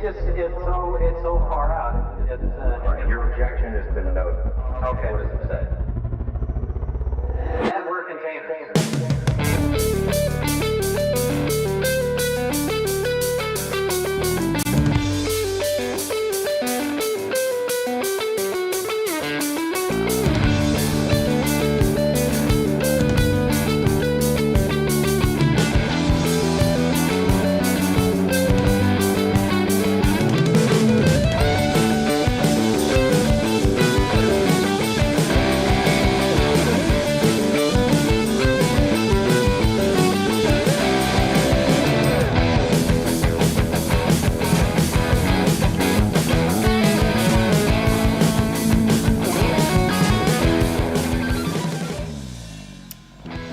it's so far out. Right, your rejection has been noted. Okay. What does it say? Network containers.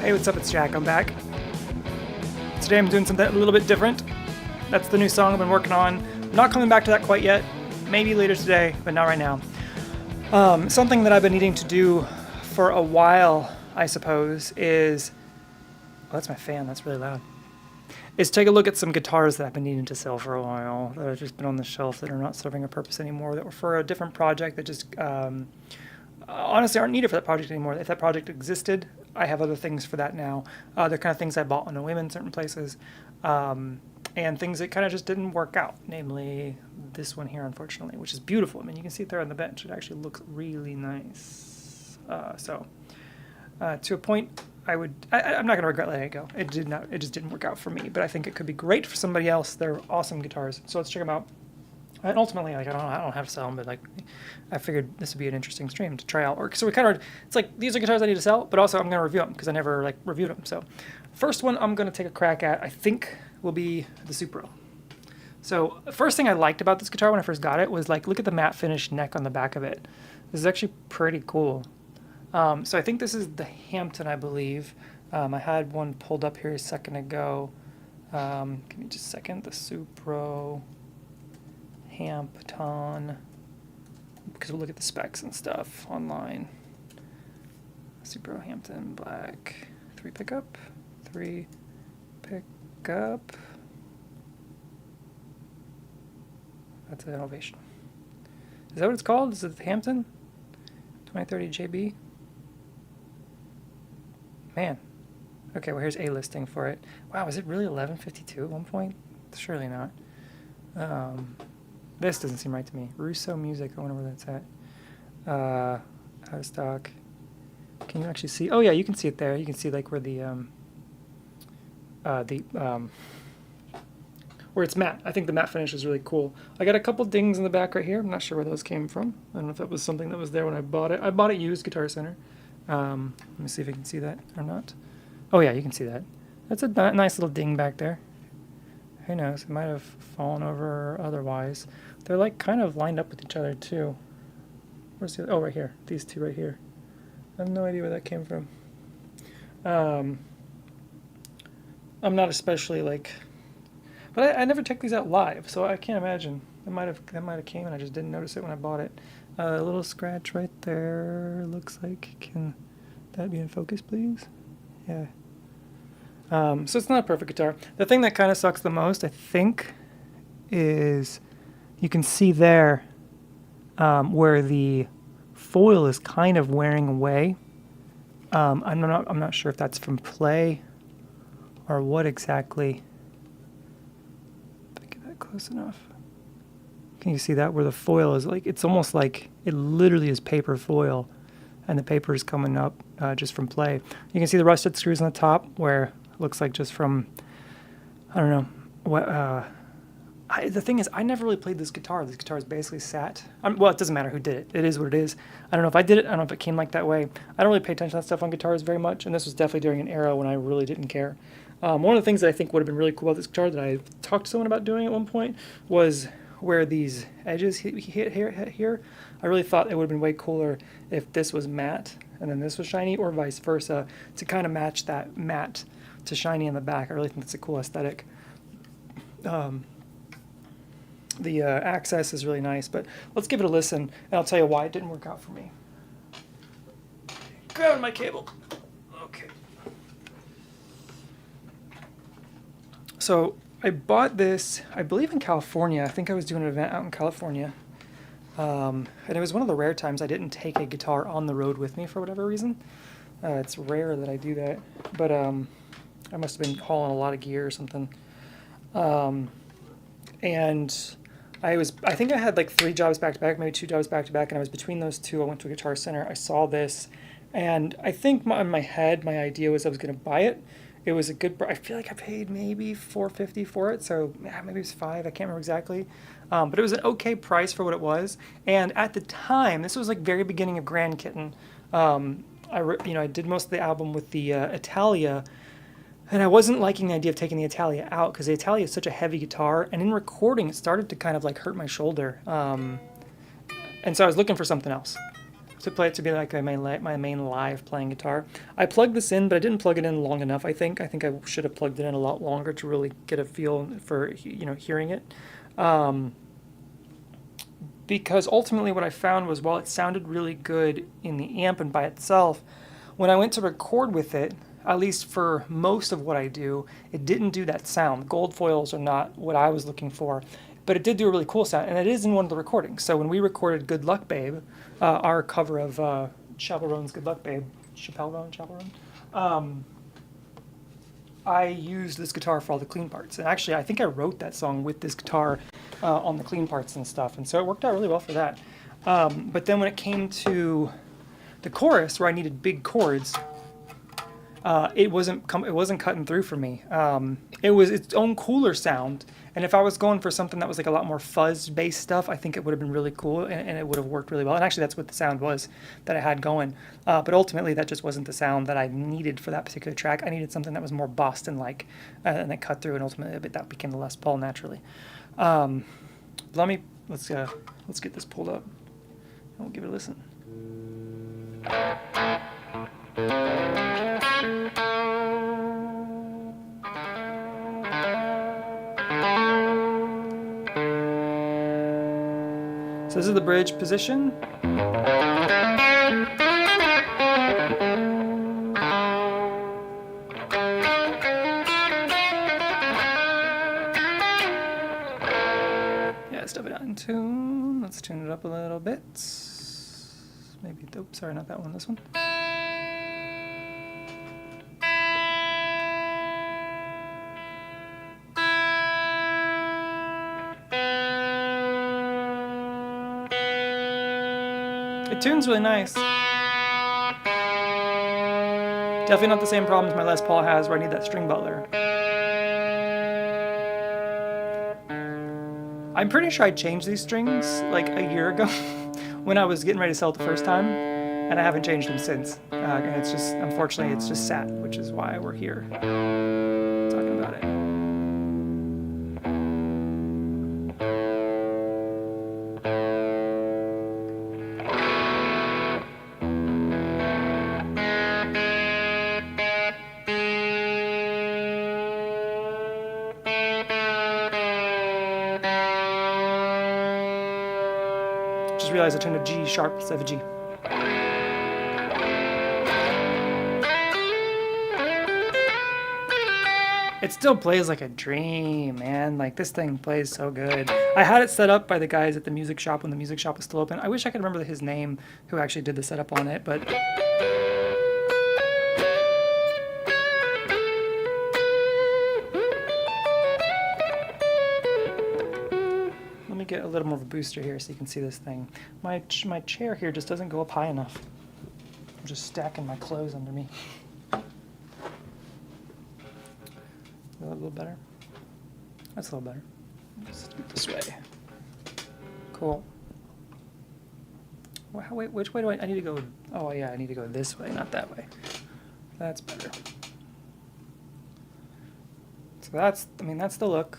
Hey, what's up? It's Jack. I'm back. Today I'm doing something a little bit different. That's the new song I've been working on. I'm not coming back to that quite yet. Maybe later today, but not right now. Something that I've been needing to do for a while, I suppose, is... Oh, that's my fan. That's really loud. Is take a look at some guitars that I've been needing to sell for a while, that have just been on the shelf, that are not serving a purpose anymore, that were for a different project that just... honestly aren't needed for that project anymore. If that project existed, I have other things for that now. They're kind of things I bought on a whim in certain places, and things that kind of just didn't work out, namely this one here, unfortunately, which is beautiful. I mean, you can see it there on the bench. It actually looks really nice. To a point, I'm not going to regret letting it go. It just didn't work out for me, but I think it could be great for somebody else. They're awesome guitars, so let's check them out. And ultimately, like, I don't have to sell them, but like, I figured this would be an interesting stream to try out. So we kind of, it's like, these are guitars I need to sell, but also I'm going to review them because I never like reviewed them. So first one I'm going to take a crack at, I think, will be the Supro. So the first thing I liked about this guitar when I first got it was like, look at the matte finish neck on the back of it. This is actually pretty cool. So I think this is the Hampton, I believe. I had one pulled up here a second ago. Give me just a second. The Supro Hampton, because we'll look at the specs and stuff online. Supro Hampton black, 3 pickup. That's an Elevation. Is that what it's called? Is it the Hampton 2030 JB? Man. Okay, well here's a listing for it. Wow, is it really 1152 at one point? Surely not. This doesn't seem right to me. Russo Music, I wonder where that's at. Out of stock. Can you actually see? Oh yeah, you can see it there. You can see like where where it's matte. I think the matte finish is really cool. I got a couple dings in the back right here. I'm not sure where those came from. I don't know if that was something that was there when I bought it. I bought it used, Guitar Center. Let me see if I can see that or not. Oh yeah, you can see that. That's a nice little ding back there. Who knows? It might have fallen over or otherwise. They're like kind of lined up with each other too. Where's the other? Oh, right here. These two right here. I have no idea where that came from. I'm not especially like, but I never check these out live, so I can't imagine. That might have came and I just didn't notice it when I bought it. A little scratch right there. Looks like. Can that be in focus, please? Yeah. So it's not a perfect guitar. The thing that kind of sucks the most, I think, is you can see there where the foil is kind of wearing away. I'm not sure if that's from play or what exactly. If I get that close enough. Can you see that where the foil is like, it's almost like it literally is paper foil and the paper is coming up just from play. You can see the rusted screws on the top where looks like just from, I don't know, what, the thing is, I never really played this guitar. This guitar is basically sat. Well, it doesn't matter who did it. It is what it is. I don't know if I did it. I don't know if it came like that way. I don't really pay attention to that stuff on guitars very much, and this was definitely during an era when I really didn't care. One of the things that I think would have been really cool about this guitar that I talked to someone about doing at one point was where these edges hit here. I really thought it would have been way cooler if this was matte and then this was shiny, or vice versa, to kind of match that matte to shiny in the back. I really think that's a cool aesthetic. The access is really nice, but let's give it a listen, and I'll tell you why it didn't work out for me. Grabbing my cable. Okay. So I bought this, I believe in California. I think I was doing an event out in California. And it was one of the rare times I didn't take a guitar on the road with me for whatever reason. It's rare that I do that, but I must have been hauling a lot of gear or something. And I think I had like 3 jobs back to back, maybe 2 jobs back to back, and I was between those 2. I went to a Guitar Center. I saw this, and I think in my head, my idea was I was going to buy it. It was a good. I feel like I paid maybe $450 for it, so maybe it was $5. I can't remember exactly, but it was an okay price for what it was. And at the time, this was like very beginning of Grand Kitten. I did most of the album with the Italia. And I wasn't liking the idea of taking the Italia out because the Italia is such a heavy guitar, and in recording it started to kind of like hurt my shoulder. And so I was looking for something else to play it to be like my main live playing guitar. I plugged this in, but I didn't plug it in long enough. I think I should have plugged it in a lot longer to really get a feel for hearing it. Because ultimately what I found was while it sounded really good in the amp and by itself, when I went to record with it, at least for most of what I do, it didn't do that sound. Gold foils are not what I was looking for, but it did do a really cool sound, and it is in one of the recordings. So when we recorded Good Luck Babe, our cover of Chappell Roan's Good Luck Babe, Chappell Roan, I used this guitar for all the clean parts. And actually, I think I wrote that song with this guitar on the clean parts and stuff, and so it worked out really well for that. But then when it came to the chorus, where I needed big chords, it wasn't cutting through for me. It was its own cooler sound, and if I was going for something that was like a lot more fuzz-based stuff, I think it would have been really cool, and it would have worked really well. And actually, that's what the sound was that I had going. But ultimately, that just wasn't the sound that I needed for that particular track. I needed something that was more Boston-like, and that cut through, and ultimately that became the Les Paul naturally. Let's get this pulled up, and we'll give it a listen. So this is the bridge position. Yeah, stuff it out in tune. Let's tune it up a little bit. Maybe, oops, sorry, not that one, this one. It tunes really nice. Definitely not the same problems my Les Paul has where I need that string butler. I'm pretty sure I changed these strings like a year ago when I was getting ready to sell it the first time, and I haven't changed them since. And it's just, unfortunately, it's just sat, which is why we're here talking about it. Just realized I tuned a G sharp instead of a G. It still plays like a dream, man. Like, this thing plays so good. I had it set up by the guys at the music shop when the music shop was still open. I wish I could remember his name, who actually did the setup on it, but... Let me get a little more of a booster here so you can see this thing. My chair here just doesn't go up high enough. I'm just stacking my clothes under me. A little better? That's a little better. Let's do it this way. Cool. Wait, which way do I need to go? Oh yeah, I need to go this way, not that way. That's better. So that's the look.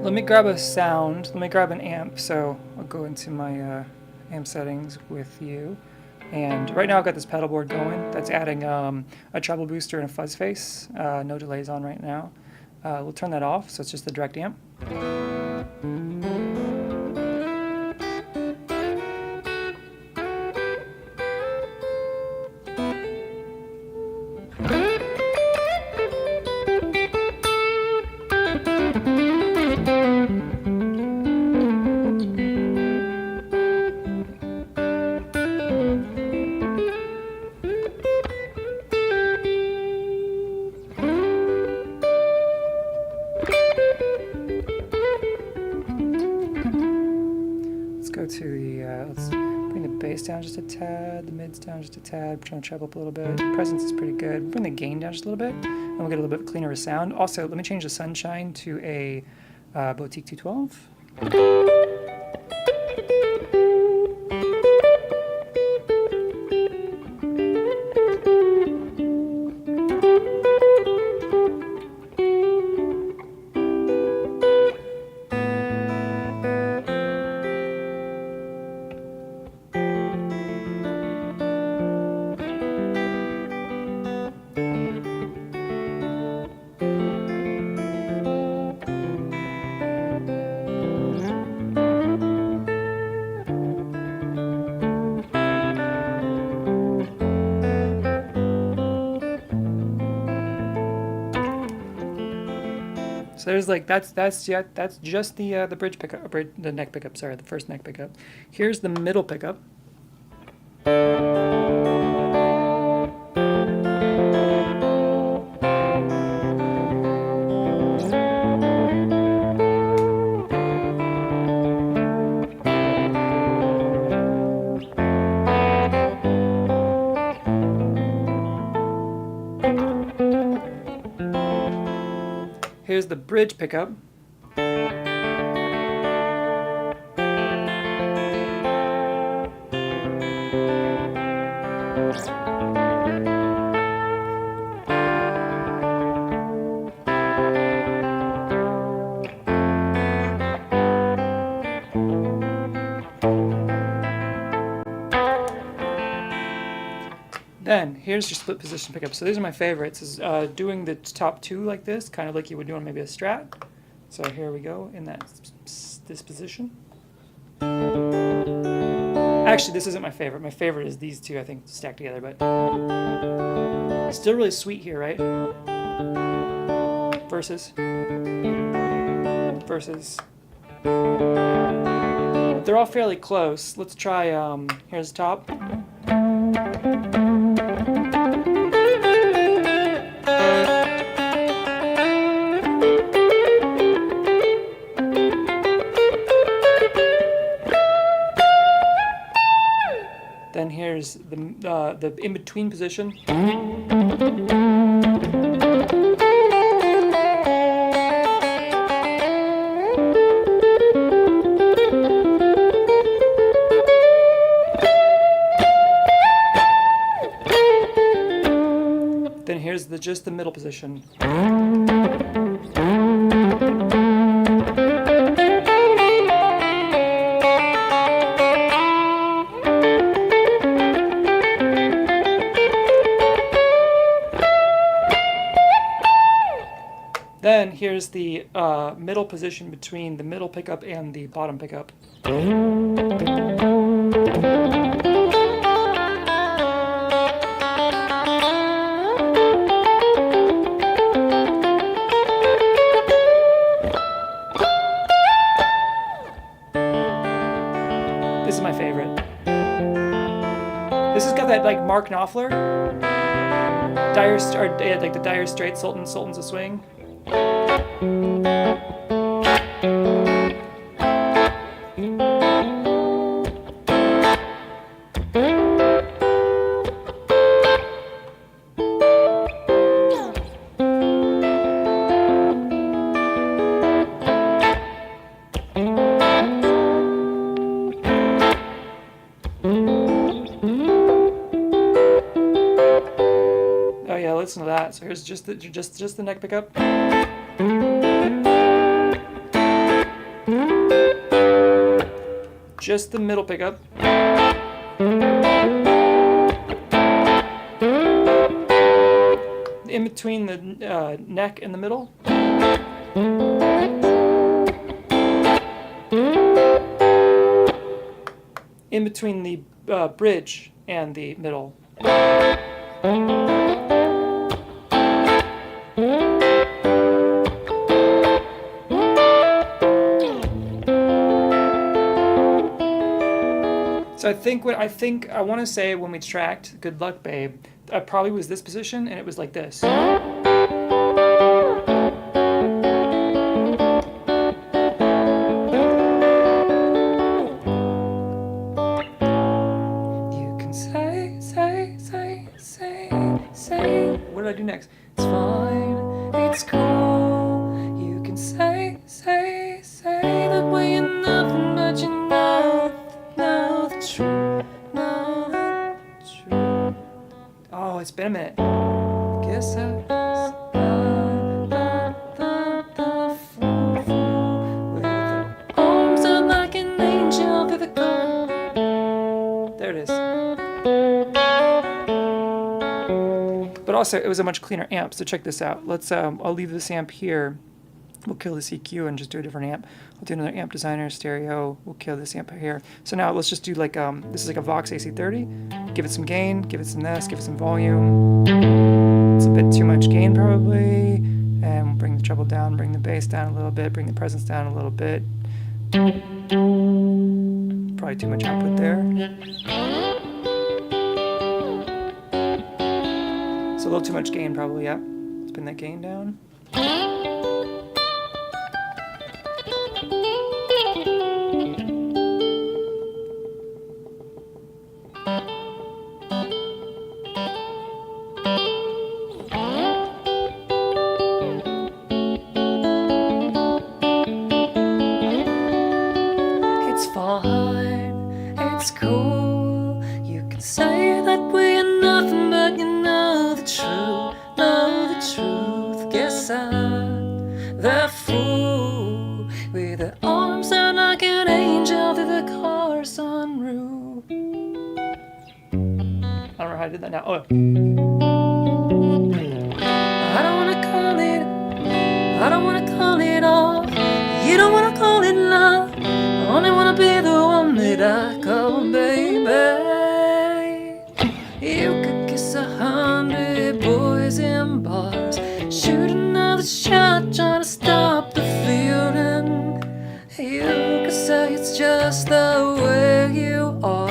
Let me grab a sound. Let me grab an amp. So I'll go into my amp settings with you. And right now I've got this pedal board going that's adding a treble booster and a fuzz face. No delays on right now. We'll turn that off, so it's just the direct amp. To the, let's bring the bass down just a tad, the mids down just a tad, trying to treble up a little bit. Presence is pretty good. Bring the gain down just a little bit, and we'll get a little bit cleaner of sound. Also, let me change the sunshine to a Boutique 212. So there's like that's just the bridge pickup, the neck pickup. Sorry, the first neck pickup. Here's the middle pickup. Here's the bridge pickup. Then here's your split position pickup. So these are my favorites. Is doing the top two like this, kind of like you would do on maybe a Strat. So here we go in this position. Actually, this isn't my favorite. My favorite is these two, I think, stacked together. But still really sweet here, right? Versus. They're all fairly close. Let's try. Here's the top. Then here's the in-between position. Then here's just the middle position. Then here's the middle position between the middle pickup and the bottom pickup. This is my favorite. This has got that like Mark Knopfler, like the Dire Straits Sultans of Swing. Oh yeah, listen to that. So here's just the neck pickup. Just the middle pickup. in between the neck and the middle. In between the bridge and the middle. So I think I want to say when we tracked "Good Luck, Babe," I probably was this position, and it was like this. You can say. What did I do next? It's fine, it's cool. You can say that way you're nothing, but you know the truth. Oh, it's been a minute. Guess I was the fool with the arms out like an angel through the car. There it is. But also, it was a much cleaner amp, so check this out. Let's, I'll leave this amp here. We'll kill this EQ and just do a different amp. I'll do another amp designer, stereo. We'll kill this amp here. So now let's just do like, this is like a Vox AC30. Give it some gain, give it some this, give it some volume. It's a bit too much gain probably. And we'll bring the treble down, bring the bass down a little bit, bring the presence down a little bit. Probably too much output there. It's a little too much gain probably, yeah. Let's bring that gain down. It's fine, it's cool. You can say that we're nothing, but you know the truth. Guess I'm the fool with the arms out like an angel through the car sunroof. I don't know how I did that now. Oh. I don't wanna call it off. You don't wanna call it love. I only wanna be the one that I call baby. You could kiss 100 boys in bars, shoot another shot trying to stop the feeling. You could say it's just the way you are.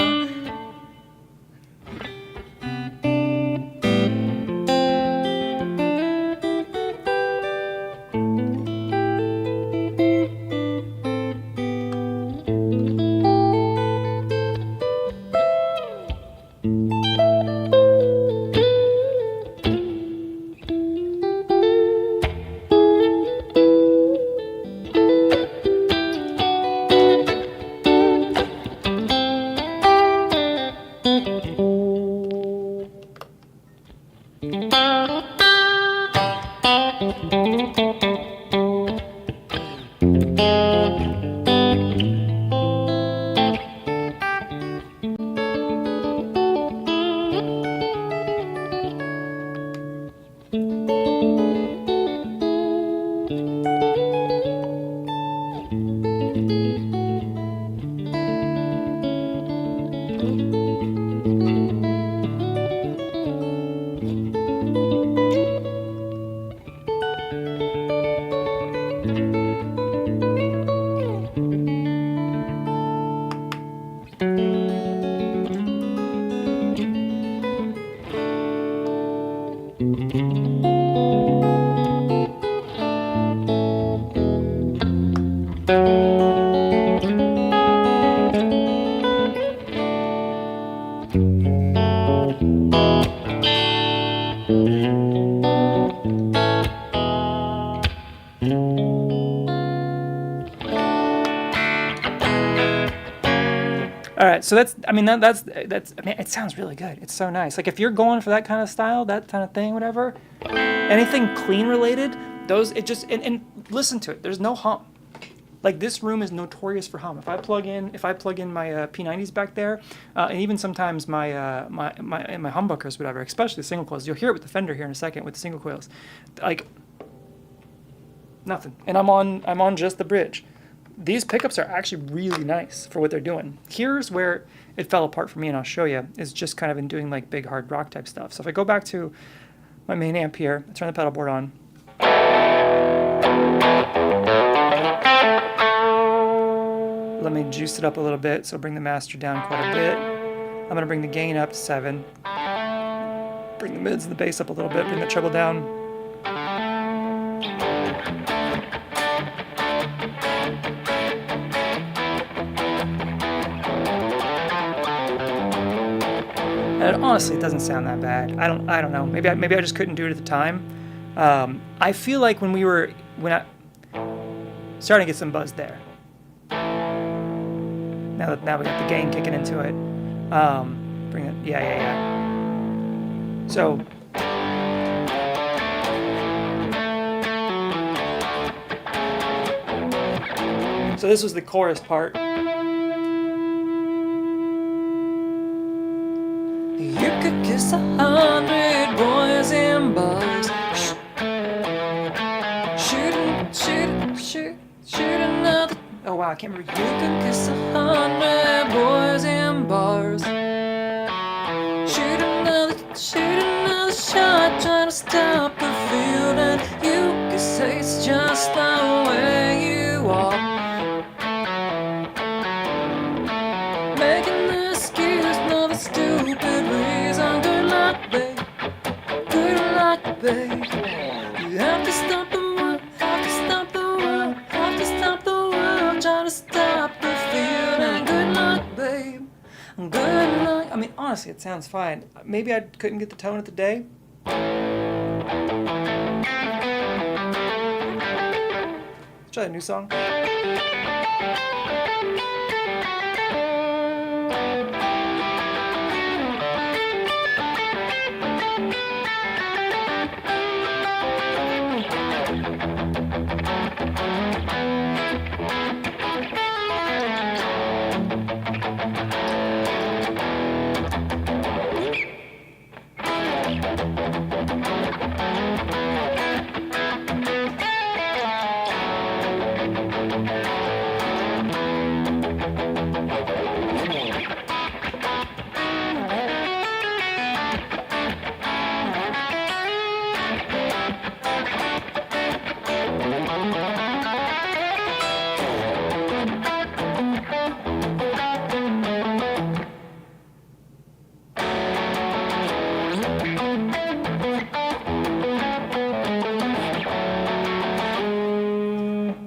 All right, so that's. I mean, that's. I mean, it sounds really good. It's so nice. Like if you're going for that kind of style, that kind of thing, whatever, anything clean related, those it just and listen to it. There's no hum. Like, this room is notorious for hum. If I plug in my P90s back there, and even sometimes my my humbuckers, whatever, especially the single coils, you'll hear it with the Fender here in a second with the single coils, like nothing. And I'm on just the bridge. These pickups are actually really nice for what they're doing. Here's where it fell apart for me, and I'll show you, is just kind of in doing like big hard rock type stuff. So if I go back to my main amp here, I turn the pedal board on. Let me juice it up a little bit, so bring the master down quite a bit. I'm going to bring the gain up to 7. Bring the mids and the bass up a little bit, bring the treble down. And it honestly doesn't sound that bad. I don't know. Maybe I just couldn't do it at the time. I feel like when I starting to get some buzz there. Now we got the gain kicking into it. Bring it, yeah. So this was the chorus part. You could kiss 100 boys in bars. Shoot another. Oh wow, I can't remember. You could kiss 100 boys in bars. Shoot another shot, trying to stop the feeling. You could say it's just the way you are. Making the excuse, another stupid reason. Good luck, babe. Good luck, babe. You have to stop the world, have to stop the world, have to stop the world, trying to stop the feeling. Good luck, babe. Good luck. I mean, honestly, it sounds fine. Maybe I couldn't get the tone of the day. Let's try a new song.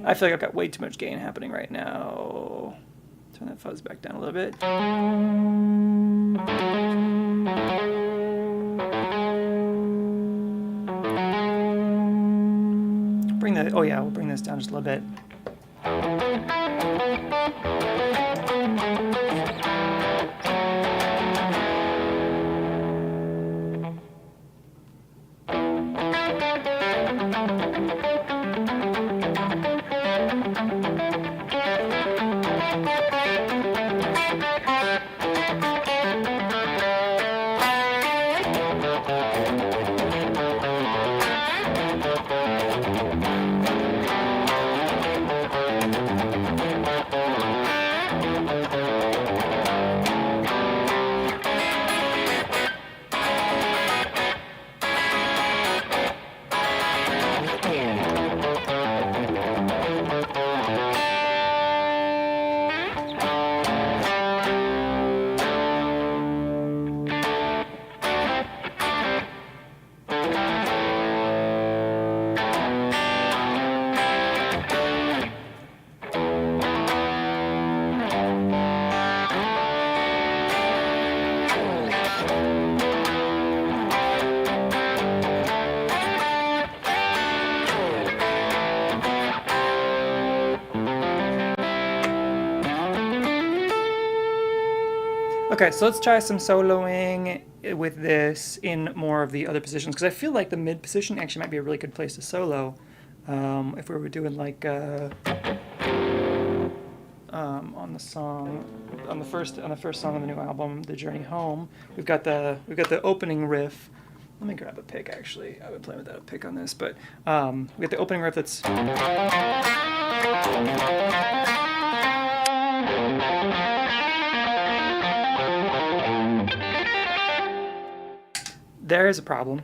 I feel like I've got way too much gain happening right now. Turn that fuzz back down a little bit. We'll bring this down just a little bit. Okay, so let's try some soloing with this in more of the other positions, because I feel like the mid position actually might be a really good place to solo if we were doing like on the song, on the first song on the new album, The Journey Home. We've got the opening riff. Let me grab a pick. Actually, I've been playing without a pick on this, but we got the opening riff that's. There is a problem.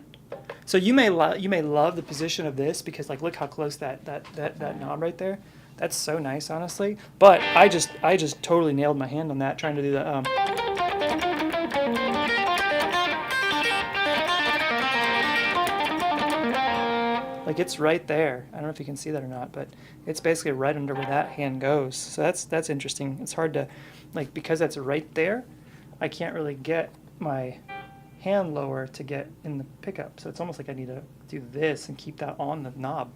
So you may love the position of this because like look how close that knob right there. That's so nice, honestly. But I just totally nailed my hand on that trying to do that. Like it's right there. I don't know if you can see that or not, but it's basically right under where that hand goes. So that's interesting. It's hard to, like, because that's right there, I can't really get my hand lower to get in the pickup. So it's almost like I need to do this and keep that on the knob.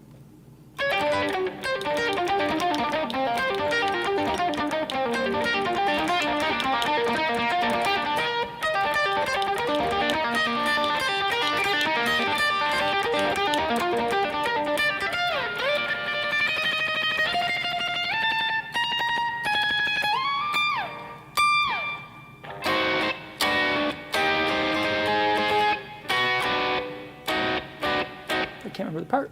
I can't remember the part.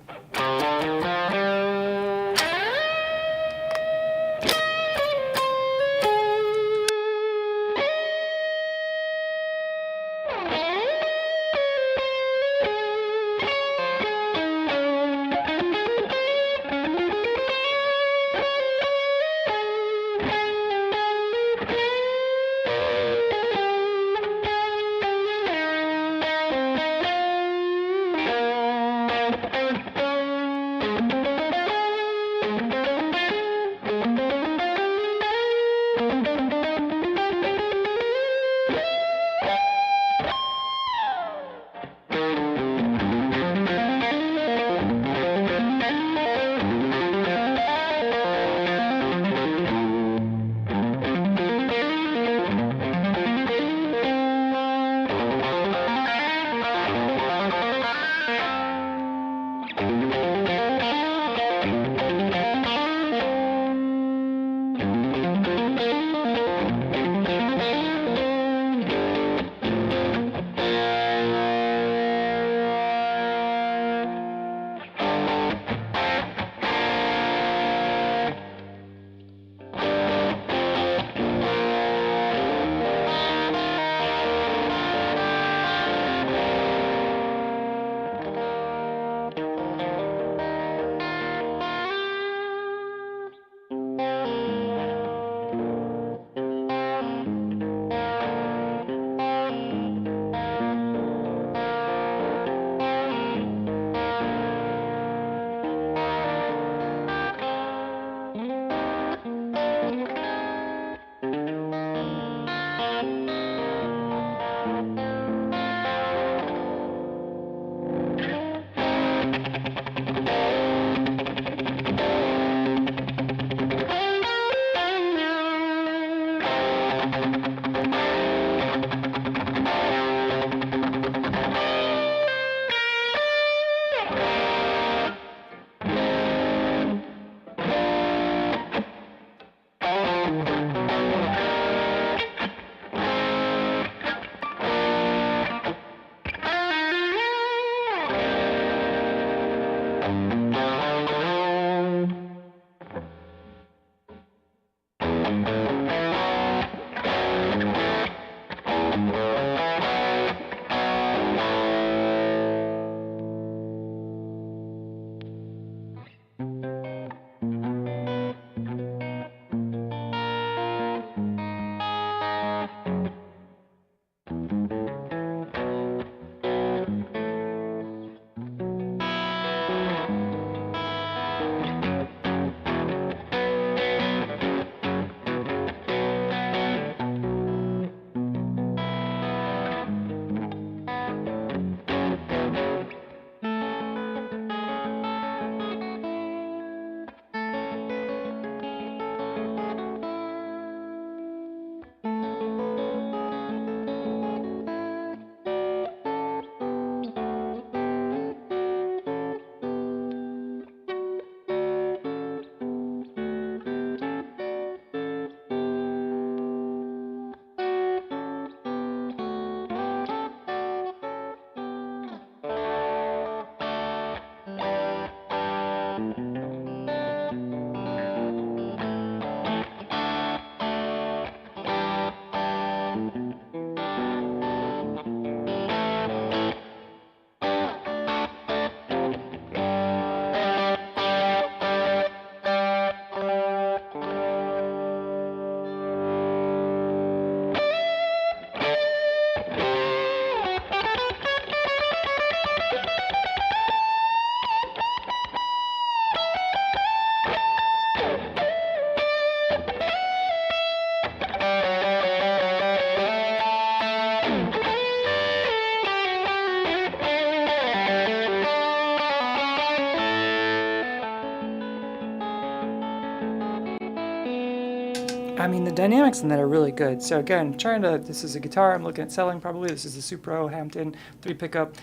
I mean, the dynamics in that are really good. So again, this is a guitar I'm looking at selling probably. This is a Supro Hampton 3 pickup.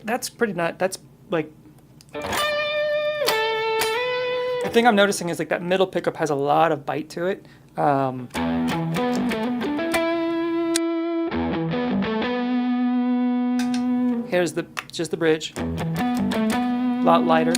That's pretty nut. That's like, the thing I'm noticing is like that middle pickup has a lot of bite to it. Here's just the bridge, a lot lighter.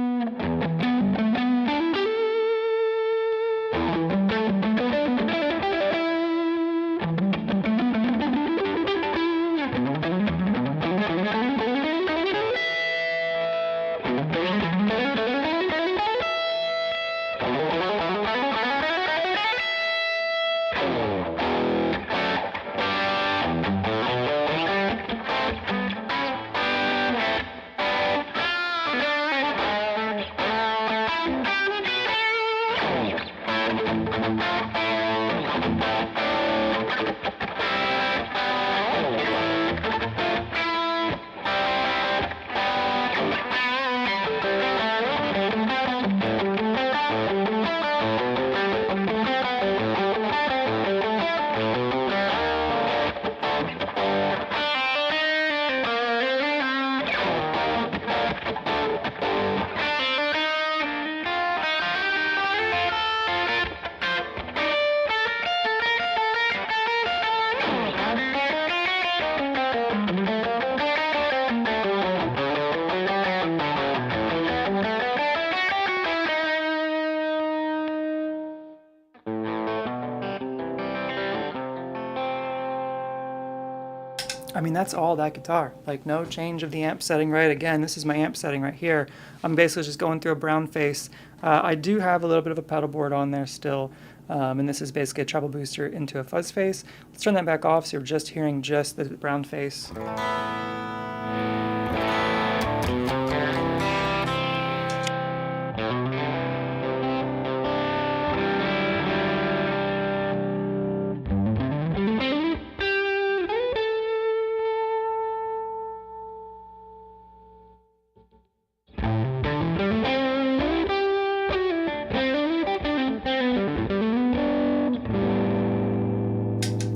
I mean, that's all that guitar. Like, no change of the amp setting, right? Again, this is my amp setting right here. I'm basically just going through a brown face. I do have a little bit of a pedal board on there still, and this is basically a treble booster into a fuzz face. Let's turn that back off so you're just hearing just the brown face.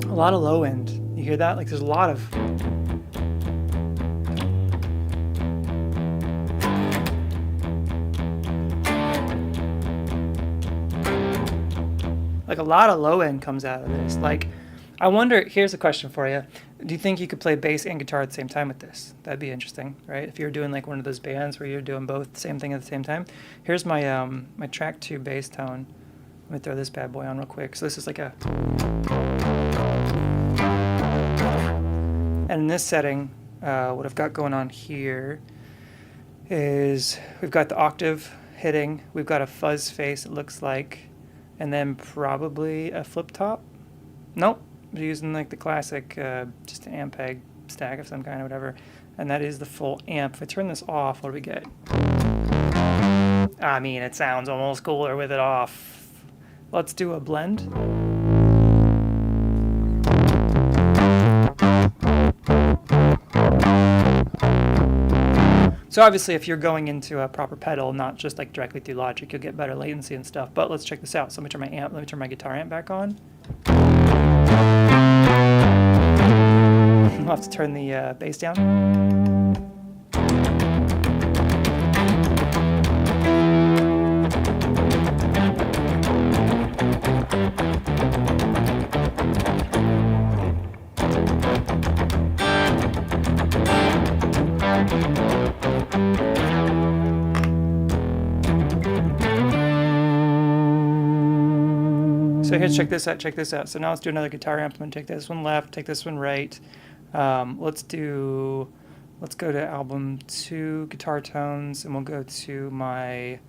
A lot of low end. You hear that? Like, there's a lot of... Like, a lot of low end comes out of this. Like, I wonder, here's a question for you. Do you think you could play bass and guitar at the same time with this? That'd be interesting, right? If you're doing like one of those bands where you're doing both the same thing at the same time. Here's my my track 2 bass tone. Let me throw this bad boy on real quick. So this is like a... And in this setting, what I've got going on here is we've got the octave hitting, we've got a fuzz face, it looks like, and then probably a flip top. Nope, we're using like the classic, just an Ampeg stack of some kind or whatever, and that is the full amp. If I turn this off, what do we get? I mean, it sounds almost cooler with it off. Let's do a blend. So obviously if you're going into a proper pedal, not just like directly through Logic, you'll get better latency and stuff. But let's check this out. So let me turn my guitar amp back on. I'll have to turn the bass down. So here, check this out. So now let's do another guitar amp. I'm gonna take this one left, take this one right. Let's go to album 2, guitar tones, and we'll go to my,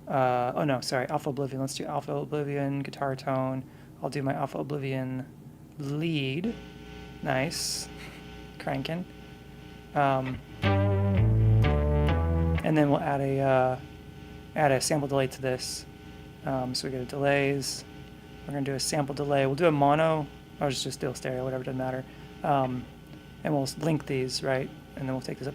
Alpha Oblivion. Let's do Alpha Oblivion, guitar tone. I'll do my Alpha Oblivion lead. Nice, cranking. And then we'll add a sample delay to this. So we go to delays. We're going to do a sample delay. We'll do a mono, or just do a stereo, whatever, doesn't matter. And we'll link these, right? And then we'll take this up.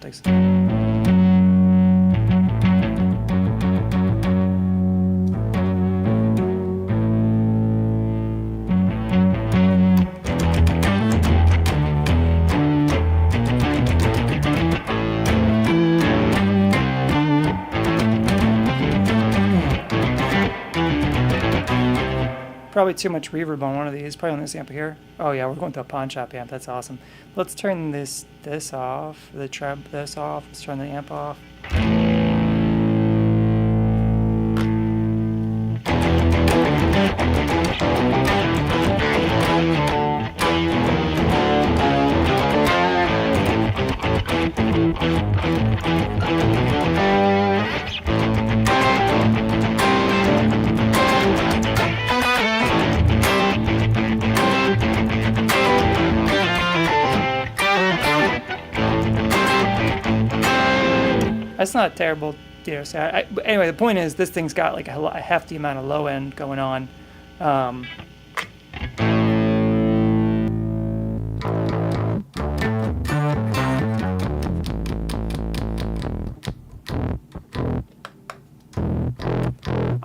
Probably too much reverb on one of these. Probably on this amp here. Oh yeah, we're going to a pawn shop amp. That's awesome. Let's turn this off. The treb this off. Let's turn the amp off. That's not a terrible sound. But anyway, the point is this thing's got like a hefty amount of low end going on.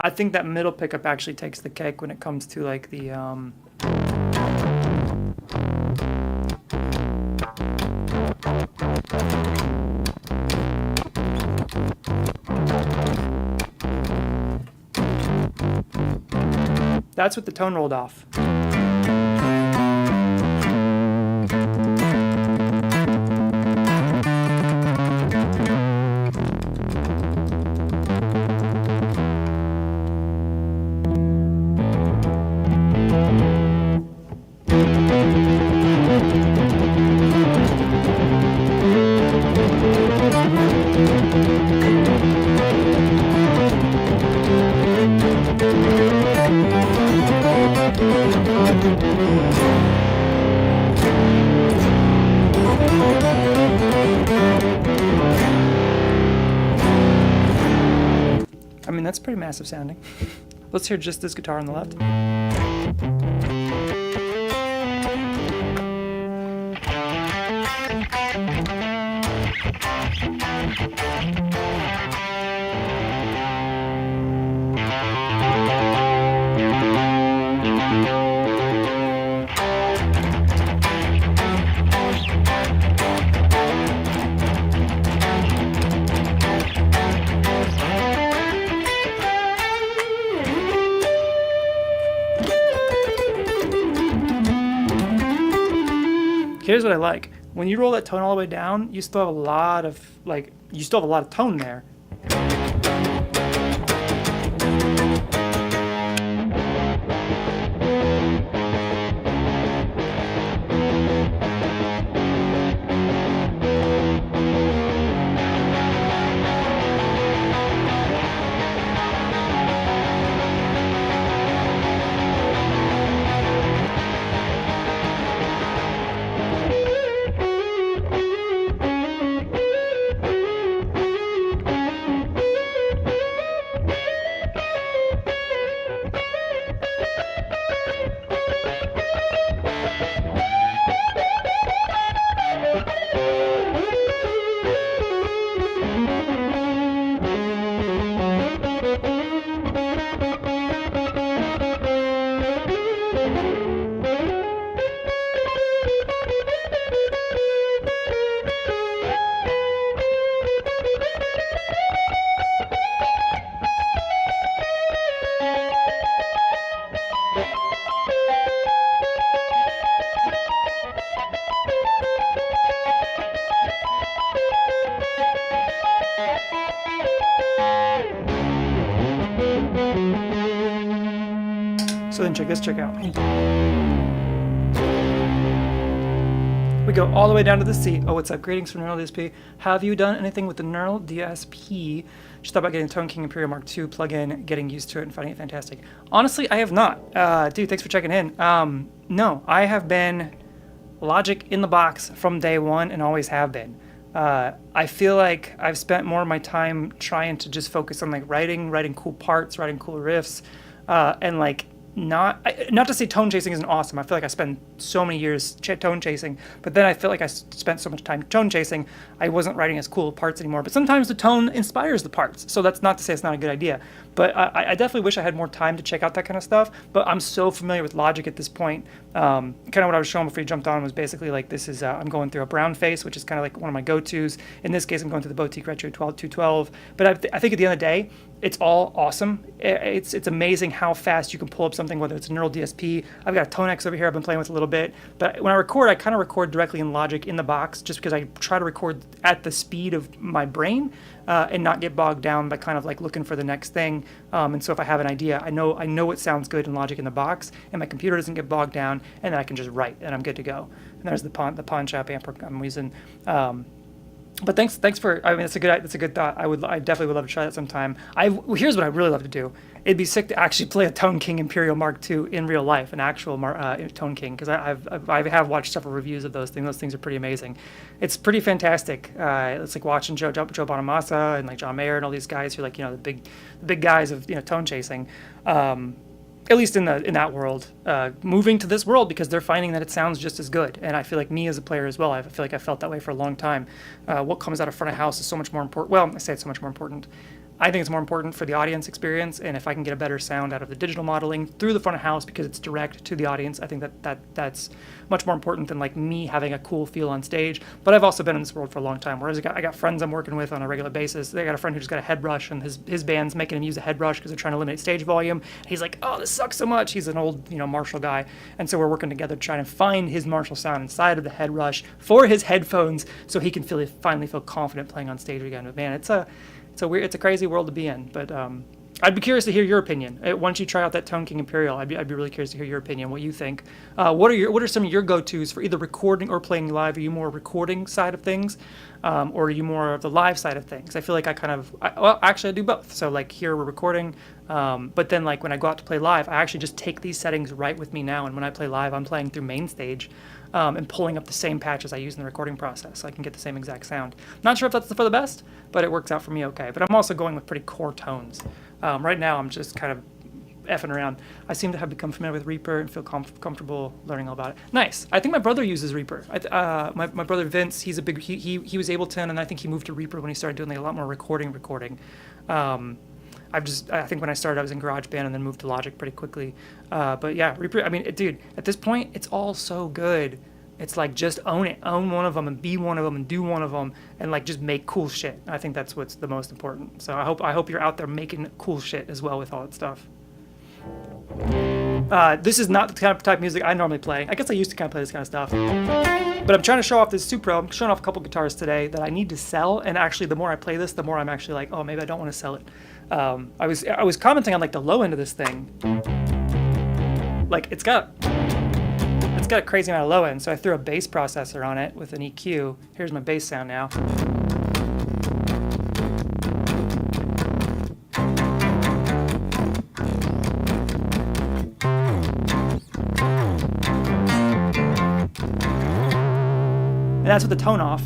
I think that middle pickup actually takes the cake when it comes to like the that's what the tone rolled off. I mean, that's pretty massive sounding. Let's hear just this guitar on the left. Here's what I like. When you roll that tone all the way down, you still have a lot of tone there. So then check this trick out. We go all the way down to the C. Oh, what's up? Greetings from Neural DSP. Have you done anything with the Neural DSP? Just thought about getting Tone King Imperial Mark II plugin, getting used to it and finding it fantastic. Honestly, I have not. Dude, thanks for checking in. No, I have been Logic in the box from day one and always have been. I feel like I've spent more of my time trying to just focus on like writing cool parts, writing cool riffs, and like not to say tone chasing isn't awesome. I feel like I spend so many years tone chasing, but then I feel like I spent so much time tone chasing, I wasn't writing as cool parts anymore. But sometimes the tone inspires the parts, so that's not to say it's not a good idea. But I definitely wish I had more time to check out that kind of stuff. But I'm so familiar with Logic at this point. Kind of what I was showing before you jumped on was basically like this is I'm going through a brown face, which is kind of like one of my go-tos. In this case, I'm going through the Boutique Retro 212. But I think at the end of the day, it's all awesome. It's amazing how fast you can pull up something, whether it's a neural DSP. I've got a Tonex over here I've been playing with a little bit. But when I record, I kind of record directly in Logic in the box, just because I try to record at the speed of my brain and not get bogged down by kind of like looking for the next thing. And so if I have an idea, I know it sounds good in Logic in the box, and my computer doesn't get bogged down, and then I can just write, and I'm good to go. And there's the pawn shop amp I'm using. But thanks for. I mean, that's a good thought. I definitely would love to try that sometime. Here's what I really love to do. It'd be sick to actually play a Tone King Imperial Mark II in real life, an actual Tone King, because I have watched several reviews of those things. Those things are pretty amazing. It's pretty fantastic. It's like watching Joe Bonamassa and like John Mayer and all these guys who are like the big guys of tone chasing. At least in that world, moving to this world because they're finding that it sounds just as good. And I feel like me as a player as well, I feel like I felt that way for a long time. What comes out of front of house is so much more important. Well, I say it's so much more important. I think it's more important for the audience experience, and if I can get a better sound out of the digital modeling through the front of house because it's direct to the audience, I think that's much more important than like me having a cool feel on stage. But I've also been in this world for a long time, whereas I got friends I'm working with on a regular basis. They got a friend who just got a head brush, and his band's making him use a head brush because they're trying to eliminate stage volume. He's like, oh, this sucks so much. He's an old Marshall guy, and so we're working together trying to find his Marshall sound inside of the head brush for his headphones so he can finally feel confident playing on stage again. But man, it's a crazy world to be in. But I'd be curious to hear your opinion. Once you try out that Tone King Imperial, I'd be really curious to hear your opinion, what you think. What are some of your go-tos for either recording or playing live? Are you more recording side of things, or are you more of the live side of things? I feel like I do both. So like here we're recording, but then like when I go out to play live, I actually just take these settings right with me now. And when I play live, I'm playing through MainStage. And pulling up the same patches I use in the recording process so I can get the same exact sound. Not sure if that's for the best, but it works out for me okay. But I'm also going with pretty core tones. Right now I'm just kind of effing around. I seem to have become familiar with Reaper and feel comfortable learning all about it. Nice. I think my brother uses Reaper. My brother Vince, he's a big, he was Ableton, and I think he moved to Reaper when he started doing like a lot more recording. I think when I started, I was in GarageBand and then moved to Logic pretty quickly. But yeah, Reaper, I mean, dude, at this point, it's all so good. It's like, just own it. Own one of them and be one of them and do one of them and like just make cool shit. I think that's what's the most important. So I hope you're out there making cool shit as well with all that stuff. This is not the type of music I normally play. I guess I used to kind of play this kind of stuff. But I'm trying to show off this Supro. I'm showing off a couple guitars today that I need to sell. And actually, the more I play this, the more I'm actually like, oh, maybe I don't want to sell it. I was commenting on like the low end of this thing. Like it's got a crazy amount of low end, so I threw a bass processor on it with an EQ. Here's my bass sound now. And that's with the tone off.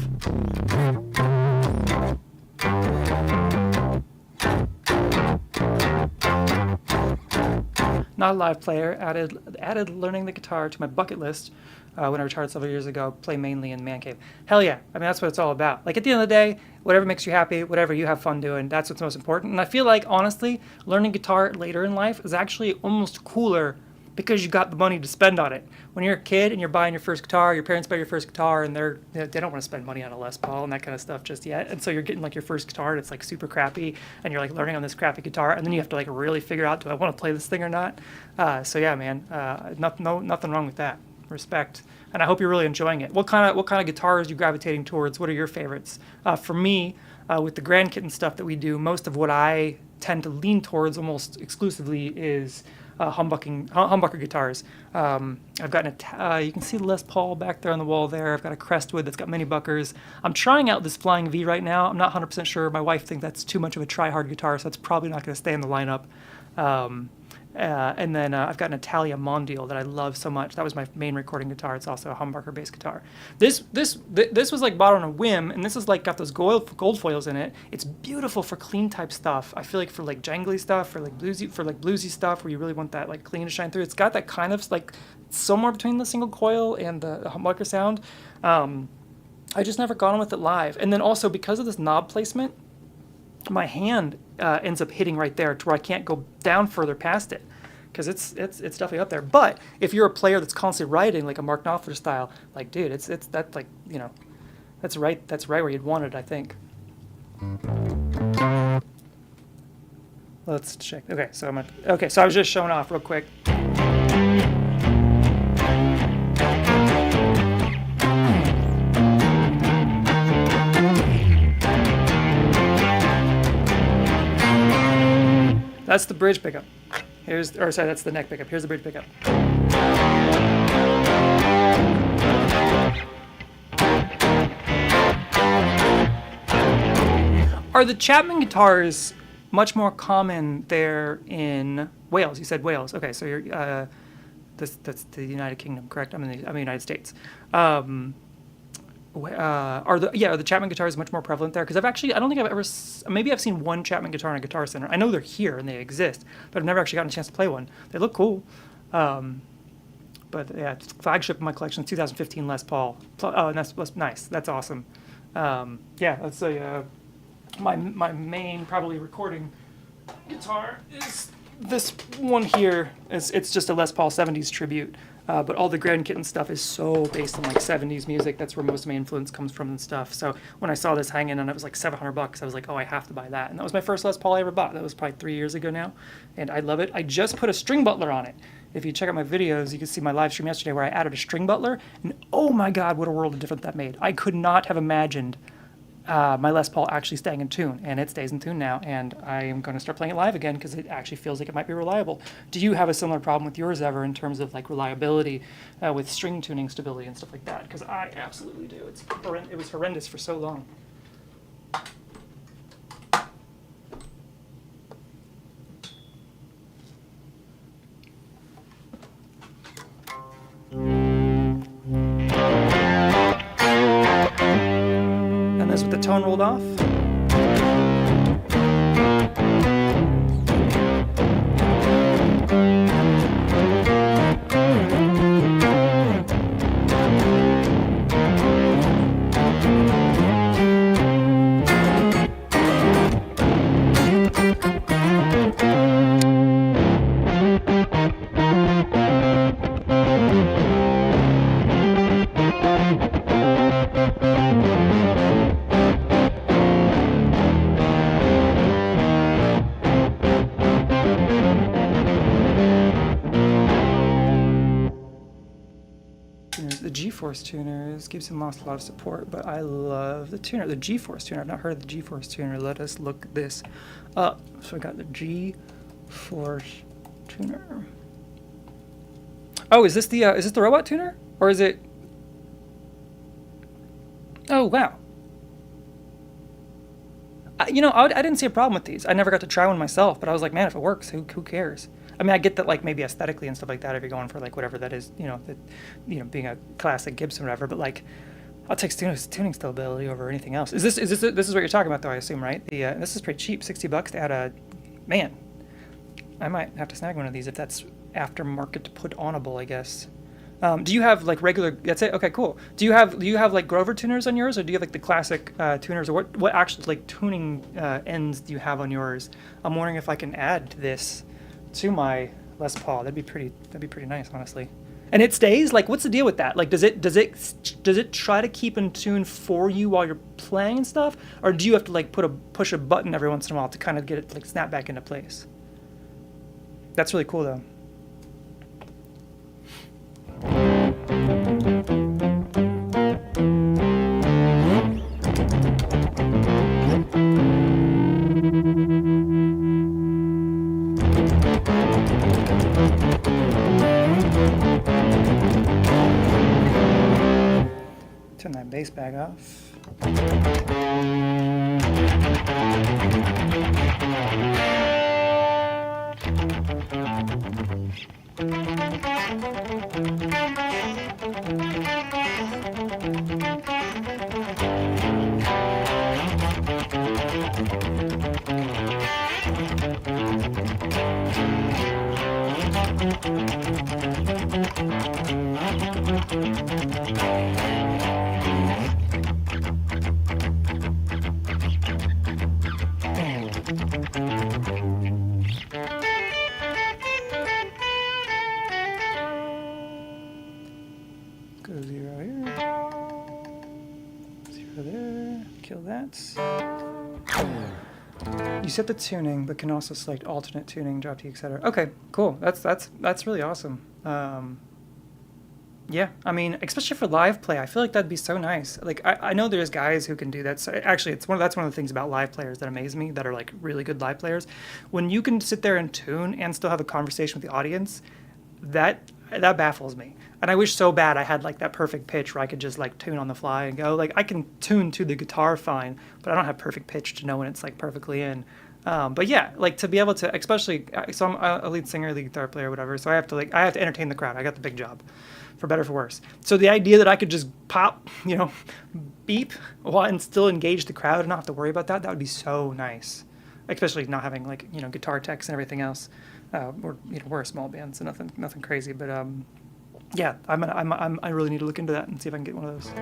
Not a live player. Added learning the guitar to my bucket list when I retired several years ago. Play mainly in man cave. Hell yeah! I mean, that's what it's all about. Like at the end of the day, whatever makes you happy, whatever you have fun doing, that's what's most important. And I feel like honestly, learning guitar later in life is actually almost cooler because you got the money to spend on it. When you're a kid and you're buying your first guitar, your parents buy your first guitar, and they don't want to spend money on a Les Paul and that kind of stuff just yet. And so you're getting like your first guitar, and it's like super crappy, and you're like learning on this crappy guitar, and then you have to like really figure out, do I want to play this thing or not? So yeah, man, nothing wrong with that. Respect, and I hope you're really enjoying it. What kind of guitars are you gravitating towards? What are your favorites? For me, with the Grand Kitten stuff that we do, most of what I tend to lean towards almost exclusively is humbucker guitars. I've got you can see the Les Paul back there on the wall there. I've got a Crestwood that's got many buckers. I'm trying out this Flying V right now. I'm not 100% sure. My wife thinks that's too much of a try-hard guitar, so it's probably not going to stay in the lineup. And then I've got an Italia Mondial that I love so much. That was my main recording guitar. It's also a humbucker bass guitar. This was like bought on a whim, and this is like got those gold foils in it. It's beautiful for clean type stuff. I feel like for like jangly stuff, for like bluesy stuff where you really want that like clean to shine through. It's got that kind of like somewhere between the single coil and the humbucker sound. I just never got on with it live. And then also because of this knob placement, my hand ends up hitting right there to where I can't go down further past it, because it's definitely up there. But if you're a player that's constantly writing like a Mark Knopfler style, like dude, it's that like, you know, that's right where you'd want it, I think. Let's check. Okay, so I was just showing off real quick. That's the bridge pickup. That's the neck pickup. Here's the bridge pickup. Are the Chapman guitars much more common there in Wales? You said Wales. Okay, so you're that's the United Kingdom, correct? I'm in the United States. Are the Chapman guitars much more prevalent there? Because I don't think I've ever, maybe I've seen one Chapman guitar in a Guitar Center. I know they're here and they exist, but I've never actually gotten a chance to play one. They look cool. But yeah, flagship in my collection, 2015 Les Paul. Oh, and that's nice. That's awesome. Yeah, that's my main probably recording guitar is this one here. It's just a Les Paul 70s tribute. But all the Grand Kitten stuff is so based on like 70s music. That's where most of my influence comes from and stuff. So when I saw this hanging and it was like $700, I was like, oh, I have to buy that. And that was my first Les Paul I ever bought. That was probably 3 years ago now. And I love it. I just put a string butler on it. If you check out my videos, you can see my live stream yesterday where I added a string butler. And oh my God, what a world of difference that made. I could not have imagined my Les Paul actually staying in tune, and it stays in tune now, and I am going to start playing it live again because it actually feels like it might be reliable. Do you have a similar problem with yours ever in terms of like reliability with string tuning stability and stuff like that? Because I absolutely do. It was horrendous for so long. With the tone rolled off. The G-Force tuners. Gibson lost a lot of support, but I love the tuner. The G-Force tuner. I've not heard of the G-Force tuner. Let us look this up. So I got the G-Force tuner. Oh, is this the robot tuner, or is it? Oh wow. I didn't see a problem with these. I never got to try one myself, but I was like, man, if it works, who cares? I mean, I get that, like, maybe aesthetically and stuff like that, if you're going for, like, whatever that is, being a classic Gibson or whatever, but, like, I'll take tuning stability over anything else. This is what you're talking about, though, I assume, right? This is pretty cheap, $60 to add a, man, I might have to snag one of these if that's aftermarket put-onable, I guess. Do you have, like, regular, that's it? Okay, cool. Do you have like, Grover tuners on yours, or do you have, like, the classic tuners, or what actual, like, tuning ends do you have on yours? I'm wondering if I can add this to my Les Paul. That'd be pretty nice, honestly. And it stays? Like, what's the deal with that? Like, does it try to keep in tune for you while you're playing and stuff? Or do you have to, like, push a button every once in a while to kind of get it, like, snap back into place? That's really cool, though. Turn that bass back off. Go 0 here. 0 there. Kill that. You set the tuning, but can also select alternate tuning, drop T, etc. Okay, cool. That's really awesome. Yeah, I mean, especially for live play, I feel like that'd be so nice. Like, I know there's guys who can do that. So actually, that's one of the things about live players that amaze me, that are like really good live players. When you can sit there and tune and still have a conversation with the audience, that baffles me. And I wish so bad I had like that perfect pitch where I could just like tune on the fly and go. Like, I can tune to the guitar fine, but I don't have perfect pitch to know when it's like perfectly in. But yeah, like to be able to, especially, so I'm a lead singer, lead guitar player, whatever. So I have to entertain the crowd. I got the big job, for better or for worse. So the idea that I could just pop, beep, and still engage the crowd and not have to worry about that would be so nice. Especially not having like, guitar techs and everything else. We're a small band, so nothing crazy. But yeah, I really need to look into that and see if I can get one of those.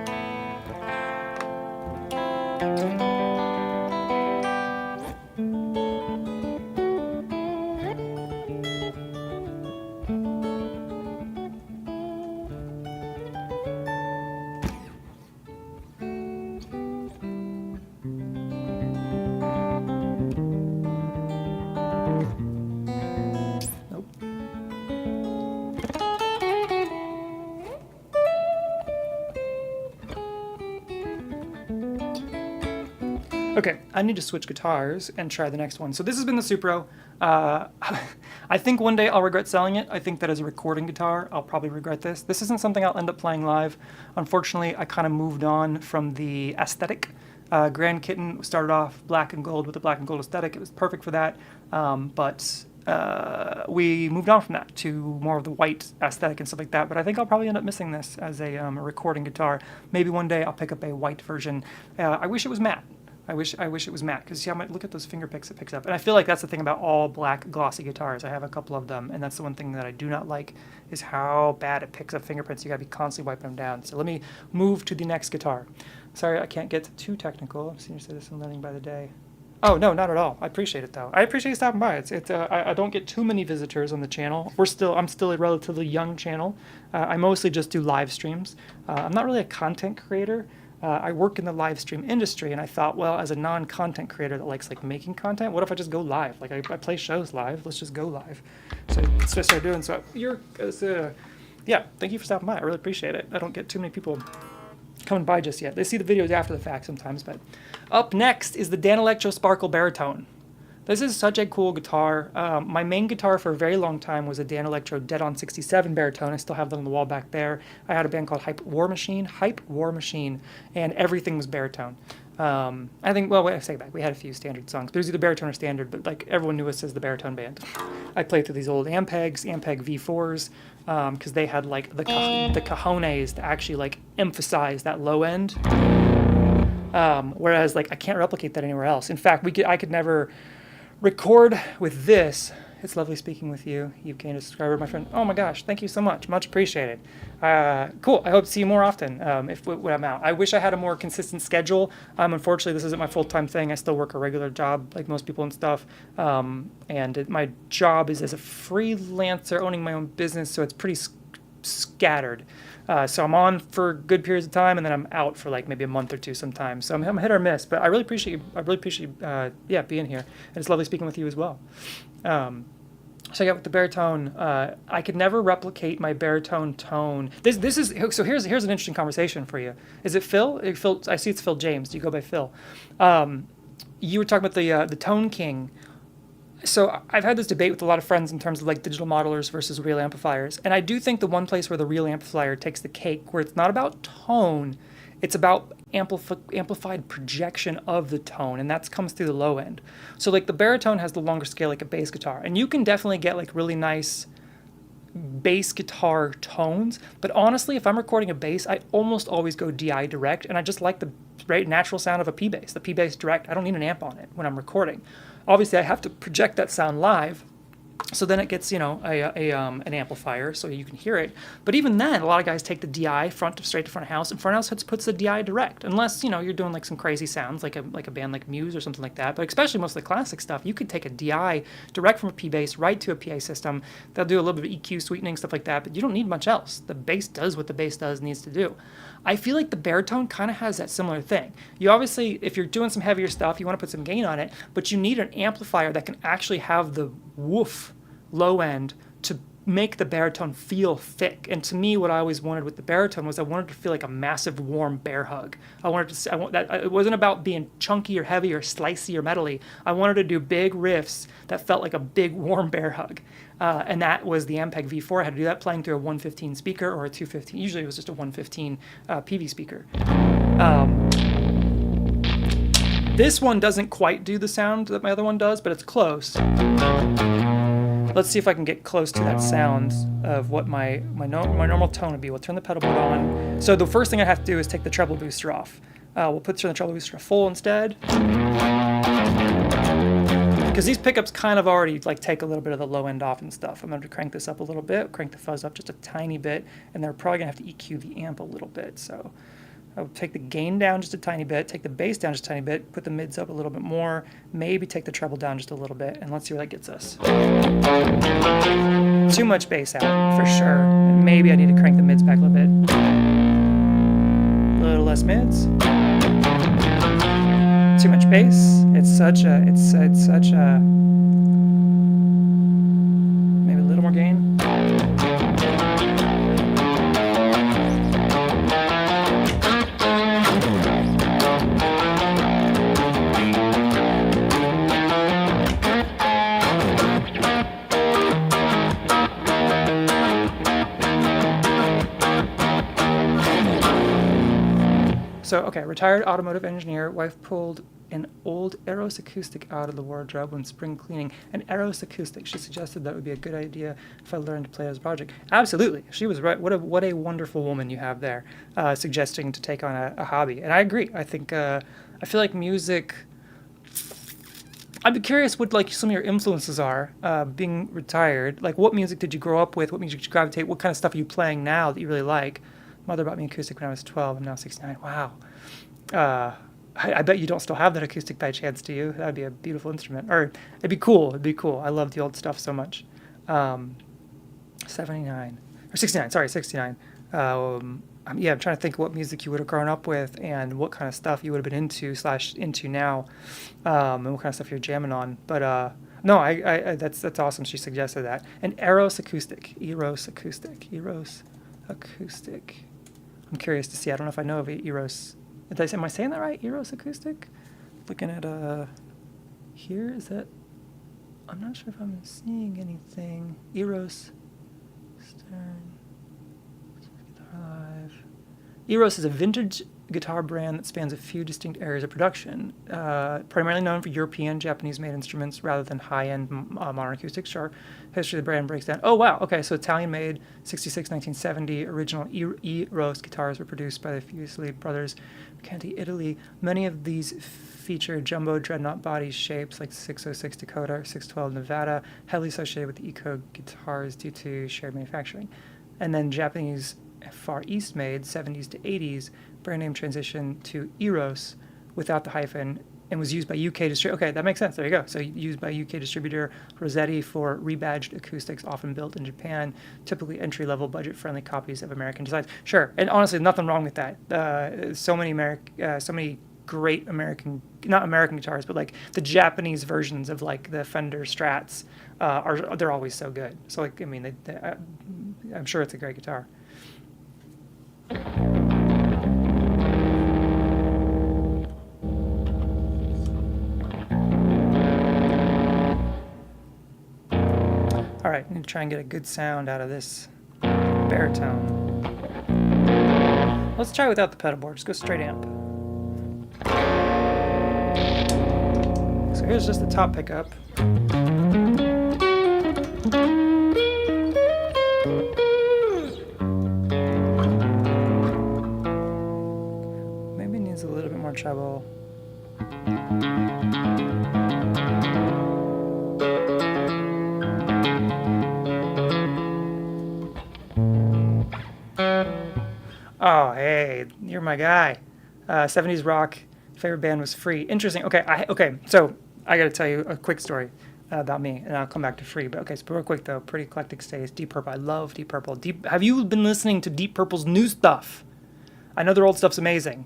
Okay, I need to switch guitars and try the next one. So this has been the Supro. I think one day I'll regret selling it. I think that as a recording guitar, I'll probably regret this. This isn't something I'll end up playing live. Unfortunately, I kind of moved on from the aesthetic. Grand Kitten started off black and gold with a black and gold aesthetic. It was perfect for that. But we moved on from that to more of the white aesthetic and stuff like that. But I think I'll probably end up missing this as a recording guitar. Maybe one day I'll pick up a white version. I wish it was matte. I wish it was matte, because see how much, look at those finger picks it picks up. And I feel like that's the thing about all black glossy guitars. I have a couple of them, and that's the one thing that I do not like, is how bad it picks up fingerprints. You gotta be constantly wiping them down. So let me move to the next guitar. Sorry, I can't get too technical. I'm senior citizen, learning by the day. Oh no, not at all. I appreciate it though. I appreciate you stopping by. I don't get too many visitors on the channel. I'm still a relatively young channel. I mostly just do live streams. I'm not really a content creator. I work in the live stream industry, and I thought, well, as a non-content creator that likes like making content, what if I just go live? Like I play shows live. Let's just go live. So I started doing so. Yeah. Thank you for stopping by. I really appreciate it. I don't get too many people coming by just yet. They see the videos after the fact sometimes. But up next is the Dano Sparkle Baritone. This is such a cool guitar. My main guitar for a very long time was a Dan Electro Dead on 67 baritone. I still have that on the wall back there. I had a band called Hype War Machine, and everything was baritone. I think, well, I say back, we had a few standard songs, but it was either baritone or standard, but like everyone knew us as the baritone band. I played through these old Ampeg V4s, because they had like the cajones to actually like emphasize that low end. Whereas like I can't replicate that anywhere else. In fact, I could never record with this. It's lovely speaking with you. You've gained a subscriber, my friend. Oh my gosh, thank you so much. Much appreciated. Cool. I hope to see you more often when I'm out. I wish I had a more consistent schedule. Unfortunately, this isn't my full-time thing. I still work a regular job like most people and stuff. My job is as a freelancer owning my own business, so it's pretty scattered. So I'm on for good periods of time, and then I'm out for like maybe a month or two sometimes. So I'm hit or miss, but I really appreciate you being here. And it's lovely speaking with you as well. So yeah, with the baritone, I could never replicate my baritone tone. This is so. Here's an interesting conversation for you. Is it Phil? Phil, I see it's Phil James. Do you go by Phil? You were talking about the Tone King. So I've had this debate with a lot of friends in terms of like digital modelers versus real amplifiers. And I do think the one place where the real amplifier takes the cake, where it's not about tone, it's about amplified projection of the tone, and that comes through the low end. So like the baritone has the longer scale like a bass guitar, and you can definitely get like really nice bass guitar tones. But honestly, if I'm recording a bass, I almost always go DI direct, and I just like the natural sound of a P bass. The P bass direct, I don't need an amp on it when I'm recording. Obviously, I have to project that sound live, So then it gets, an amplifier so you can hear it. But even then, a lot of guys take the DI straight to front of house, and front of house puts the DI direct. Unless, you're doing like some crazy sounds like a band like Muse or something like that. But especially most of the classic stuff, you could take a DI direct from a P bass right to a PA system. They'll do a little bit of EQ sweetening, stuff like that, but you don't need much else. The bass does what the bass needs to do. I feel like the baritone kind of has that similar thing. You obviously, if you're doing some heavier stuff, you want to put some gain on it, but you need an amplifier that can actually have the woof low end to make the baritone feel thick. And to me, what I always wanted with the baritone was I wanted to feel like a massive warm bear hug. It wasn't about being chunky or heavy or slicey or metally. I wanted to do big riffs that felt like a big warm bear hug. And that was the Ampeg V4. I had to do that playing through a 115 speaker or a 215. Usually it was just a 115 PV speaker. This one doesn't quite do the sound that my other one does, but it's close. Let's see if I can get close to that sound of what my normal tone would be. We'll turn the pedal board on. So the first thing I have to do is take the treble booster off. We'll turn the treble booster to full instead. Because these pickups kind of already take a little bit of the low end off and stuff. I'm going to crank this up a little bit, crank the fuzz up just a tiny bit, and they're probably going to have to EQ the amp a little bit. So I'll take the gain down just a tiny bit, take the bass down just a tiny bit, put the mids up a little bit more, maybe take the treble down just a little bit, and let's see where that gets us. Too much bass out, for sure. And maybe I need to crank the mids back a little bit. A little less mids. Too much bass. It's such a, maybe a little more gain. So, okay, retired automotive engineer, wife pulled an old Eros acoustic out of the wardrobe when spring cleaning. An Eros acoustic. She suggested that would be a good idea if I learned to play as a project. Absolutely. She was right. What a wonderful woman you have there, suggesting to take on a hobby. And I agree. I think, I feel like music... I'd be curious what some of your influences are, being retired. What music did you grow up with? What music did you gravitate? What kind of stuff are you playing now that you really like? Mother bought me acoustic when I was 12. I'm now 69. Wow. I bet you don't still have that acoustic by chance, do you? That would be a beautiful instrument. Or it'd be cool. It'd be cool. I love the old stuff so much. 79. Or 69. Sorry, 69. I'm trying to think what music you would have grown up with and what kind of stuff you would have been into now, and what kind of stuff you're jamming on. But no, I that's awesome. She suggested that. An Eros acoustic. I'm curious to see. I don't know if I know of Eros. Am I saying that right? Eros acoustic? Looking at here, is that? I'm not sure if I'm seeing anything. Eros Stern Guitar Live. Eros is a vintage guitar brand that spans a few distinct areas of production, primarily known for European, Japanese-made instruments rather than high-end modern acoustics. Sure, history of the brand breaks down. Oh, wow. Okay, so Italian-made, 66, 1970, original Eros guitars were produced by the Fuseli brothers, Canti, Italy. Many of these feature jumbo dreadnought body shapes like 606 Dakota or 612 Nevada, heavily associated with the Eco guitars due to shared manufacturing. And then Japanese Far East made, 70s to 80s, brand name transition to Eros without the hyphen and was used by UK distributor. Okay, that makes sense. There you go. So used by UK distributor Rossetti for rebadged acoustics often built in Japan, typically entry-level budget-friendly copies of American designs. Sure, and honestly, nothing wrong with that. So many great American, not American guitars, but the Japanese versions of the Fender Strats they're always so good. So I'm sure it's a great guitar. All right, I need to try and get a good sound out of this baritone. Let's try without the pedal board. Just go straight amp. So here's just the top pickup. Maybe it needs a little bit more treble. You're my guy. 70s rock. Favorite band was Free. Interesting. Okay. So I got to tell you a quick story about me, and I'll come back to Free. But okay, so real quick though, pretty eclectic taste. Deep Purple. I love Deep Purple. Have you been listening to Deep Purple's new stuff? I know their old stuff's amazing.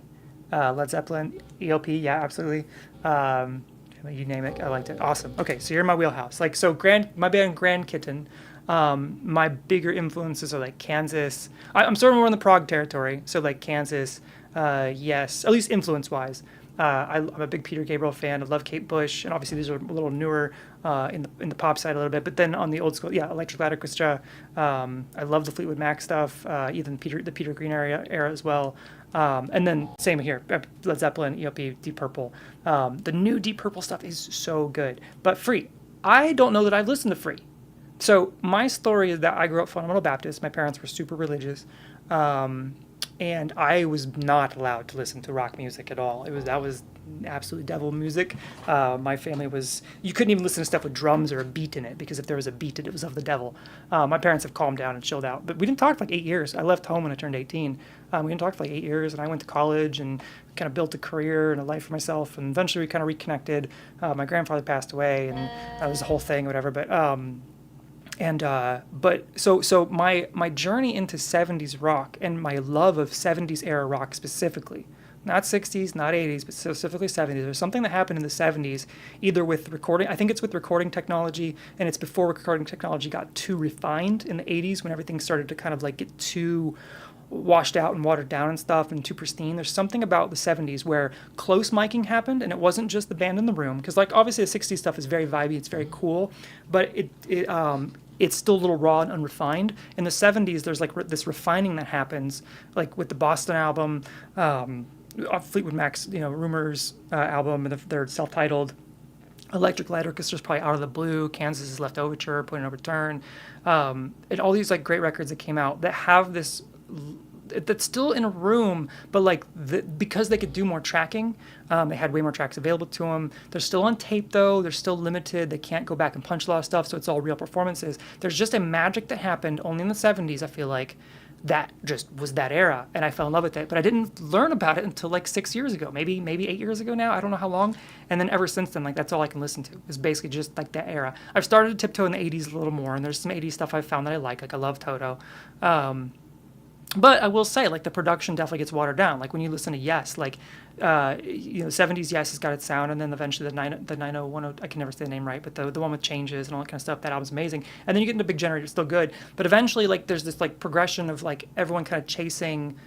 Led Zeppelin, ELP, yeah, absolutely. You name it, I liked it. Awesome. Okay, so you're in my wheelhouse. Like, so my band Grand Kitten. My bigger influences are like Kansas. I'm sort of more in the prog territory, so like Kansas, yes, at least influence-wise. I'm a big Peter Gabriel fan. I love Kate Bush, and obviously these are a little newer in the pop side a little bit. But then on the old school, yeah, Electric Light Orchestra. I love the Fleetwood Mac stuff, even the Peter Green era as well. And then same here, Led Zeppelin, ELP, Deep Purple. The new Deep Purple stuff is so good. But Free, I don't know that I've listened to Free. So my story is that I grew up fundamental Baptist. My parents were super religious. And I was not allowed to listen to rock music at all. That was absolutely devil music. My family you couldn't even listen to stuff with drums or a beat in it, because if there was a beat, it was of the devil. My parents have calmed down and chilled out, but we didn't talk for like 8 years. I left home when I turned 18. We didn't talk for like 8 years, and I went to college and kind of built a career and a life for myself, and eventually we kind of reconnected. My grandfather passed away, and that was the whole thing, whatever, so my journey into 70s rock and my love of 70s era rock specifically, not 60s, not 80s, but specifically 70s. There's something that happened in the 70s, either with recording, I think it's with recording technology, and it's before recording technology got too refined in the 80s, when everything started to kind of like get too washed out and watered down and stuff and too pristine. There's something about the 70s where close miking happened, and it wasn't just the band in the room, because like obviously the 60s stuff is very vibey, it's very cool, but it's still a little raw and unrefined. In the 70s, there's like this refining that happens, like with the Boston album, Fleetwood Mac's, Rumors album, and their self-titled. Electric Light Orchestra's probably Out of the Blue, Kansas' Left Overture, Point of No Return, and all these like great records that came out that have this, that's still in a room, but like because they could do more tracking, they had way more tracks available to them. They're still on tape though. They're still limited. They can't go back and punch a lot of stuff, so it's all real performances. There's just a magic that happened only in the 70s, I feel like, that just was that era, and I fell in love with it. But I didn't learn about it until like 6 years ago, maybe 8 years ago now. I don't know how long. And then ever since then, like that's all I can listen to is basically just like that era. I've started to tiptoe in the 80s a little more, and there's some 80s stuff I've found that I like. Like I love Toto. But I will say, like, the production definitely gets watered down. Like, when you listen to Yes, like, 70s Yes has got its sound, and then eventually the 9010, I can never say the name right, but the one with changes and all that kind of stuff, that album's amazing. And then you get into Big Generator, it's still good. But eventually, like, there's this, like, progression of, like, everyone kind of chasing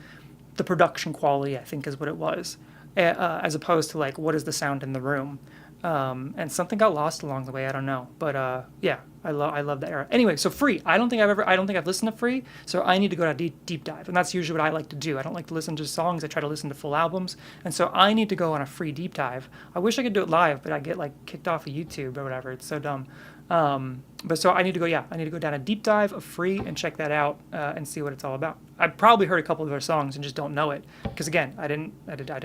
the production quality, I think is what it was, as opposed to, like, what is the sound in the room. And something got lost along the way. I don't know, but yeah, I love that era. Anyway, so Free. I don't think I've listened to Free, so I need to go down deep dive, and that's usually what I like to do. I don't like to listen to songs. I try to listen to full albums, and so I need to go on a Free deep dive. I wish I could do it live, but I get like kicked off of YouTube or whatever. It's so dumb. But so I need to go down a deep dive of Free and check that out and see what it's all about. I've probably heard a couple of their songs and just don't know it, because again, I didn't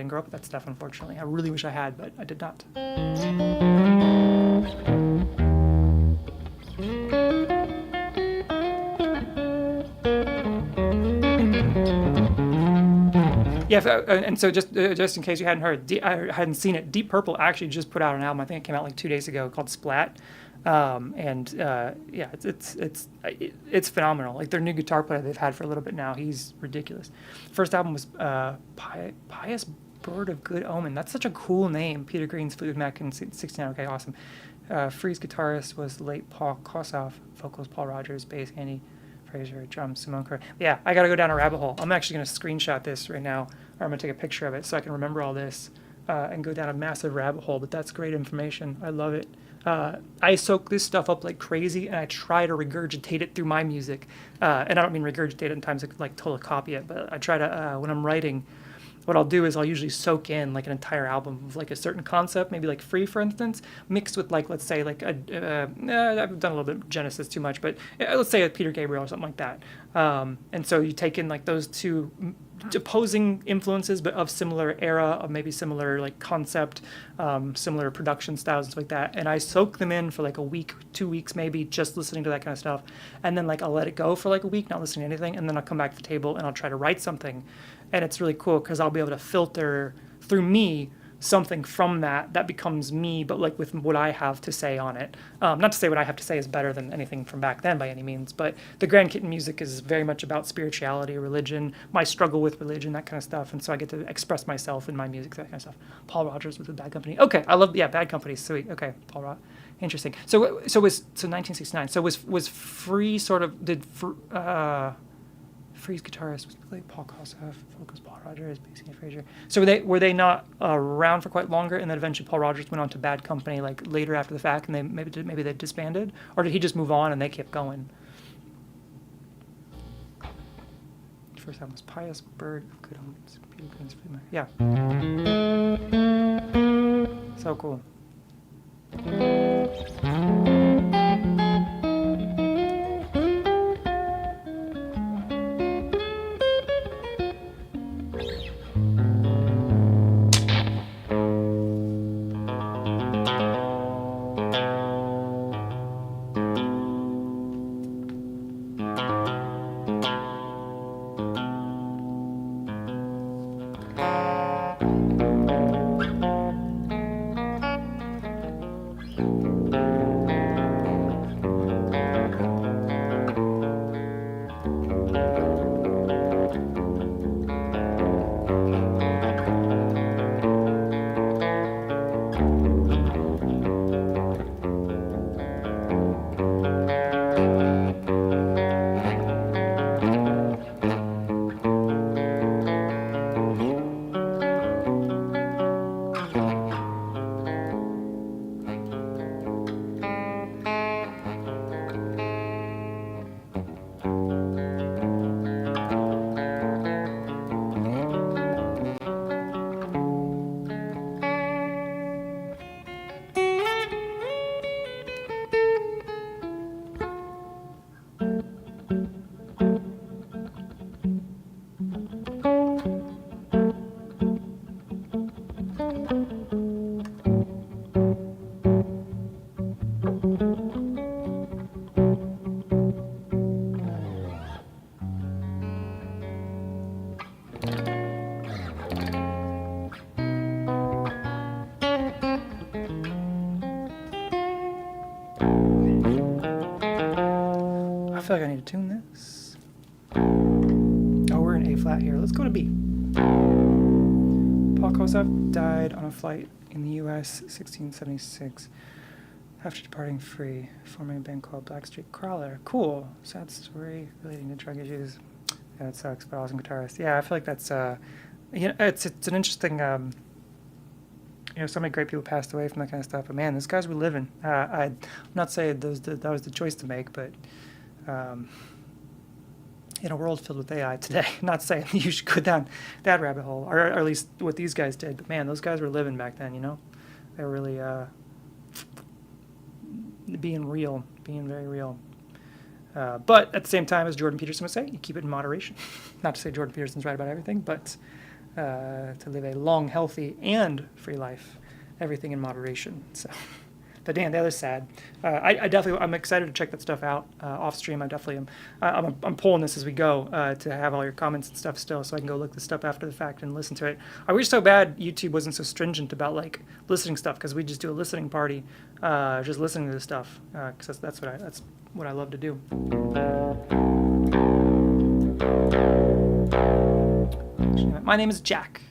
grow up with that stuff, unfortunately. I really wish I had, but I did not. Yeah, and so just in case you hadn't heard, I hadn't seen it, Deep Purple actually just put out an album. I think it came out like 2 days ago, called Splat. Yeah, it's phenomenal. Like their new guitar player they've had for a little bit now, he's ridiculous. First album was Pious Bird of Good Omen. That's such a cool name. Peter Green's Fleetwood Mac in 69. Okay, awesome. Free's guitarist was the late Paul Kossoff. Vocals Paul Rogers. Bass Andy Fraser. Drums Simone Kerr. Yeah, I gotta go down a rabbit hole. I'm actually gonna screenshot this right now, or I'm gonna take a picture of it so I can remember all this and go down a massive rabbit hole. But that's great information. I love it. I soak this stuff up like crazy, and I try to regurgitate it through my music. And I don't mean regurgitate it in times like totally copy it, but I try to, when I'm writing, what I'll do is I'll usually soak in like an entire album of like a certain concept, maybe like Free, for instance, mixed with like, let's say like I've done a little bit of Genesis too much, but let's say a Peter Gabriel or something like that. And so you take in like those two opposing influences, but of similar era, of maybe similar like concept, similar production styles and stuff like that. And I soak them in for like a week, 2 weeks maybe, just listening to that kind of stuff. And then like I'll let it go for like a week, not listening to anything, and then I'll come back to the table and I'll try to write something. And it's really cool because I'll be able to filter through me something from that becomes me, but like with what I have to say on it. Not to say what I have to say is better than anything from back then by any means, but the Grand Kitten music is very much about spirituality, religion, my struggle with religion, that kind of stuff. And so I get to express myself in my music, that kind of stuff. Paul Rogers with the Bad Company. Okay, I love, Bad Company, sweet. Okay, Paul Rogers. Interesting. So 1969. So was Free sort of, Free's guitarist was like Paul Kossoff, vocals Paul Rogers, Basie Frazier. So were they not around for quite longer, and then eventually Paul Rogers went on to Bad Company like later after the fact, and they maybe they disbanded, or did he just move on and they kept going? First album was Pious Bird of Good Omens. Yeah. So cool. I feel like I need to tune this. Oh, we're in A flat here. Let's go to B. Paul Kossoff died on a flight in the U.S. 1676 after departing Free, forming a band called Blackstreet Crawler. Cool. Sad story relating to drug issues. Yeah, that sucks, but awesome guitarist. Yeah, I feel like that's it's an interesting. So many great people passed away from that kind of stuff. But man, those guys were living. I'm not saying that was the choice to make, but in a world filled with AI today, not saying you should go down that rabbit hole, or at least what these guys did. But man, those guys were living back then. They were really being real, being very real. But at the same time, as Jordan Peterson would say, you keep it in moderation. Not to say Jordan Peterson's right about everything, but to live a long, healthy, and free life, everything in moderation. So, but damn, that is sad. I'm excited to check that stuff out off stream. I definitely am. I'm pulling this as we go to have all your comments and stuff still, so I can go look this stuff after the fact and listen to it. I wish so bad YouTube wasn't so stringent about like listening stuff, because we just do a listening party, just listening to this stuff, because that's what I love to do. My name is Jack.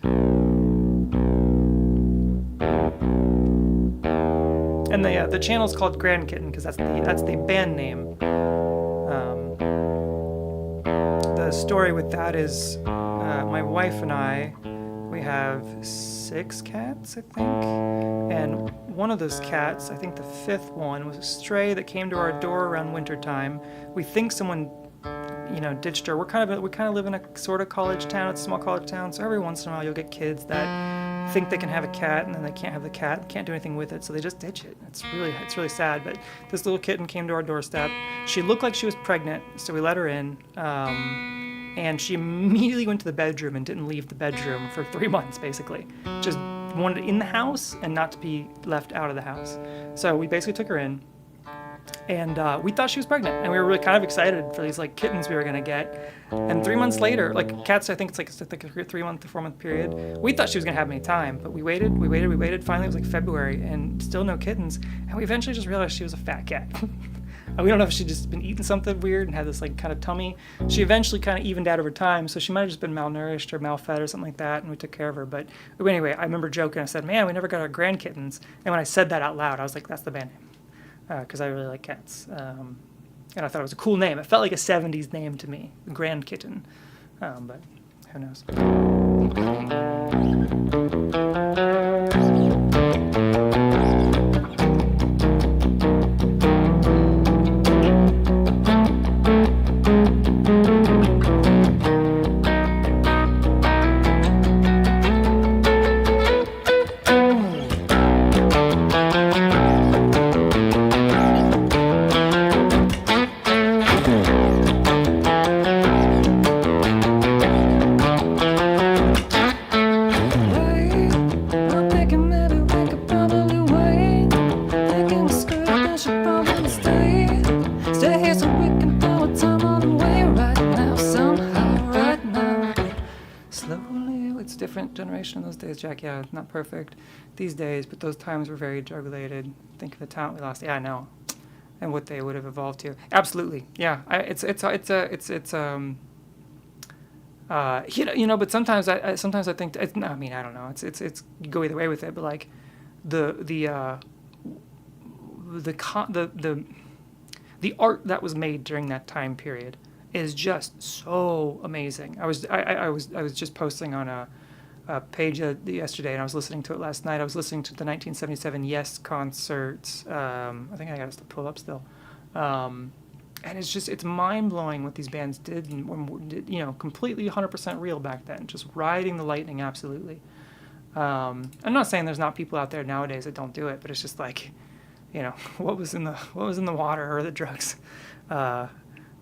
And the channel's called Grand Kitten because that's the band name. The story with that is my wife and I, we have 6 cats, I think. And one of those cats, I think the 5th one, was a stray that came to our door around wintertime. We think someone ditched her. We kind of live in a sort of college town. It's a small college town, so every once in a while you'll get kids that think they can have a cat and then they can't have the cat, can't do anything with it, so they just ditch it. It's really sad. But this little kitten came to our doorstep. She looked like she was pregnant, so we let her in. and she immediately went to the bedroom and didn't leave the bedroom for 3 months, basically. Just wanted it in the house and not to be left out of the house. So we basically took her in, and we thought she was pregnant, and we were really kind of excited for these like kittens we were gonna get. And 3 months later, like cats, I think it's like a 3 month to 4 month period. We thought she was gonna have any time, but we waited. Finally, it was like February, and still no kittens. And we eventually just realized she was a fat cat. We don't know if she'd just been eating something weird and had this like kind of tummy. She eventually kind of evened out over time, so she might have just been malnourished or malfed or something like that, and we took care of her. But anyway, I remember joking. I said, "Man, we never got our grandkittens." And when I said that out loud, I was like, "That's the band name," because I really like cats. And I thought it was a cool name. It felt like a 70s name to me, Grand Kitten. But who knows? Generation in those days, Jack. Yeah, not perfect these days, but those times were very drug related. Think of the talent we lost. Yeah, I know, and what they would have evolved to. Absolutely, yeah. But sometimes I think I don't know. It's you go either way with it, but like the art that was made during that time period is just so amazing. I was just posting on a page yesterday, and I was listening to it last night. I was listening to the 1977 Yes concert. I think I got it to pull up still. And it's mind-blowing what these bands did, and completely 100% real back then, just riding the lightning absolutely. I'm not saying there's not people out there nowadays that don't do it, but it's just like, what was in the water or the drugs,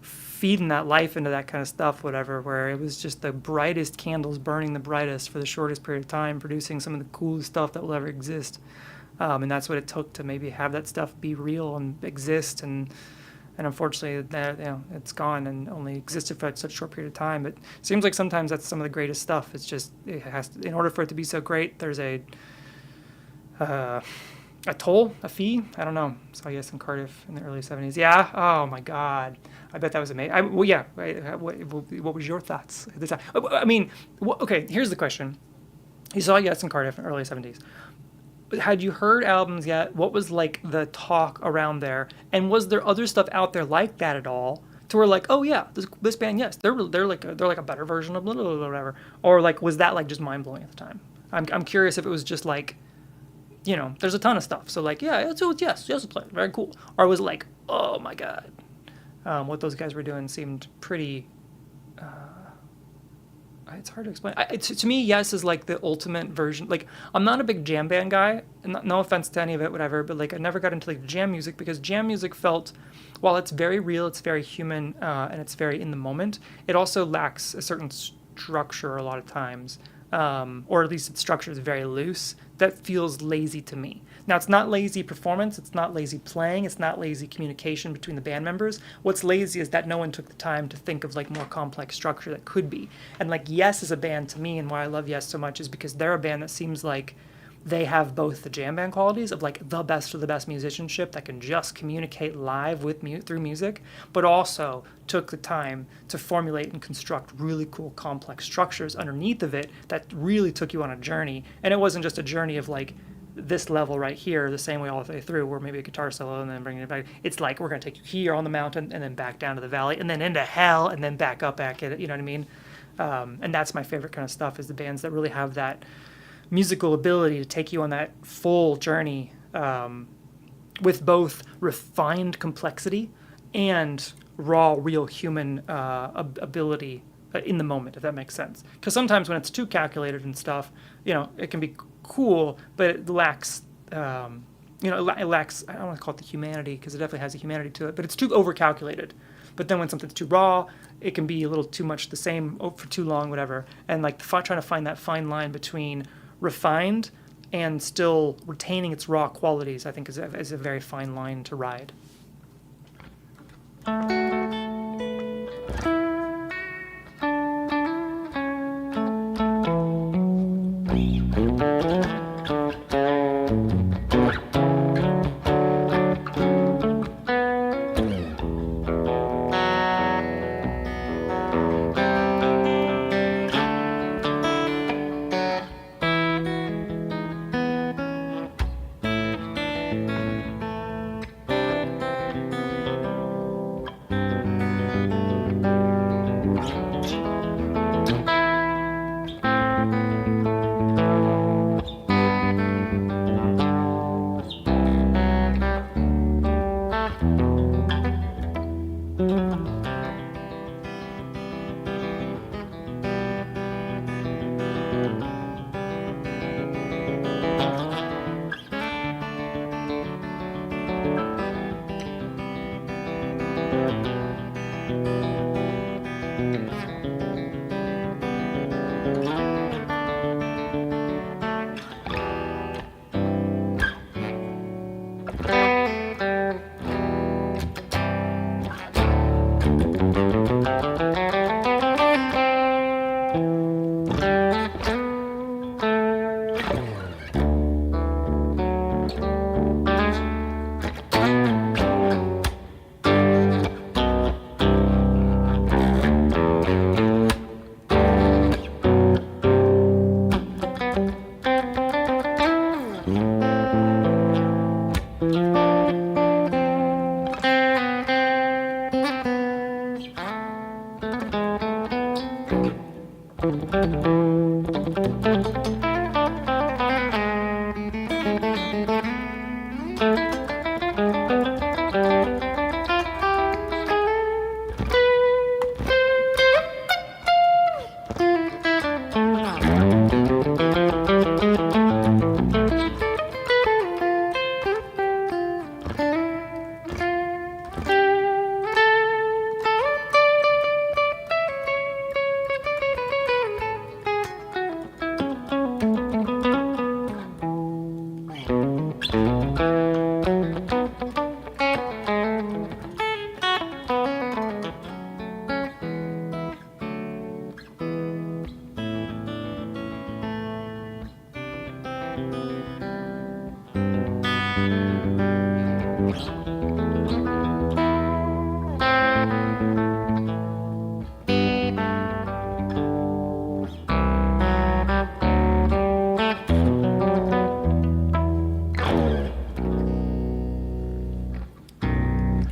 feeding that life into that kind of stuff, whatever, where it was just the brightest candles burning the brightest for the shortest period of time, producing some of the coolest stuff that will ever exist. And that's what it took to maybe have that stuff be real and exist. And unfortunately, it's gone and only existed for such a short period of time. But it seems like sometimes that's some of the greatest stuff. It's just, in order for it to be so great, there's a toll, a fee. I don't know. Saw Yes in Cardiff in the early 70s. Yeah. Oh my God. I bet that was amazing. What was your thoughts at the time? I mean, okay. Here's the question. You saw Yes in Cardiff in the early 70s. Had you heard albums yet? What was like the talk around there? And was there other stuff out there like that at all? To where like, oh yeah, this band, yes, they're like a better version of blah, blah, blah, whatever. Or like, was that like just mind blowing at the time? I'm curious if it was just like, there's a ton of stuff. So like, yeah, it's yes, play it. Very cool. Or was it like, oh my God, what those guys were doing seemed pretty. It's hard to explain. To me, Yes is like the ultimate version. Like, I'm not a big jam band guy, and no offense to any of it, whatever. But like, I never got into like jam music because jam music felt, while it's very real, it's very human, and it's very in the moment. It also lacks a certain structure a lot of times, or at least its structure is very loose. That feels lazy to me. Now, it's not lazy performance, it's not lazy playing, it's not lazy communication between the band members. What's lazy is that no one took the time to think of like more complex structure that could be. And like Yes is a band to me, and why I love Yes so much is because they're a band that seems like they have both the jam band qualities of like the best of the best musicianship that can just communicate live with through music, but also took the time to formulate and construct really cool complex structures underneath of it that really took you on a journey. And it wasn't just a journey of like this level right here, the same way all the way through, where maybe a guitar solo and then bringing it back. It's like we're going to take you here on the mountain and then back down to the valley and then into hell and then back up back at it. You know what I mean? And that's my favorite kind of stuff, is the bands that really have that musical ability to take you on that full journey, with both refined complexity and raw, real human ability in the moment, if that makes sense. Because sometimes when it's too calculated and stuff, it can be cool, but it lacks it lacks, I don't want to call it the humanity, because it definitely has a humanity to it, but it's too overcalculated. But then when something's too raw, it can be a little too much the same for too long, whatever. And like trying to find that fine line between refined and still retaining its raw qualities, I think is a very fine line to ride.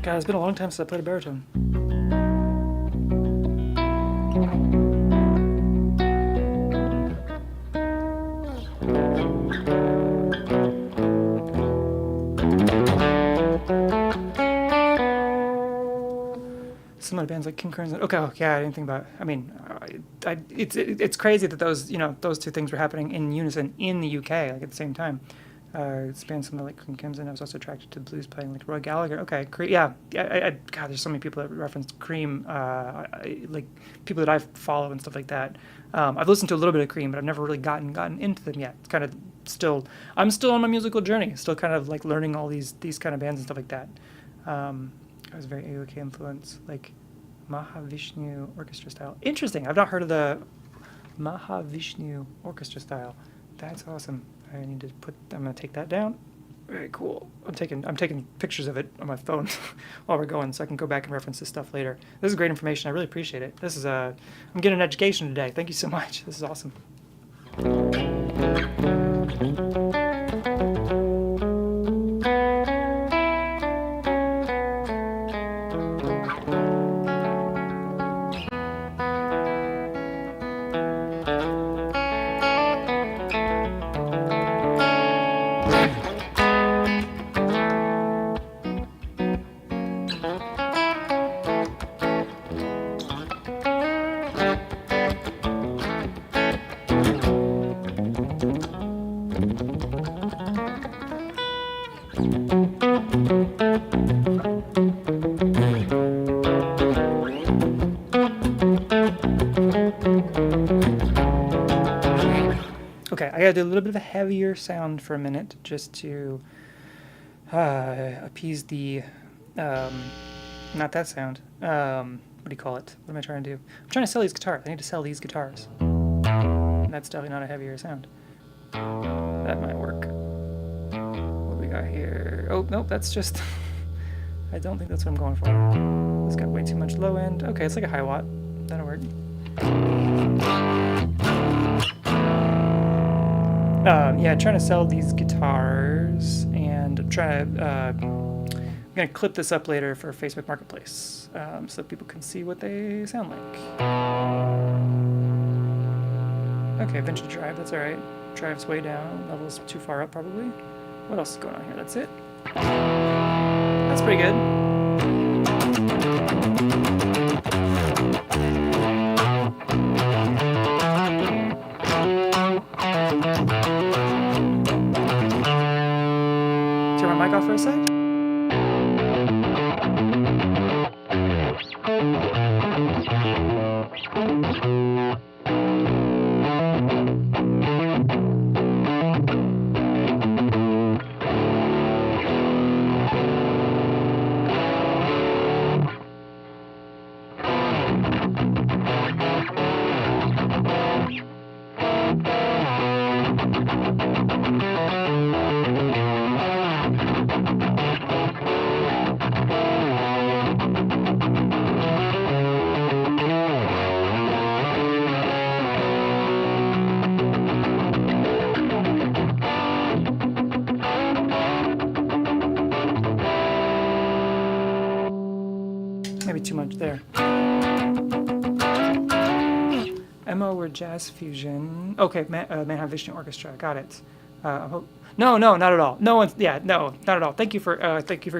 God, it's been a long time since I played a baritone. Some of the bands like King Crimson. Okay, yeah, I didn't think about it. I mean, it's crazy that those two things were happening in unison in the UK, like at the same time. It's bands something like King Crimson. I was also attracted to blues playing, like Roy Gallagher. Okay, yeah. God, there's so many people that reference Cream, like people that I follow and stuff like that. I've listened to a little bit of Cream, but I've never really gotten into them yet. It's kind of I'm still on my musical journey, still kind of like learning all these kind of bands and stuff like that. I was very AOK influence, like Mahavishnu orchestra style. Interesting. I've not heard of the Mahavishnu orchestra style. That's awesome. I'm gonna take that down. Very cool. I'm taking pictures of it on my phone while we're going, so I can go back and reference this stuff later. This is great information. I really appreciate it. I'm getting an education today. Thank you so much. This is awesome. Okay, I gotta do a little bit of a heavier sound for a minute just to appease the, not that sound. What do you call it? What am I trying to do? I'm trying to sell these guitars. I need to sell these guitars. And that's definitely not a heavier sound. That might work. What do we got here? Oh, nope, that's just... I don't think that's what I'm going for. It's got way too much low end. Okay, it's like a high watt. That'll work. Yeah, trying to sell these guitars and I'm trying to... I'm going to clip this up later for Facebook Marketplace so people can see what they sound like. Okay, vintage drive, that's alright. Drive's way down, level's too far up probably. What else is going on here? That's it. That's pretty good. Turn my mic off for a sec. Maybe too much there. MO or jazz fusion. Okay, Manhattan Vishnu Orchestra. Got it. No, not at all. No one's. Yeah, no, not at all. Thank you for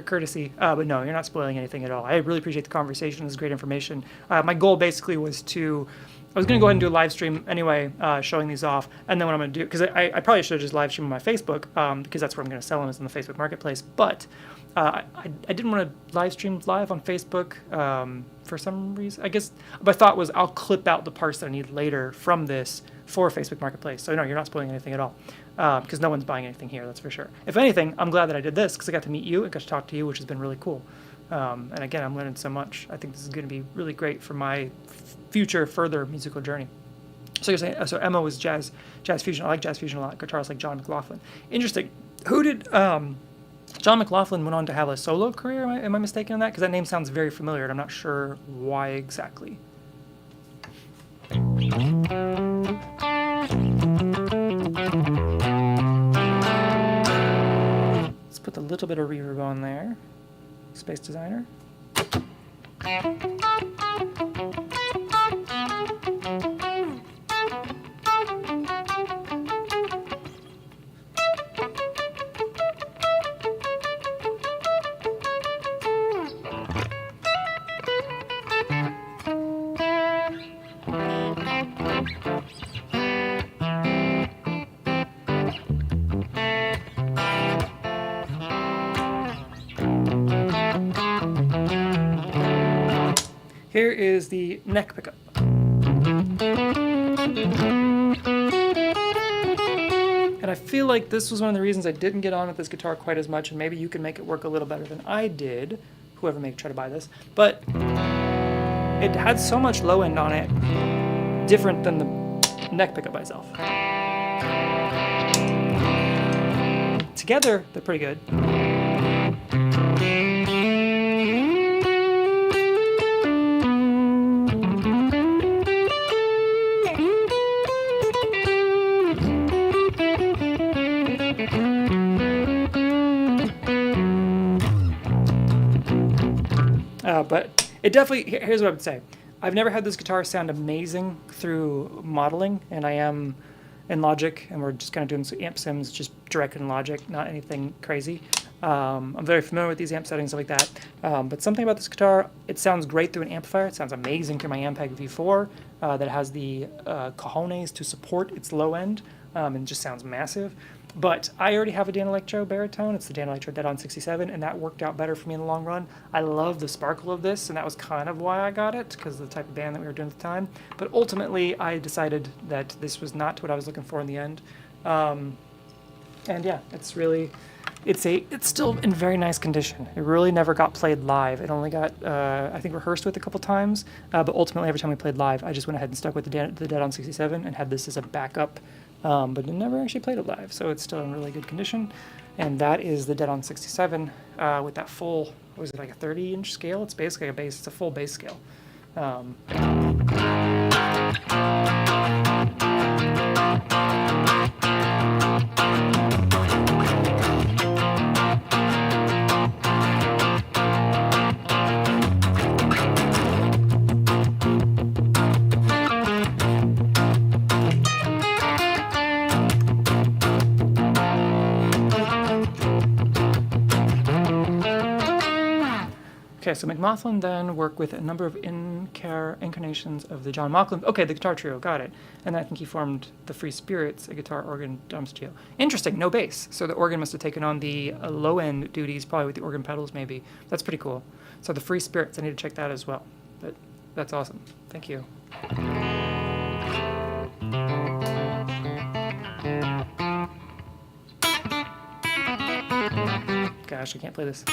courtesy. But no, you're not spoiling anything at all. I really appreciate the conversation. This is great information. My goal basically was to. I was going to go ahead and do a live stream anyway, showing these off, and then what I'm going to do, because I probably should have just live streamed on my Facebook, because that's where I'm going to sell them, is in the Facebook Marketplace. But I didn't want to live stream live on Facebook for some reason. I guess my thought was I'll clip out the parts that I need later from this for Facebook Marketplace. So no, you're not spoiling anything at all, because no one's buying anything here, that's for sure. If anything, I'm glad that I did this because I got to meet you and got to talk to you, which has been really cool. And again, I'm learning so much. I think this is going to be really great for my future further musical journey. So you're saying, so Emma was jazz fusion. I like jazz fusion a lot. Guitarists like John McLaughlin. Interesting. Who did John McLaughlin went on to have a solo career? Am I mistaken on that? Because that name sounds very familiar, and I'm not sure why exactly. Let's put a little bit of reverb on there. Space Designer. Here is the neck pickup. And I feel like this was one of the reasons I didn't get on with this guitar quite as much, and maybe you can make it work a little better than I did, whoever may try to buy this. But it had so much low end on it, different than the neck pickup by itself. Together, they're pretty good. But it definitely, here's what I would say. I've never had this guitar sound amazing through modeling, and I am in Logic, and we're just kind of doing some amp sims just direct in Logic, not anything crazy. I'm very familiar with these amp settings, stuff like that. But something about this guitar, it sounds great through an amplifier. It sounds amazing through my Ampeg V4 that has the cojones to support its low end, and just sounds massive. But I already have a Dano Electro baritone. It's the Dano Electro Dead on 67, and that worked out better for me in the long run. I love the sparkle of this, and that was kind of why I got it, because of the type of band that we were doing at the time. But ultimately, I decided that this was not what I was looking for in the end. And yeah, it's still in very nice condition. It really never got played live. It only got, I think, rehearsed with a couple times, but ultimately every time we played live, I just went ahead and stuck with the Dead on 67 and had this as a backup, but it never actually played it live, so it's still in really good condition. And that is the Dead on 67 with that full, what was it, like a 30-inch scale? It's basically a bass, it's a full bass scale. Okay, so McMaughlin then worked with a number of incarnations of the John Mauchline. Okay, the guitar trio, got it. And I think he formed the Free Spirits, a guitar, organ, drums trio. Interesting, no bass. So the organ must have taken on the low-end duties, probably with the organ pedals maybe. That's pretty cool. So the Free Spirits, I need to check that as well. But that's awesome. Thank you. Gosh, I can't play this.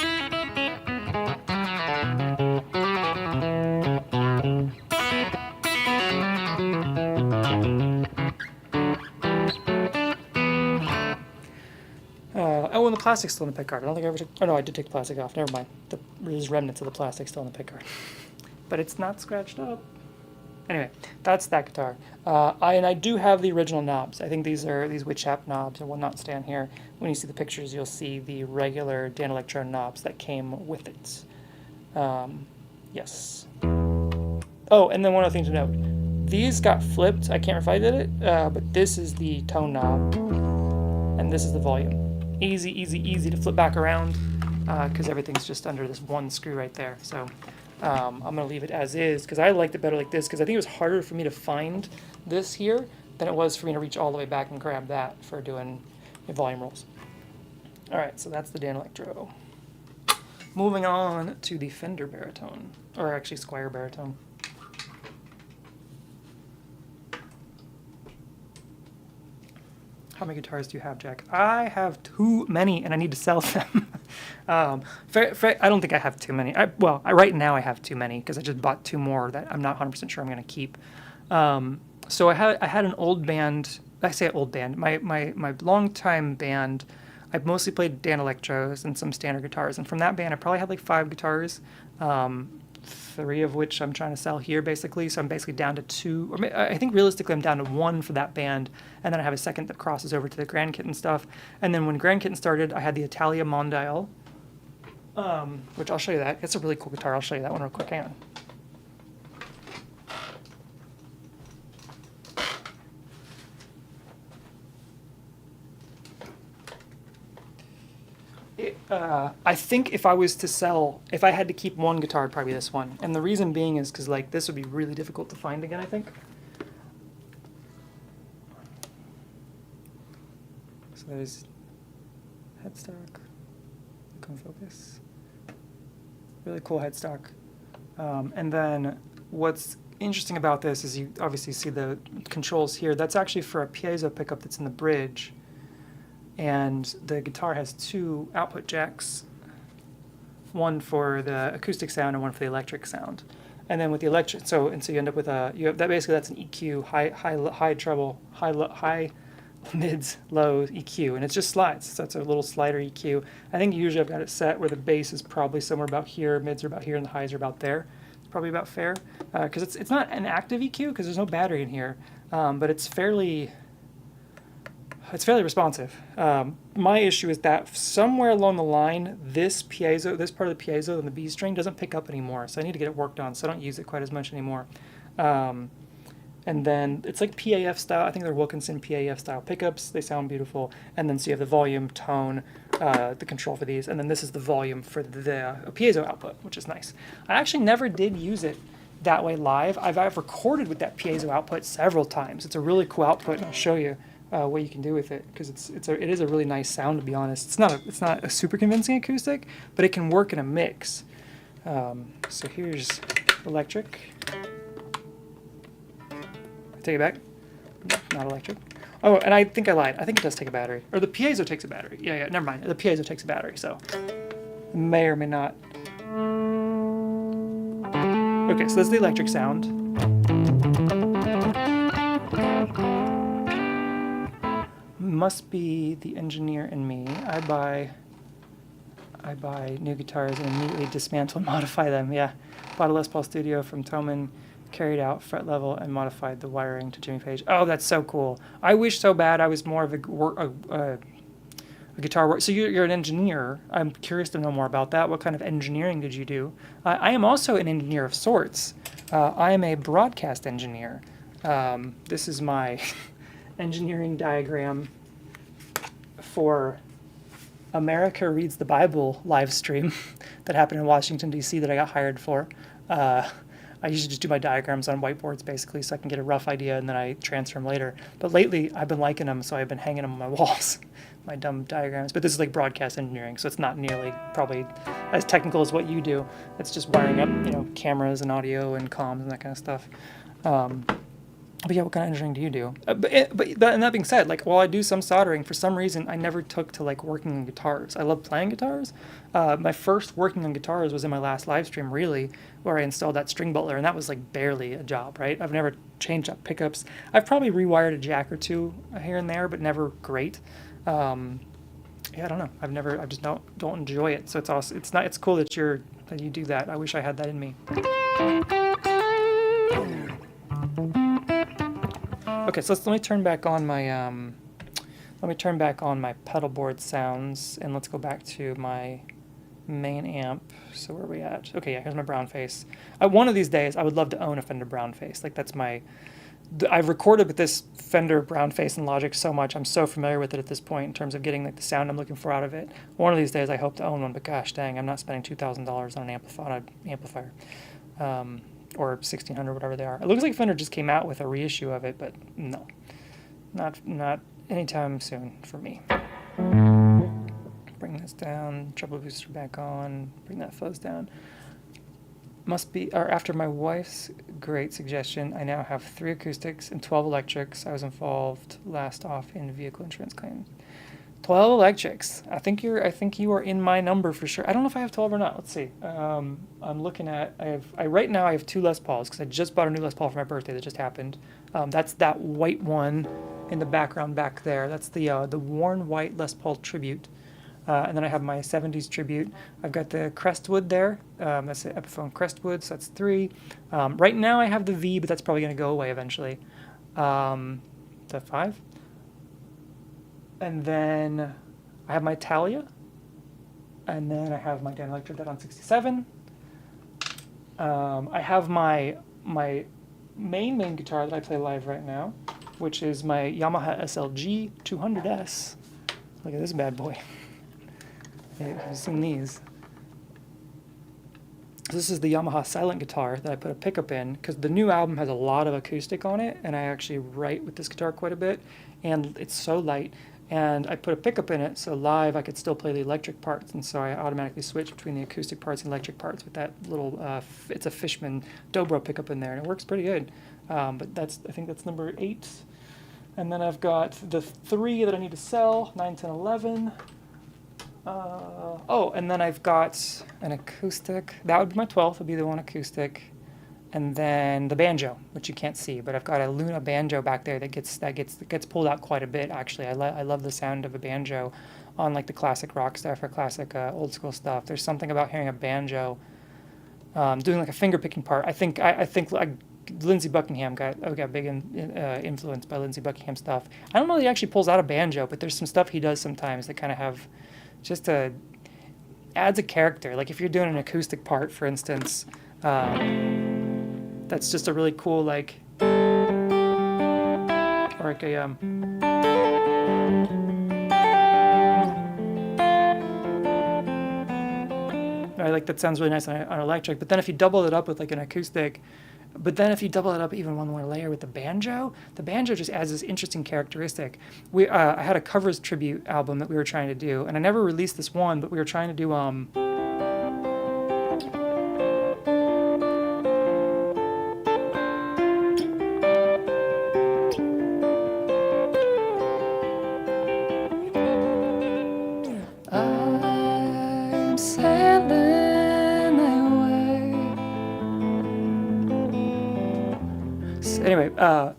Oh, and the plastic's still in the pick guard. I don't think I ever took... Oh, no, I did take the plastic off. Never mind. There's remnants of the plastic still in the pick guard. But it's not scratched up. Anyway, that's that guitar. And I do have the original knobs. I think these are these Witchap knobs. I will not stand here. When you see the pictures, you'll see the regular Dano Electro knobs that came with it. Yes. Oh, and then one other thing to note. These got flipped. I can't remember if I did it, but this is the tone knob, and this is the volume. Easy, easy, easy to flip back around, because everything's just under this one screw right there. So I'm going to leave it as is, because I liked it better like this, because I think it was harder for me to find this here than it was for me to reach all the way back and grab that for doing volume rolls. Alright, so that's the Dano Electro. Moving on to the Fender Baritone, or actually Squier Baritone. How many guitars do you have, Jack? I have too many, and I need to sell them. I don't think I have too many. Right now I have too many, because I just bought two more that I'm not 100% sure I'm going to keep. So I had an old band. I say old band. My longtime band, I mostly played Dan Electros and some standard guitars. And from that band, I probably had like 5 guitars, 3 of which I'm trying to sell here, basically. So I'm basically down to 2. Or I think realistically I'm down to 1 for that band. And then I have a second that crosses over to the Grand Kitten stuff. And then when Grand Kitten started, I had the Italia Mondial, which I'll show you that. It's a really cool guitar. I'll show you that one real quick. Hang on. I think if I had to keep one guitar, it'd probably be this one. And the reason being is because like this would be really difficult to find again, I think. So there's headstock, come focus. Really cool headstock. And then what's interesting about this is you obviously see the controls here. That's actually for a piezo pickup that's in the bridge. And the guitar has 2 output jacks, one for the acoustic sound and one for the electric sound. And then with the electric, so you end up with that's an EQ, high treble, high mids, low EQ, and it just slides. So it's a little slider EQ. I think usually I've got it set where the bass is probably somewhere about here, mids are about here, and the highs are about there. It's probably about fair, because it's not an active EQ because there's no battery in here, but it's fairly responsive. My issue is that somewhere along the line, this part of the piezo and the B string doesn't pick up anymore, so I need to get it worked on, so I don't use it quite as much anymore. And then it's like PAF style. I think they're Wilkinson PAF style pickups. They sound beautiful. And then so you have the volume, tone, the control for these, and then this is the volume for the piezo output, which is nice. I actually never did use it that way live. I've recorded with that piezo output several times. It's a really cool output, and I'll show you. what you can do with it, because it is a really nice sound, to be honest. It's not a super convincing acoustic, but it can work in a mix. So here's electric. Take it back. No, not electric. Oh, and I think I lied. I think it does take a battery. Or the piezo takes a battery. Yeah, never mind. The piezo takes a battery, so it may or may not. Okay, so that's the electric sound. Must be the engineer in me. I buy new guitars and immediately dismantle and modify them. Yeah, bought a Les Paul Studio from Thomann, carried out fret level and modified the wiring to Jimmy Page. Oh, that's so cool. I wish so bad I was more of a guitar work. So you're an engineer. I'm curious to know more about that. What kind of engineering did you do? I am also an engineer of sorts. I am a broadcast engineer. This is my engineering diagram for America Reads the Bible live stream that happened in Washington, D.C. that I got hired for. I usually just do my diagrams on whiteboards, basically, so I can get a rough idea, and then I transfer them later. But lately, I've been liking them, so I've been hanging them on my walls, my dumb diagrams. But this is like broadcast engineering, so it's not nearly probably as technical as what you do. It's just wiring up, cameras and audio and comms and that kind of stuff. But yeah, what kind of engineering do you do? And that being said, like, while I do some soldering, for some reason, I never took to like working on guitars. I love playing guitars. My first working on guitars was in my last live stream, really, where I installed that string butler, and that was like barely a job, right? I've never changed up pickups. I've probably rewired a jack or two here and there, but never great. Yeah, I don't know. I just don't enjoy it. So it's cool that you do that. I wish I had that in me. Okay, so let me turn back on my pedal board sounds, and let's go back to my main amp. So where are we at? Okay, yeah, here's my brown face. One of these days, I would love to own a Fender brown face. Like, I've recorded with this Fender brown face in Logic so much, I'm so familiar with it at this point in terms of getting like the sound I'm looking for out of it. One of these days, I hope to own one, but gosh dang, I'm not spending $2,000 on an amplifier. Or $1,600, whatever they are. It looks like Fender just came out with a reissue of it, but no, not anytime soon for me. Bring this down, treble booster back on, bring that fuzz down. After my wife's great suggestion, I now have 3 acoustics and 12 electrics. I was involved last off in vehicle insurance claims. 12 electrics. I think you are in my number for sure. I don't know if I have 12 or not. Let's see. I'm looking at. Right now I have 2 Les Pauls because I just bought a new Les Paul for my birthday that just happened. That's that white one in the background back there. That's the worn white Les Paul Tribute. And then I have my 70s Tribute. I've got the Crestwood there. That's the Epiphone Crestwood, so that's 3. Right now I have the V, but that's probably going to go away eventually. Is that 5? And then I have my Thalia. And then I have my Dan Electro Dead on 67. I have my main guitar that I play live right now, which is my Yamaha SLG 200S. Look at this bad boy. You've seen these. This is the Yamaha silent guitar that I put a pickup in because the new album has a lot of acoustic on it, and I actually write with this guitar quite a bit, and it's so light. And I put a pickup in it, so live I could still play the electric parts, and so I automatically switch between the acoustic parts and electric parts with that little, it's a Fishman Dobro pickup in there, and it works pretty good. But I think that's number 8. And then I've got the 3 that I need to sell, 9, 10, 11. And then I've got an acoustic. That would be my 12th, would be the one acoustic. And then the banjo, which you can't see, but I've got a Luna banjo back there that gets pulled out quite a bit. Actually, I love the sound of a banjo on like the classic rock stuff or classic old school stuff. There's something about hearing a banjo doing like a finger picking part. I think like Lindsey Buckingham got big influence by Lindsey Buckingham stuff. I don't know if he actually pulls out a banjo, but there's some stuff he does sometimes that kind of have just adds a character. Like if you're doing an acoustic part, for instance. That's just a really cool, like, or like a, I like that sounds really nice on electric, but then if you double it up with like an acoustic, But then if you double it up even one more layer with the banjo just adds this interesting characteristic. I had a covers tribute album that we were trying to do, and I never released this one, but we were trying to do I'm sailing away. Anyway,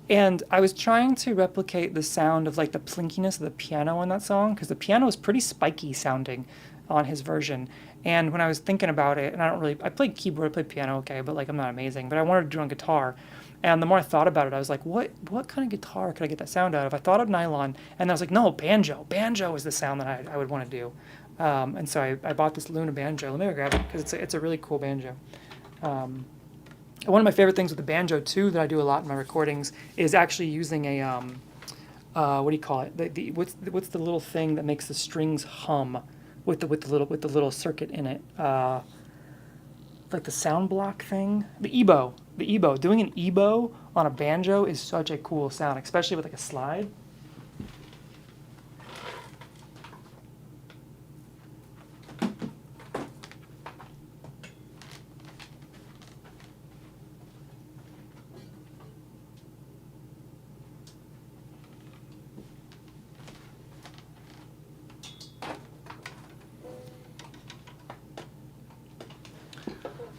and I was trying to replicate the sound of like the plinkiness of the piano on that song, because the piano is pretty spiky sounding on his version. And when I was thinking about it, and I played keyboard, I played piano, okay, but like I'm not amazing, but I wanted to do it on guitar. And the more I thought about it, I was like, what kind of guitar could I get that sound out of? I thought of nylon, and I was like, no, banjo. Banjo is the sound that I would want to do. And so I bought this Luna banjo. Let me grab it, because it's a really cool banjo. One of my favorite things with the banjo too that I do a lot in my recordings is actually using a what do you call it? What's the little thing that makes the strings hum with the little circuit in it? Like the sound block thing. The ebow. Doing an ebow on a banjo is such a cool sound, especially with like a slide.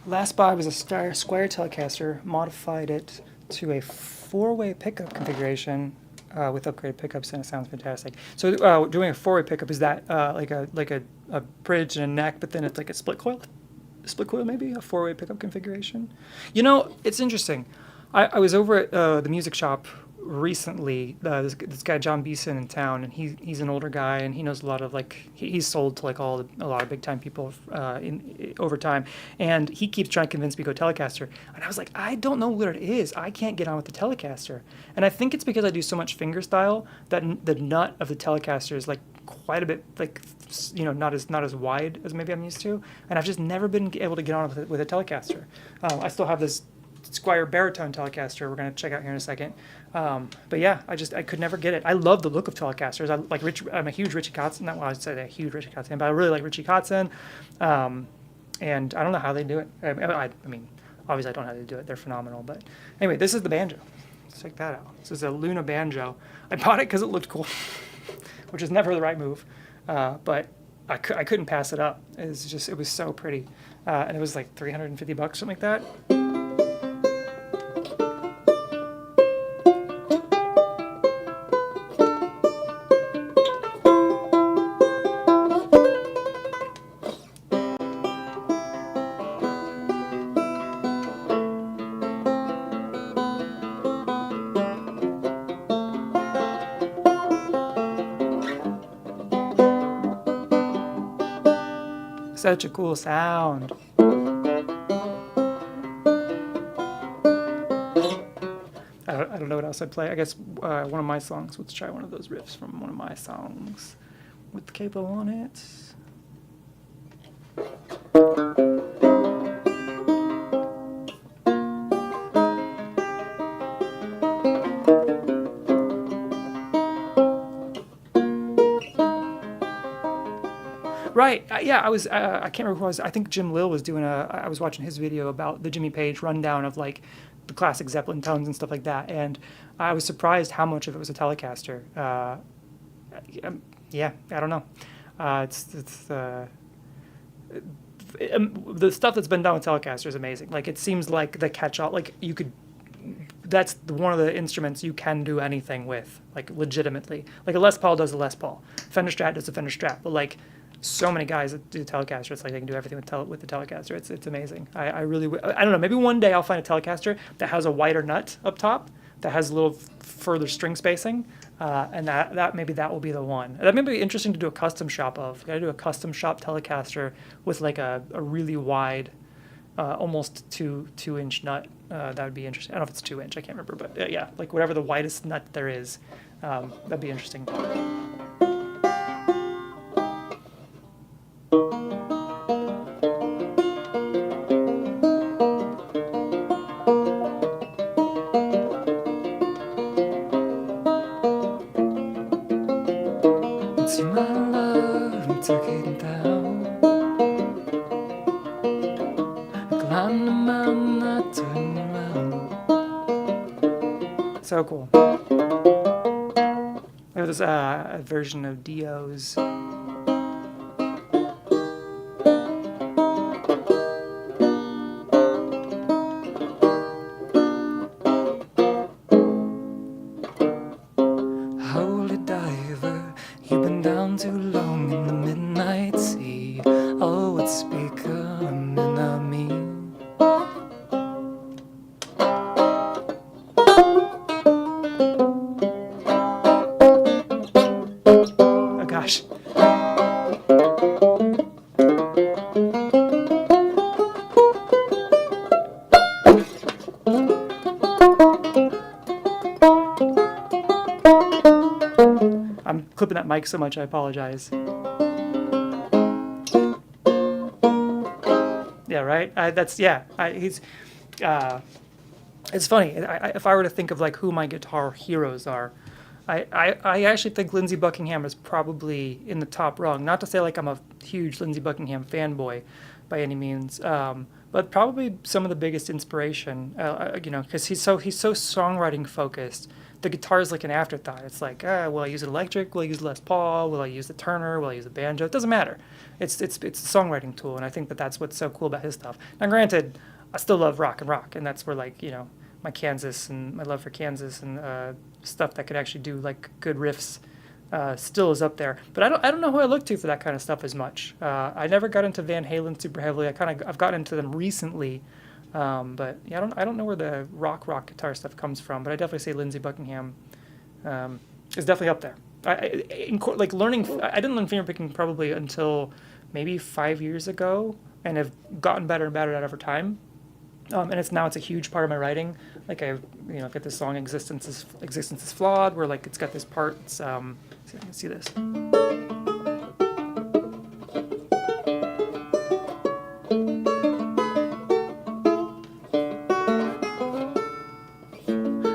Last buy was a Squire Telecaster, modified it to a 4-way pickup configuration with upgraded pickups, and it sounds fantastic. So doing a 4-way pickup, is that like a bridge and a neck, but then it's like a split coil maybe, a 4-way pickup configuration? You know, it's interesting. I was over at the music shop recently, this guy John Beeson in town, and he's an older guy, and he knows a lot of he's sold to like a lot of big time people over time, and he keeps trying to convince me to go Telecaster, and I was like, I don't know what it is, I can't get on with the Telecaster, and I think it's because I do so much fingerstyle that the nut of the Telecaster is like quite a bit not as wide as maybe I'm used to, and I've just never been able to get on with a Telecaster. I still have this Squire Baritone Telecaster we're going to check out here in a second. But yeah, I could never get it. I love the look of Telecasters. I'm a huge Richie Kotzen. Not well, I'd say a huge Richie Kotzen, but I really like Richie Kotzen. And I don't know how they do it. I mean, obviously I don't know how they do it. They're phenomenal. But anyway, this is the banjo. Let's check that out. This is a Luna banjo. I bought it because it looked cool, which is never the right move. But I couldn't pass it up. It was so pretty. And it was like $350, something like that. Such a cool sound. I don't know what else I'd play. I guess one of my songs. Let's try one of those riffs from one of my songs with the capo on it. Right. Yeah, I was. I can't remember who I was. I think Jim Lill was doing I was watching his video about the Jimmy Page rundown of like the classic Zeppelin tones and stuff like that, and I was surprised how much of it was a Telecaster. Yeah, I don't know. The stuff that's been done with Telecaster is amazing. Like it seems like the catch-all. Like you could. That's one of the instruments you can do anything with, like legitimately. Like a Les Paul does a Les Paul. Fender Strat does a Fender Strat, but like. So many guys that do Telecaster, it's like they can do everything with the Telecaster. It's amazing. I don't know. Maybe one day I'll find a Telecaster that has a wider nut up top, that has a little further string spacing, and that maybe that will be the one. That may be interesting to do a custom shop of. Got to do a custom shop Telecaster with like a really wide, almost 2-inch nut. That would be interesting. I don't know if it's 2-inch. I can't remember, but yeah, like whatever the widest nut there is, that'd be interesting. So cool. There was a version of Dio's. Holy diver, you've been down too long in the midnight sea. Oh, what's becoming of me? Oh gosh. I'm clipping that mic so much, I apologize. Yeah, right? He's, it's funny. If I were to think of like who my guitar heroes are, I actually think Lindsey Buckingham is probably in the top rung. Not to say like I'm a huge Lindsey Buckingham fanboy by any means, but probably some of the biggest inspiration, because he's so songwriting focused. The guitar is like an afterthought. It's like, will I use it electric? Will I use Les Paul? Will I use the Turner? Will I use the banjo? It doesn't matter. It's a songwriting tool, and I think that's what's so cool about his stuff. Now, granted, I still love rock, and that's where like my Kansas and my love for Kansas and stuff that could actually do like good riffs still is up there. But I don't know who I look to for that kind of stuff as much. I never got into Van Halen super heavily. I've gotten into them recently. But yeah, I don't know where the rock guitar stuff comes from, but I definitely say Lindsey Buckingham is definitely up there. I didn't learn fingerpicking probably until maybe 5 years ago, and have gotten better and better at it over time. And it's a huge part of my writing. Like I've got this song "Existence is Flawed," where like it's got this part. See if I can see this.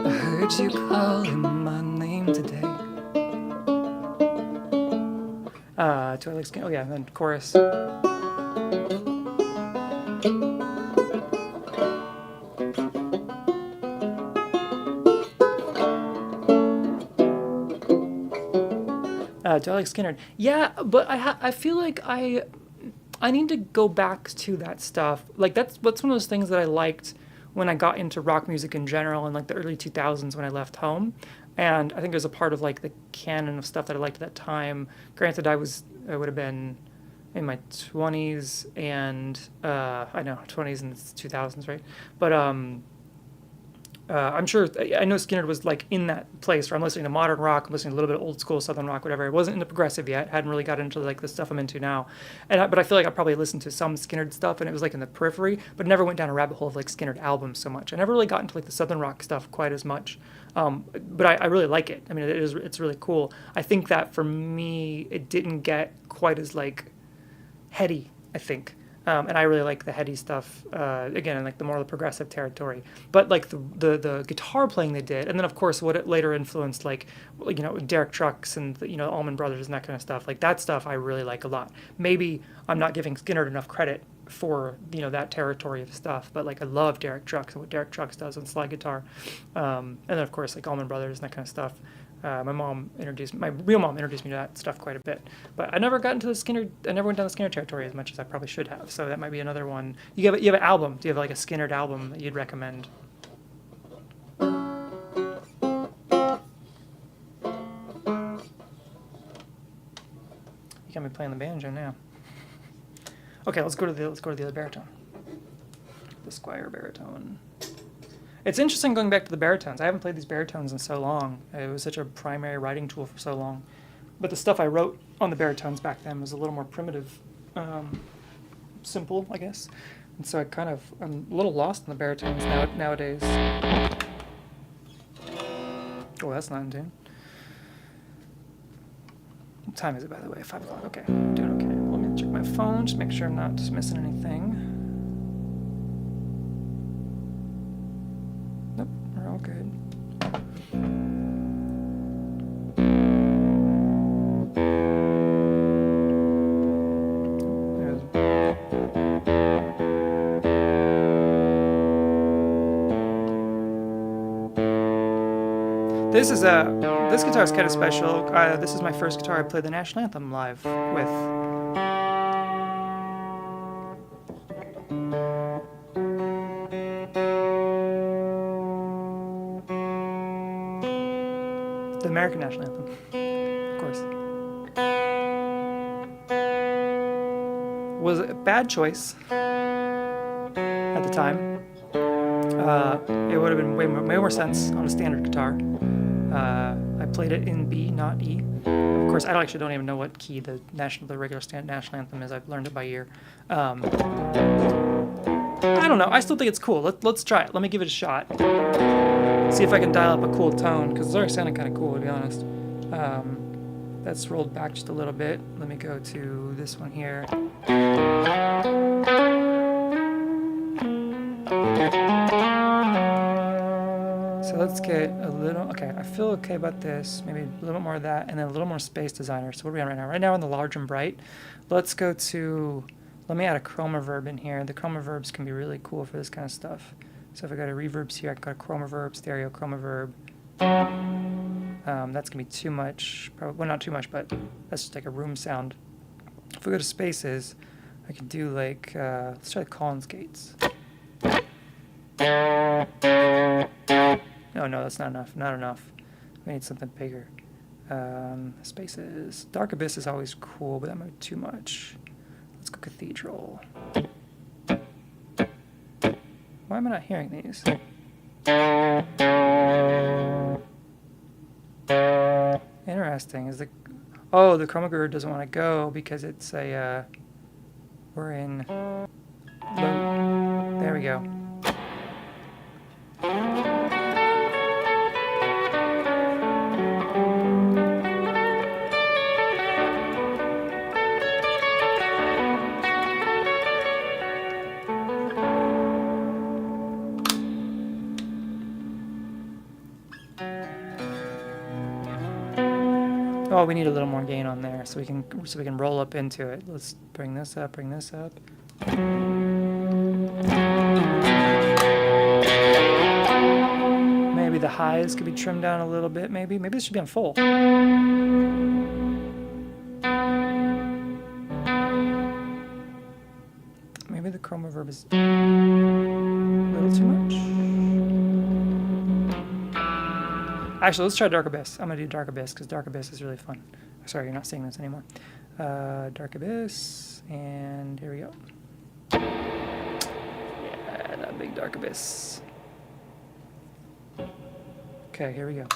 Heard you calling my name today. Do I like skin? Oh yeah, and then chorus. Do I like Skinner? Yeah, but I feel like I need to go back to that stuff. Like that's one of those things that I liked when I got into rock music in general in like the early 2000s when I left home. And I think it was a part of like the canon of stuff that I liked at that time. Granted, I would have been in my 20s and I know 20s and 2000s, right? But I'm sure I know Skinner was like in that place where I'm listening to modern rock, I'm listening to a little bit of old school southern rock, whatever. I wasn't into progressive yet, hadn't really got into like the stuff I'm into now, but I feel like I probably listened to some Skinner stuff and it was like in the periphery, but never went down a rabbit hole of like Skinner albums so much. I never really got into like the southern rock stuff quite as much, but I really like it. I mean, it's really cool. I think that for me, it didn't get quite as like heady, I think. And I really like the heady stuff, again, in like the more the progressive territory. But like the guitar playing they did, and then of course what it later influenced, like Derek Trucks and Allman Brothers and that kind of stuff. Like that stuff I really like a lot. Maybe I'm not giving Skinner enough credit for that territory of stuff, but like I love Derek Trucks and what Derek Trucks does on slide guitar, and then of course like Allman Brothers and that kind of stuff. My real mom introduced me to that stuff quite a bit, but I never got into the Skinner. I never went down the Skinner territory as much as I probably should have. So that might be another one. You have an album. Do you have like a Skinner album that you'd recommend? You got me playing the banjo now. Okay, let's go to the other baritone, the Squire baritone. It's interesting going back to the baritones. I haven't played these baritones in so long. It was such a primary writing tool for so long. But the stuff I wrote on the baritones back then was a little more primitive, simple, I guess. And so I'm a little lost in the baritones nowadays. Oh, that's not in tune. What time is it, by the way? 5 o'clock. Okay, I'm doing okay. Let me check my phone, just make sure I'm not missing anything. Nope, we're all good. This guitar is kind of special. This is my first guitar I played the national anthem live with. The American national anthem, of course. Was a bad choice at the time. It would have been way more sense on a standard guitar. I played it in B, not E. Of course, I actually don't even know what key the regular national anthem is. I've learned it by ear. I don't know. I still think it's cool. Let's try it. Let me give it a shot. See if I can dial up a cool tone, because it's already sounding kind of cool, to be honest. That's rolled back just a little bit. Let me go to this one here. So let's get a little, okay, I feel okay about this. Maybe a little bit more of that, and then a little more Space Designer. So what are we on right now? Right now on the large and bright. Let's go to, let me add a chroma verb in here. The chroma verbs can be really cool for this kind of stuff. So if I go to reverbs here, I can go to chroma verb, stereo chroma verb. That's going to be too much, probably, well, not too much, but that's just like a room sound. If we go to spaces, I can do like, let's try the Collins gates. No, that's not enough. Not enough. We need something bigger. Spaces. Dark Abyss is always cool, but that might be too much. Let's go Cathedral. Why am I not hearing these? Interesting. Is the the chroma guru doesn't want to go because it's a we're in low. There we go. Oh, we need a little more gain on there, so we can roll up into it. Let's bring this up. Maybe the highs could be trimmed down a little bit. Maybe this should be on full. Maybe the chroma verb is a little too much. Actually, let's try Dark Abyss. I'm going to do Dark Abyss because Dark Abyss is really fun. Sorry, you're not seeing this anymore. Dark Abyss, and here we go. Yeah, that big Dark Abyss. Okay, here we go.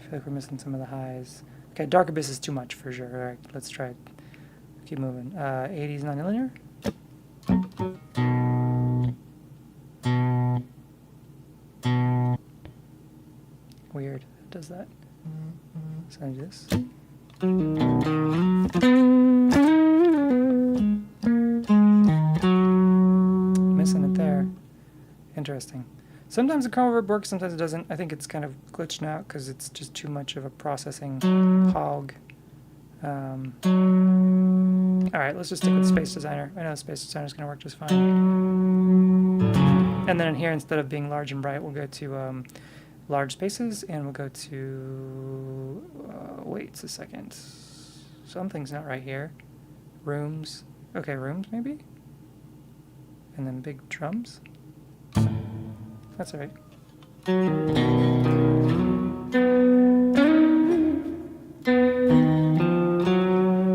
I feel like we're missing some of the highs. Okay, Dark Abyss is too much for sure. All right, let's try it. Keep moving. 80s nonlinear. Weird. It does that. So I do this. Missing it there. Interesting. Sometimes the chroma verb works, sometimes it doesn't. I think it's kind of glitching out because it's just too much of a processing hog. Alright, let's just stick with Space Designer. I know the Space Designer is going to work just fine. And then here, instead of being large and bright, we'll go to large spaces, and we'll go to... wait a second. Something's not right here. Rooms. Okay, rooms maybe? And then big drums. That's alright.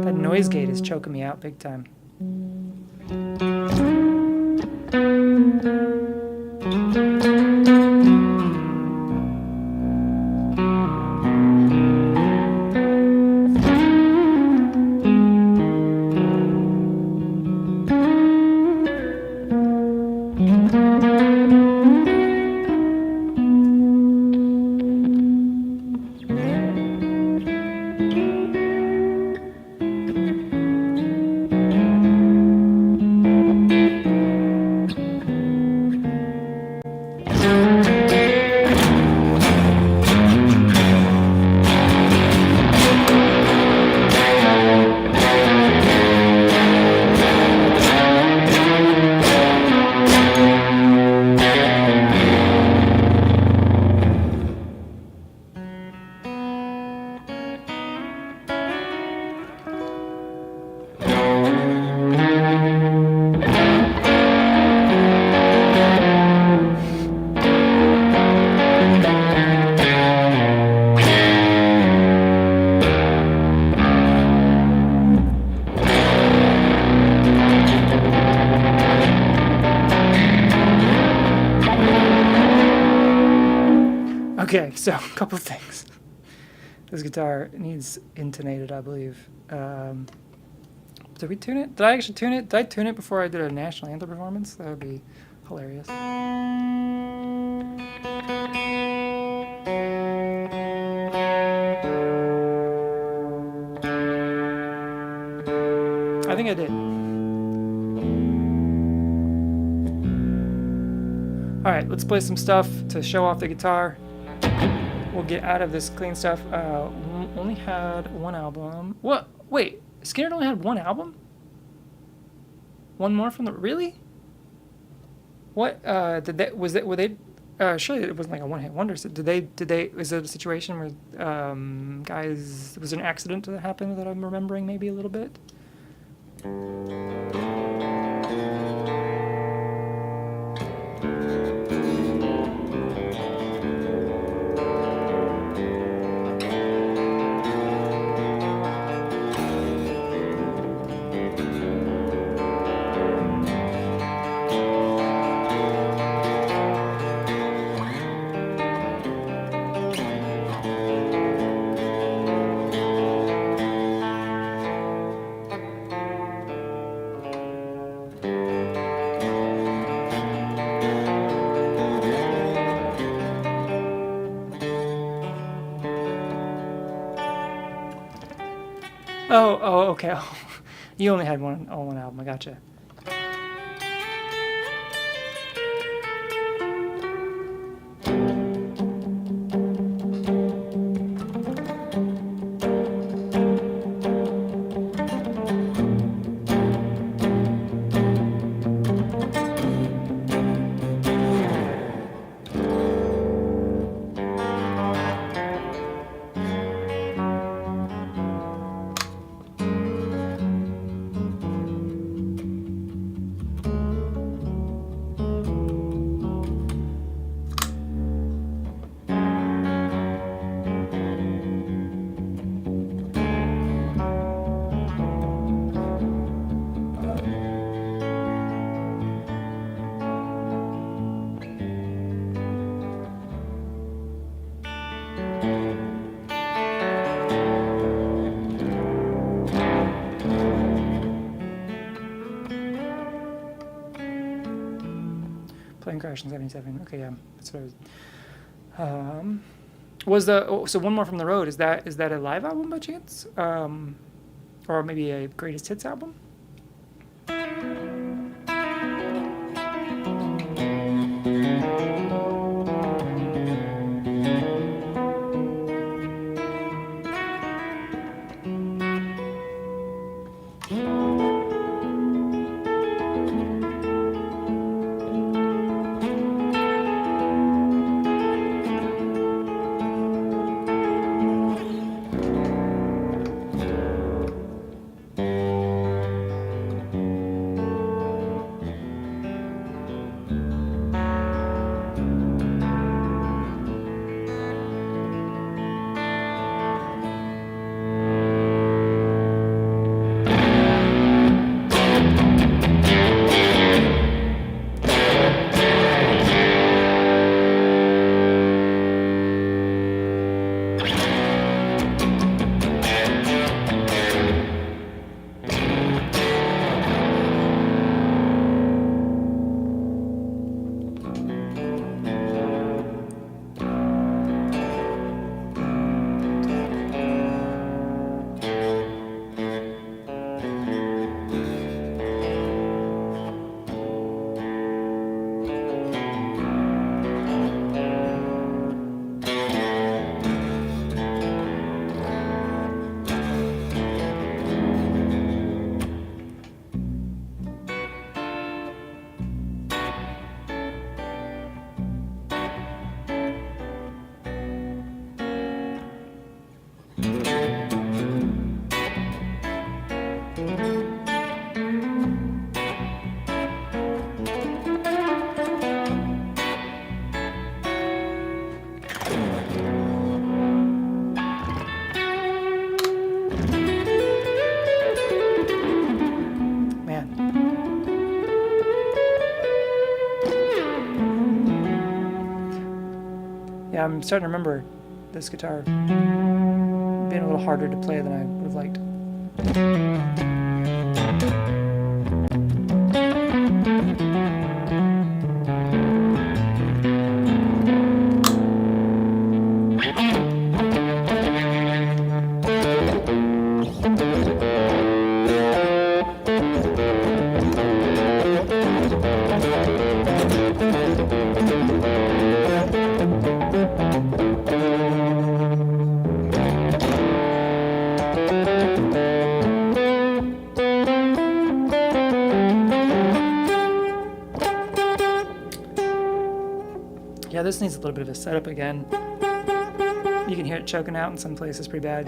That noise gate is choking me out big time. Okay, so a couple of things. This guitar needs intonated, I believe. Did we tune it? Did I actually tune it? Did I tune it before I did a national anthem performance? That would be hilarious. I think I did. Alright, let's play some stuff to show off the guitar. We'll get out of this clean stuff. Only had one album. What? Wait, Skinner only had one album? One more from the... Really? What, did they... Was it... Were they... surely it wasn't like a one-hit wonder. So did they... Was it a situation where, guys... Was there an accident that happened that I'm remembering maybe a little bit? Oh, okay. Oh, you only had one album. I gotcha. Playing Crash in '77. Okay, yeah, that's what I was. Was the so One More from the Road? Is that a live album by chance? Or maybe a greatest hits album? Yeah, I'm starting to remember this guitar being a little harder to play than I would have liked. Yeah, this needs a little bit of a setup again. You can hear it choking out in some places pretty bad.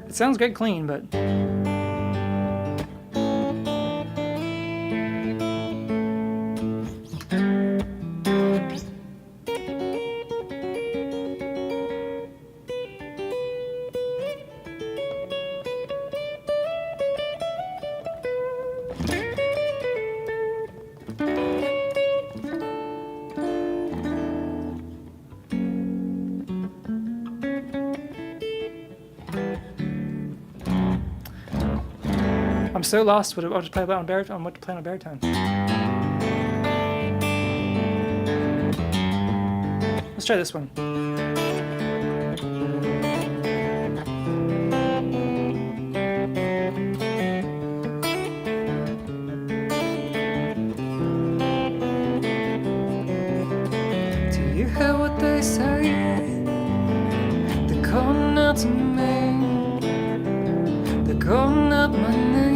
It sounds great clean, but I'm so lost what to play on baritone. What to play on a baritone. Let's try this one. Do you hear what they say? They're calling out to me. They're calling out my name.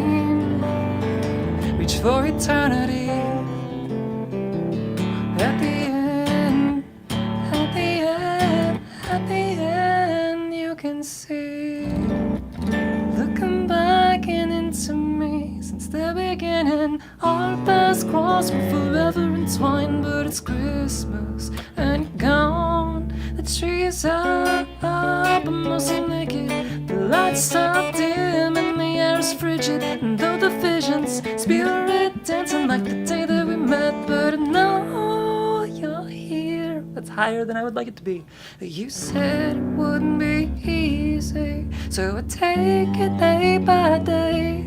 Reach for eternity. At the end, at the end, at the end, you can see. Looking back and into me since the beginning. Our paths crossed, we're forever entwined. But it's Christmas and you're gone. The trees are up, I'm mostly naked. The lights stop dim and the air is frigid. And though the visions, spirit dancing like the day that we met. But I know you're here. That's higher than I would like it to be. You said it wouldn't be easy, so I take it day by day.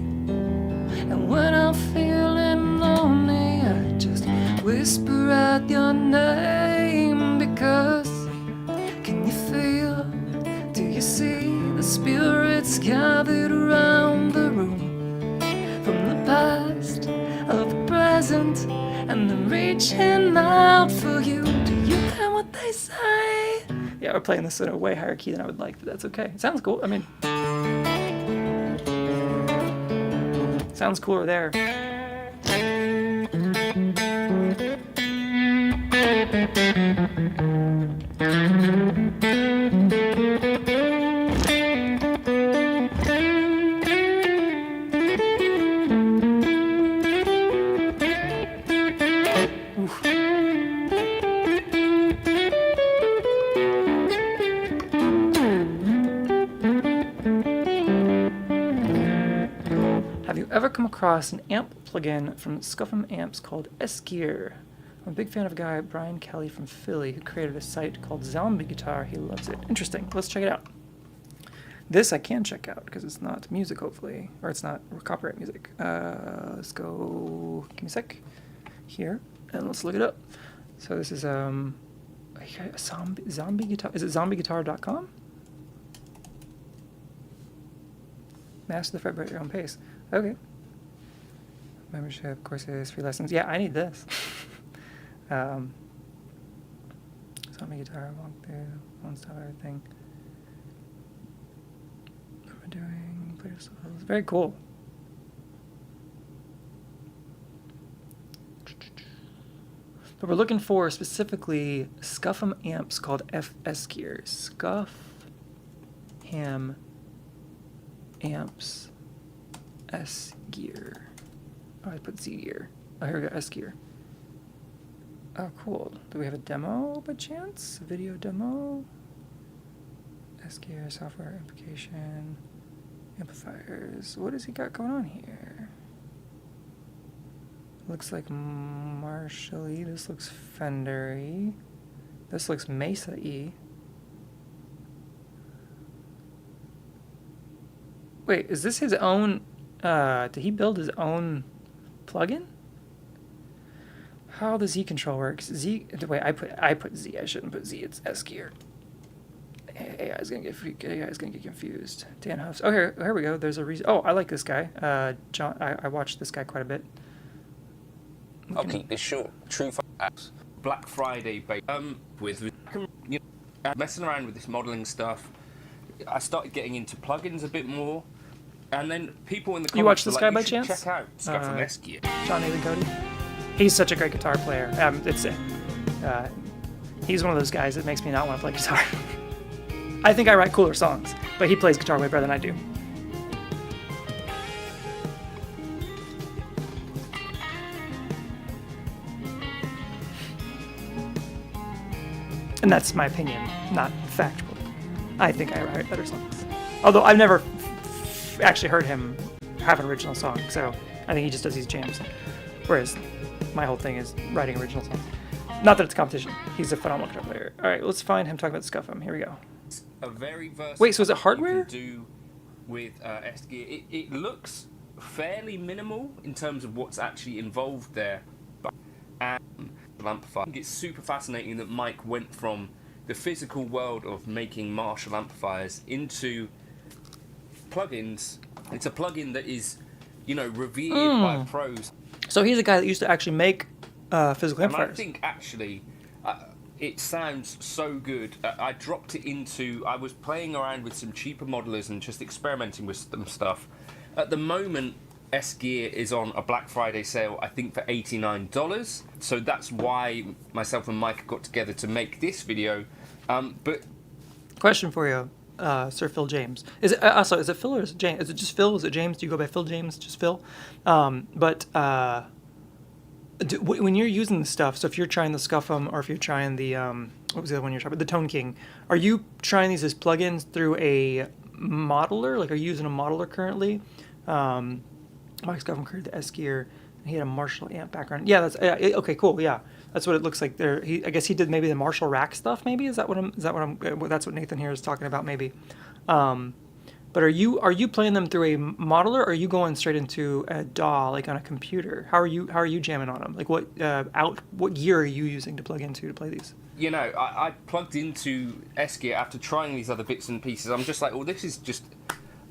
And when I'm feeling lonely, I just whisper out your name. Because can you feel, do you see the spirits gathered around the room? From the past, of the present, and then reaching out for you. Do you hear what they say? Yeah, we're playing this in a way higher key than I would like, but that's okay. It sounds cool. I mean, sounds cooler there. Oof. Have you ever come across an amp plugin from Scuffum Amps called S-Gear? I'm a big fan of a guy, Brian Kelly from Philly, who created a site called Zombie Guitar. He loves it. Interesting. Let's check it out. This I can check out because it's not music, hopefully, or it's not copyright music. Let's go. Give me a sec. Here, and let's look it up. So this is zombie guitar. Is it zombieguitar.com? Master the fretboard at your own pace. Okay. Membership, courses, free lessons. Yeah, I need this. Zombie guitar, walk through, one stop everything. What am I doing? Play yourselves. Very cool. But we're looking for specifically Scuffum amps called FS Gear. Scuffham amps S Gear. Oh, I put Z Gear. Oh, here we go, S Gear. Oh, cool. Do we have a demo by chance? A video demo? SKR software application. Amplifiers. What has he got going on here? Looks like Marshall-y. This looks Fender-y. This looks Mesa-y. Wait, is this his own... did he build his own plugin? How the Z control works? Z... Wait, I put Z. I shouldn't put Z. It's S gear. AI's gonna get confused. Dan Huffs. Oh, here we go. There's a reason. Oh, I like this guy. John. I watched this guy quite a bit. I'll keep this short. True apps. Black Friday, with messing around with this modeling stuff. I started getting into plugins a bit more, and then people in the comments you watch this were guy like, by you should chance? check out stuff from S-Gear. John Nathan Cody. He's such a great guitar player. He's one of those guys that makes me not want to play guitar. I think I write cooler songs, but he plays guitar way better than I do. And that's my opinion, not factual. I think I write better songs. Although I've never actually heard him have an original song, so I think he just does these jams. Whereas my whole thing is writing original songs. Not that it's a competition. He's a phenomenal guitar player. All right, let's find him talking about Scuffum. Here we go. A very versatile. Wait, so is it hardware? You can do with S-Gear. It looks fairly minimal in terms of what's actually involved there, but amplifier. I think it's super fascinating that Mike went from the physical world of making Marshall amplifiers into plugins. It's a plugin that is, revered by pros. So he's a guy that used to actually make physical amplifiers. And I think actually it sounds so good. I dropped it into... I was playing around with some cheaper modelers and just experimenting with some stuff. At the moment, S-Gear is on a Black Friday sale, I think for $89. So that's why myself and Mike got together to make this video. But question for you, Sir Phil James. Is it is it Phil or is it James? Is it just Phil? Is it James? Do you go by Phil James? Just Phil? When you're using the stuff, so if you're trying the Scuffum or if you're trying the what was the other one you're trying? The Tone King. Are you trying these as plugins through a modeler? Like, are you using a modeler currently? Mike Scuffum created the S-Gear. He had a Marshall amp background. Yeah, that's okay. Cool. Yeah, that's what it looks like there. I guess he did maybe the Marshall rack stuff. Maybe that's what Nathan here is talking about. Maybe. But are you playing them through a modeler, or are you going straight into a DAW, like on a computer? How are you jamming on them? Like what gear are you using to plug into to play these? I plugged into S-Gear after trying these other bits and pieces. I'm just like, well, this is just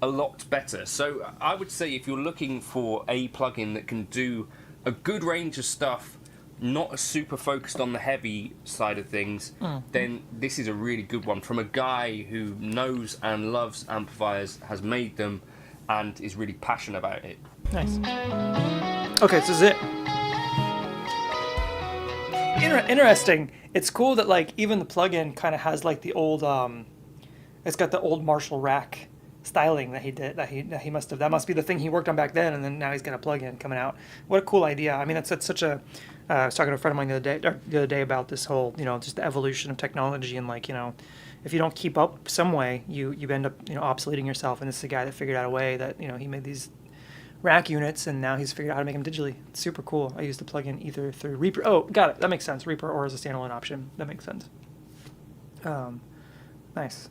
a lot better. So I would say if you're looking for a plugin that can do a good range of stuff, not super focused on the heavy side of things, then this is a really good one from a guy who knows and loves amplifiers, has made them, and is really passionate about it. Nice. Okay, so this is it. Interesting. It's cool that like even the plugin kind of has like the old it's got the old Marshall rack styling that he did, that he must have. That must be the thing he worked on back then, and then now he's got a plug-in coming out. What a cool idea! I mean, that's such a. I was talking to a friend of mine the other day about this whole, just the evolution of technology, and like, if you don't keep up some way, you end up obsoleting yourself. And this is a guy that figured out a way that he made these rack units, and now he's figured out how to make them digitally. It's super cool. I used the plug-in either through Reaper. Oh, got it. That makes sense. Reaper or as a standalone option. That makes sense. Nice.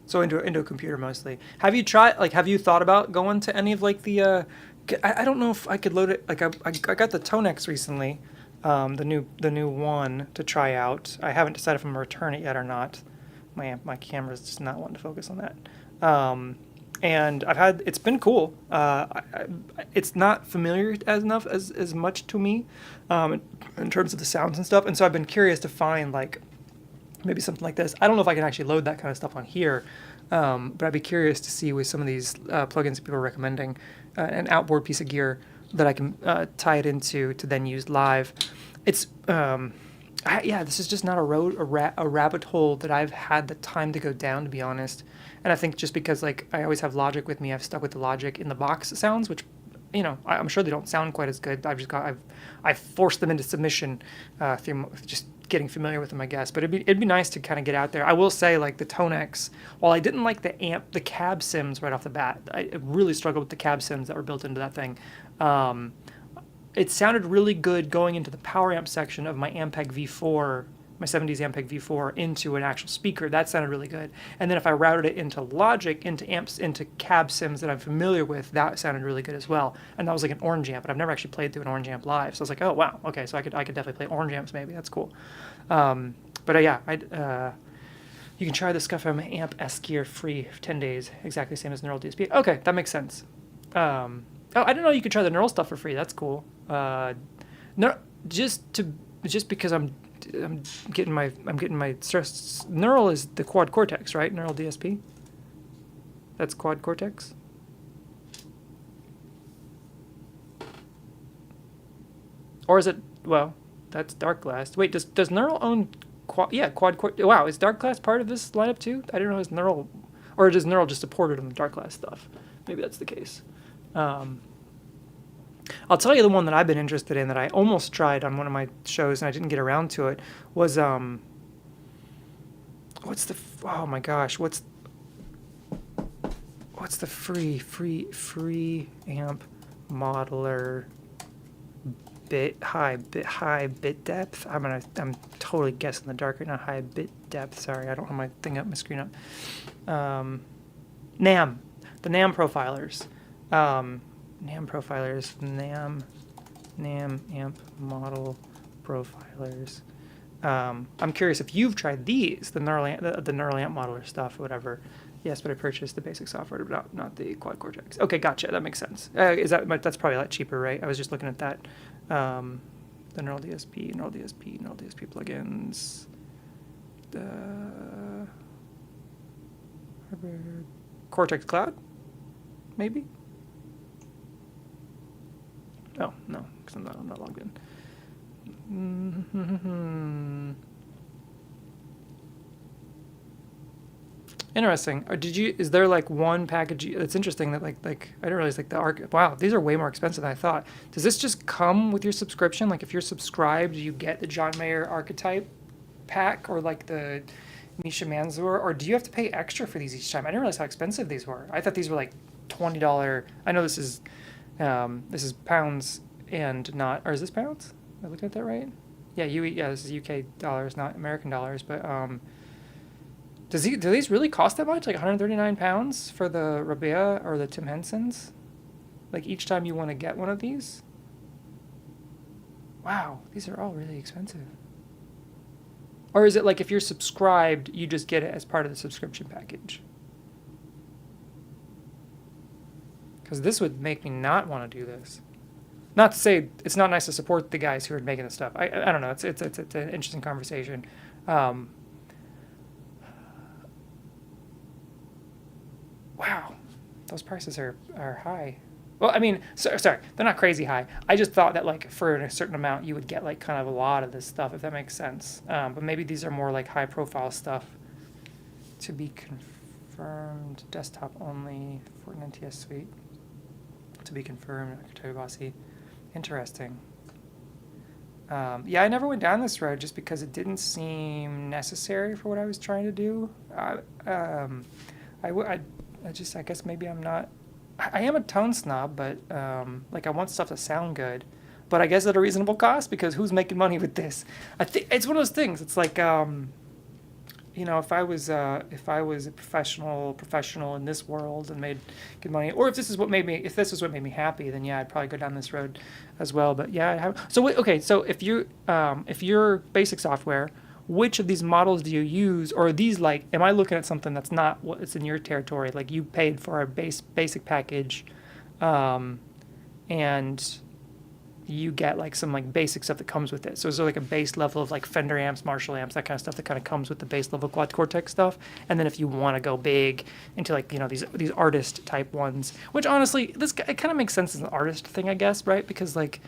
So into a computer mostly. Have you thought about going to any of like the? I don't know if I could load it. Like I got the Tonex recently, the new one to try out. I haven't decided if I'm gonna return it yet or not. My camera's just not wanting to focus on that. And it's been cool. It's not familiar as much to me, in terms of the sounds and stuff. And so I've been curious to find like maybe something like this. I don't know if I can actually load that kind of stuff on here, but I'd be curious to see with some of these plugins that people are recommending, an outboard piece of gear that I can tie it into to then use live. It's this is just not a rabbit hole that I've had the time to go down, to be honest. And I think just because like I always have Logic with me, I've stuck with the Logic in the box sounds, which I'm sure they don't sound quite as good. I've forced them into submission through just getting familiar with them, I guess. But it'd be nice to kind of get out there. I will say, like the Tonex, while I didn't like the cab sims right off the bat, I really struggled with the cab sims that were built into that thing. It sounded really good going into the power amp section of my Ampeg V4, my 70s Ampeg V4 into an actual speaker. That sounded really good. And then if I routed it into Logic, into amps, into cab sims that I'm familiar with, that sounded really good as well. And that was like an orange amp, but I've never actually played through an orange amp live. So I was like, oh wow, okay, so I could definitely play orange amps maybe. That's cool. But yeah, you can try the Scuffam amp S Gear free for 10 days, exactly the same as Neural DSP. Okay, that makes sense. Oh, I didn't know you could try the Neural stuff for free. That's cool. No, just because I'm getting my Neural is the quad cortex, right? Neural DSP. That's quad cortex. Or is it? Well, that's Dark Glass. Wait, does Neural own quad? Yeah, quad cortex. Wow, is Dark Glass part of this lineup too? I didn't know it was Neural, or does Neural just support it on the Dark Glass stuff? Maybe that's the case. I'll tell you the one that I've been interested in that I almost tried on one of my shows and I didn't get around to it was what's the free amp modeler high bit depth. I'm totally guessing in the dark right now. High bit depth. Sorry, I don't have my thing up, my screen up. NAM, the NAM profilers. NAM profilers, NAM amp model profilers. I'm curious if you've tried these, the neural amp modeler stuff or whatever. Yes, but I purchased the basic software, but not the quad cortex. Okay, gotcha. That makes sense. That's probably a lot cheaper, right? I was just looking at that. The Neural DSP plugins. The Cortex Cloud, maybe. Oh, no, because I'm not logged in. Interesting. Or is there like one package? It's interesting that like I didn't realize like the ARC. Wow, these are way more expensive than I thought. Does this just come with your subscription? Like if you're subscribed, you get the John Mayer Archetype pack or like the Misha Manzoor, or do you have to pay extra for these each time? I didn't realize how expensive these were. I thought these were like $20. I know this is pounds and not, or is this pounds? Am I looking at that right? Yeah, this is UK dollars, not American dollars. But do these really cost that much? Like 139 pounds for the Rabea or the Tim Hensons? Like each time you want to get one of these? Wow, these are all really expensive. Or is it like if you're subscribed, you just get it as part of the subscription package? Because this would make me not want to do this. Not to say it's not nice to support the guys who are making this stuff. I don't know. It's an interesting conversation. Wow, those prices are high. Well, I mean, sorry, they're not crazy high. I just thought that like for a certain amount you would get like kind of a lot of this stuff, if that makes sense. But maybe these are more like high profile stuff. To be confirmed, desktop only, Fortinet NTS suite. To be confirmed, Bossy. Interesting. Yeah, I never went down this road just because it didn't seem necessary for what I was trying to do. I guess maybe I'm not. I am a tone snob, but like I want stuff to sound good, but I guess at a reasonable cost because who's making money with this? I think it's one of those things. It's like if I was a professional in this world and made good money, or if this is what made me happy, then yeah, I'd probably go down this road as well. But yeah, I have. So okay, so if you're basic software, which of these models do you use, or are these like, am I looking at something that's not what's in your territory? Like you paid for a basic package, and you get like some like basic stuff that comes with it. So is there like a base level of like Fender amps, Marshall amps, that kind of stuff that kind of comes with the base level quad cortex stuff? And then if you want to go big into like, these artist type ones, which honestly, it kind of makes sense as an artist thing, I guess, right? Because like,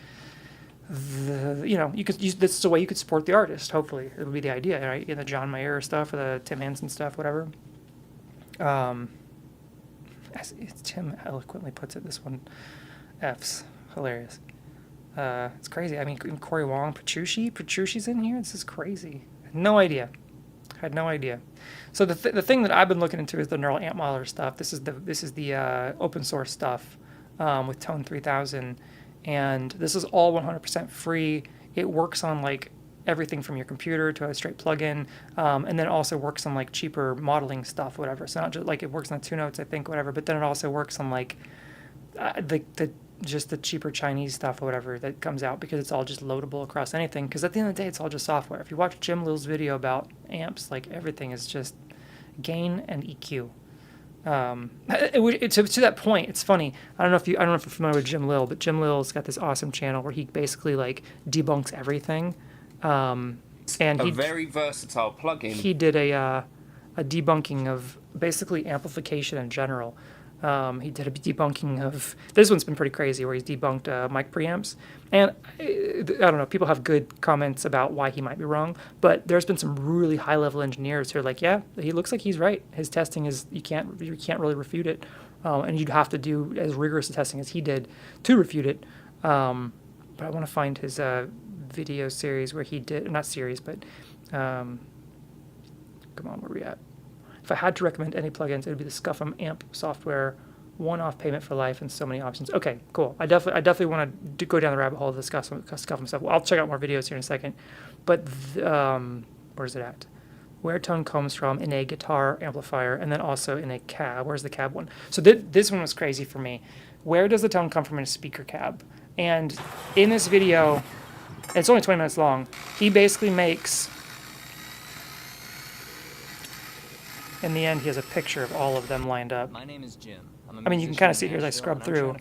you could use this is a way you could support the artist. Hopefully, it would be the idea, right? The John Mayer stuff or the Tim Henson stuff, whatever. As Tim eloquently puts it, this one. F's. Hilarious. It's crazy. I mean, Corey Wong, Petrucci's in here? This is crazy. No idea. Had no idea. So the thing that I've been looking into is the neural amp modeler stuff. This is the open source stuff with Tone 3000, and this is all 100% free. It works on like everything from your computer to a straight plugin, and then also works on like cheaper modeling stuff, whatever. So not just like it works on the 2 notes, I think, whatever, but then it also works on like just the cheaper Chinese stuff or whatever that comes out, because it's all just loadable across anything, because at the end of the day it's all just software. If you watch Jim Lill's video about amps, like everything is just gain and EQ. To that point, it's funny. I don't know if you're familiar with Jim Lill, but Jim Lill's got this awesome channel where he basically like debunks everything. And a very versatile plugin. He did a debunking of basically amplification in general. He did a debunking of, this one's been pretty crazy, where he's debunked mic preamps, and I don't know, people have good comments about why he might be wrong, but there's been some really high level engineers who are like, yeah, he looks like he's right. His testing is, you can't really refute it, and you'd have to do as rigorous a testing as he did to refute it. But I want to find his video series where he did, not series, but come on, where are we at? If I had to recommend any plugins, it would be the Scuffum amp software, one-off payment for life, and so many options. Okay, cool. I definitely want to go down the rabbit hole of the Scuffum stuff. Well, I'll check out more videos here in a second. But where's it at? Where tone comes from in a guitar amplifier, and then also in a cab. Where's the cab one? So this one was crazy for me. Where does the tone come from in a speaker cab? And in this video, it's only 20 minutes long, he basically makes... In the end, he has a picture of all of them lined up. My name is Jim. I mean, you can kind of see here as I scrub through.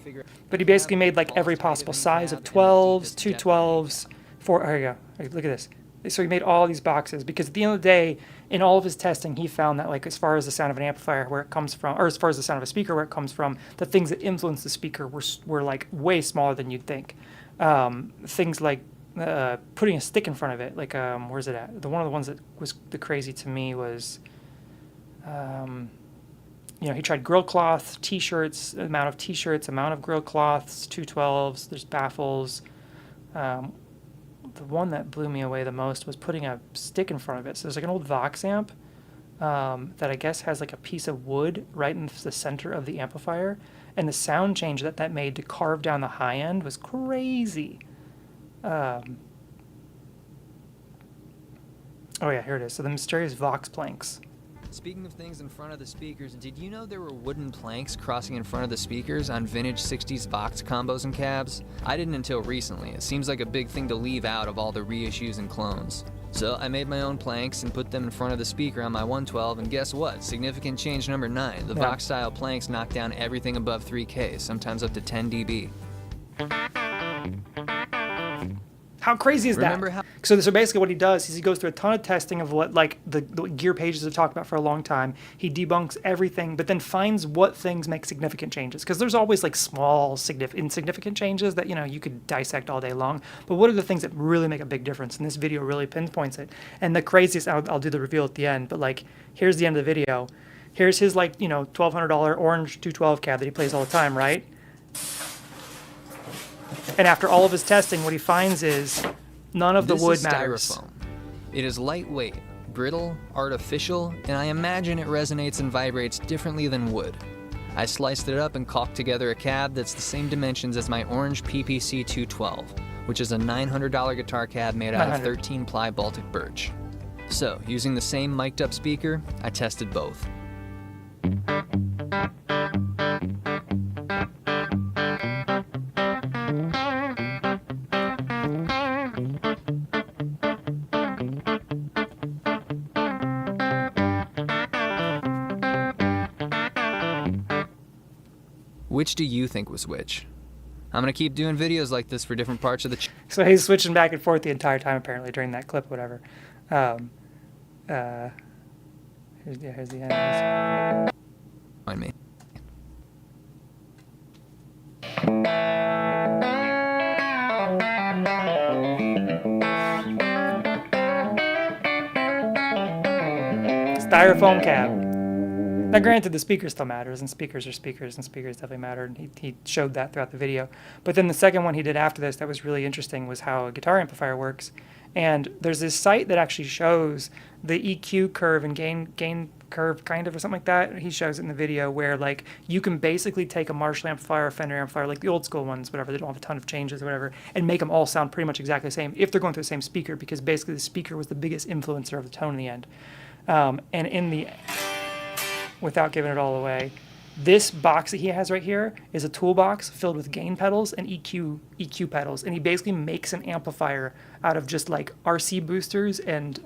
But he basically made like every possible size of 12s, 2 12s, 4... There you go. Look at this. So he made all these boxes, because at the end of the day, in all of his testing, he found that like as far as the sound of an amplifier, where it comes from, or as far as the sound of a speaker, where it comes from, the things that influence the speaker were like way smaller than you'd think. Things like putting a stick in front of it. Like, where's it at? One of the ones that was the crazy to me was... he tried grill cloths, t-shirts, amount of grill cloths, 212s, there's baffles. The one that blew me away the most was putting a stick in front of it. So there's like an old Vox amp that I guess has like a piece of wood right in the center of the amplifier, and the sound change that made to carve down the high end was crazy. Oh yeah, here it is. So the mysterious Vox planks. Speaking of things in front of the speakers, did you know there were wooden planks crossing in front of the speakers on vintage 60s Vox combos and cabs? I didn't until recently. It seems like a big thing to leave out of all the reissues and clones. So I made my own planks and put them in front of the speaker on my 112, and guess what? Significant change number 9. The Vox style planks knock down everything above 3K, sometimes up to 10 dB. How crazy is that? So basically what he does is he goes through a ton of testing of what like the gear pages have talked about for a long time. He debunks everything, but then finds what things make significant changes. Because there's always like small, insignificant changes that, you could dissect all day long. But what are the things that really make a big difference? And this video really pinpoints it. And the craziest, I'll do the reveal at the end, but like, here's the end of the video. Here's his like, $1,200 orange 212 cab that he plays all the time, right? And after all of his testing, what he finds is none of the wood matters. Styrofoam. It is lightweight, brittle, artificial, and I imagine it resonates and vibrates differently than wood. I sliced it up and caulked together a cab that's the same dimensions as my orange PPC 212, which is a $900 guitar cab made out of 13-ply Baltic birch. So, using the same mic'd up speaker, I tested both. Which do you think was which? I'm gonna keep doing videos like this for different parts of the So he's switching back and forth the entire time, apparently, during that clip, whatever. Here's the end. Find me. Styrofoam cab. Now, granted, the speaker still matters, and speakers are speakers, and speakers definitely matter, and he showed that throughout the video. But then the second one he did after this that was really interesting was how a guitar amplifier works. And there's this site that actually shows the EQ curve and gain curve, kind of, or something like that. He shows it in the video where, like, you can basically take a Marshall amplifier, a Fender amplifier, like the old school ones, whatever, they don't have a ton of changes or whatever, and make them all sound pretty much exactly the same if they're going through the same speaker, because basically the speaker was the biggest influencer of the tone in the end. And in the, without giving it all away, this box that he has right here is a toolbox filled with gain pedals and EQ pedals, and he basically makes an amplifier out of just like RC boosters and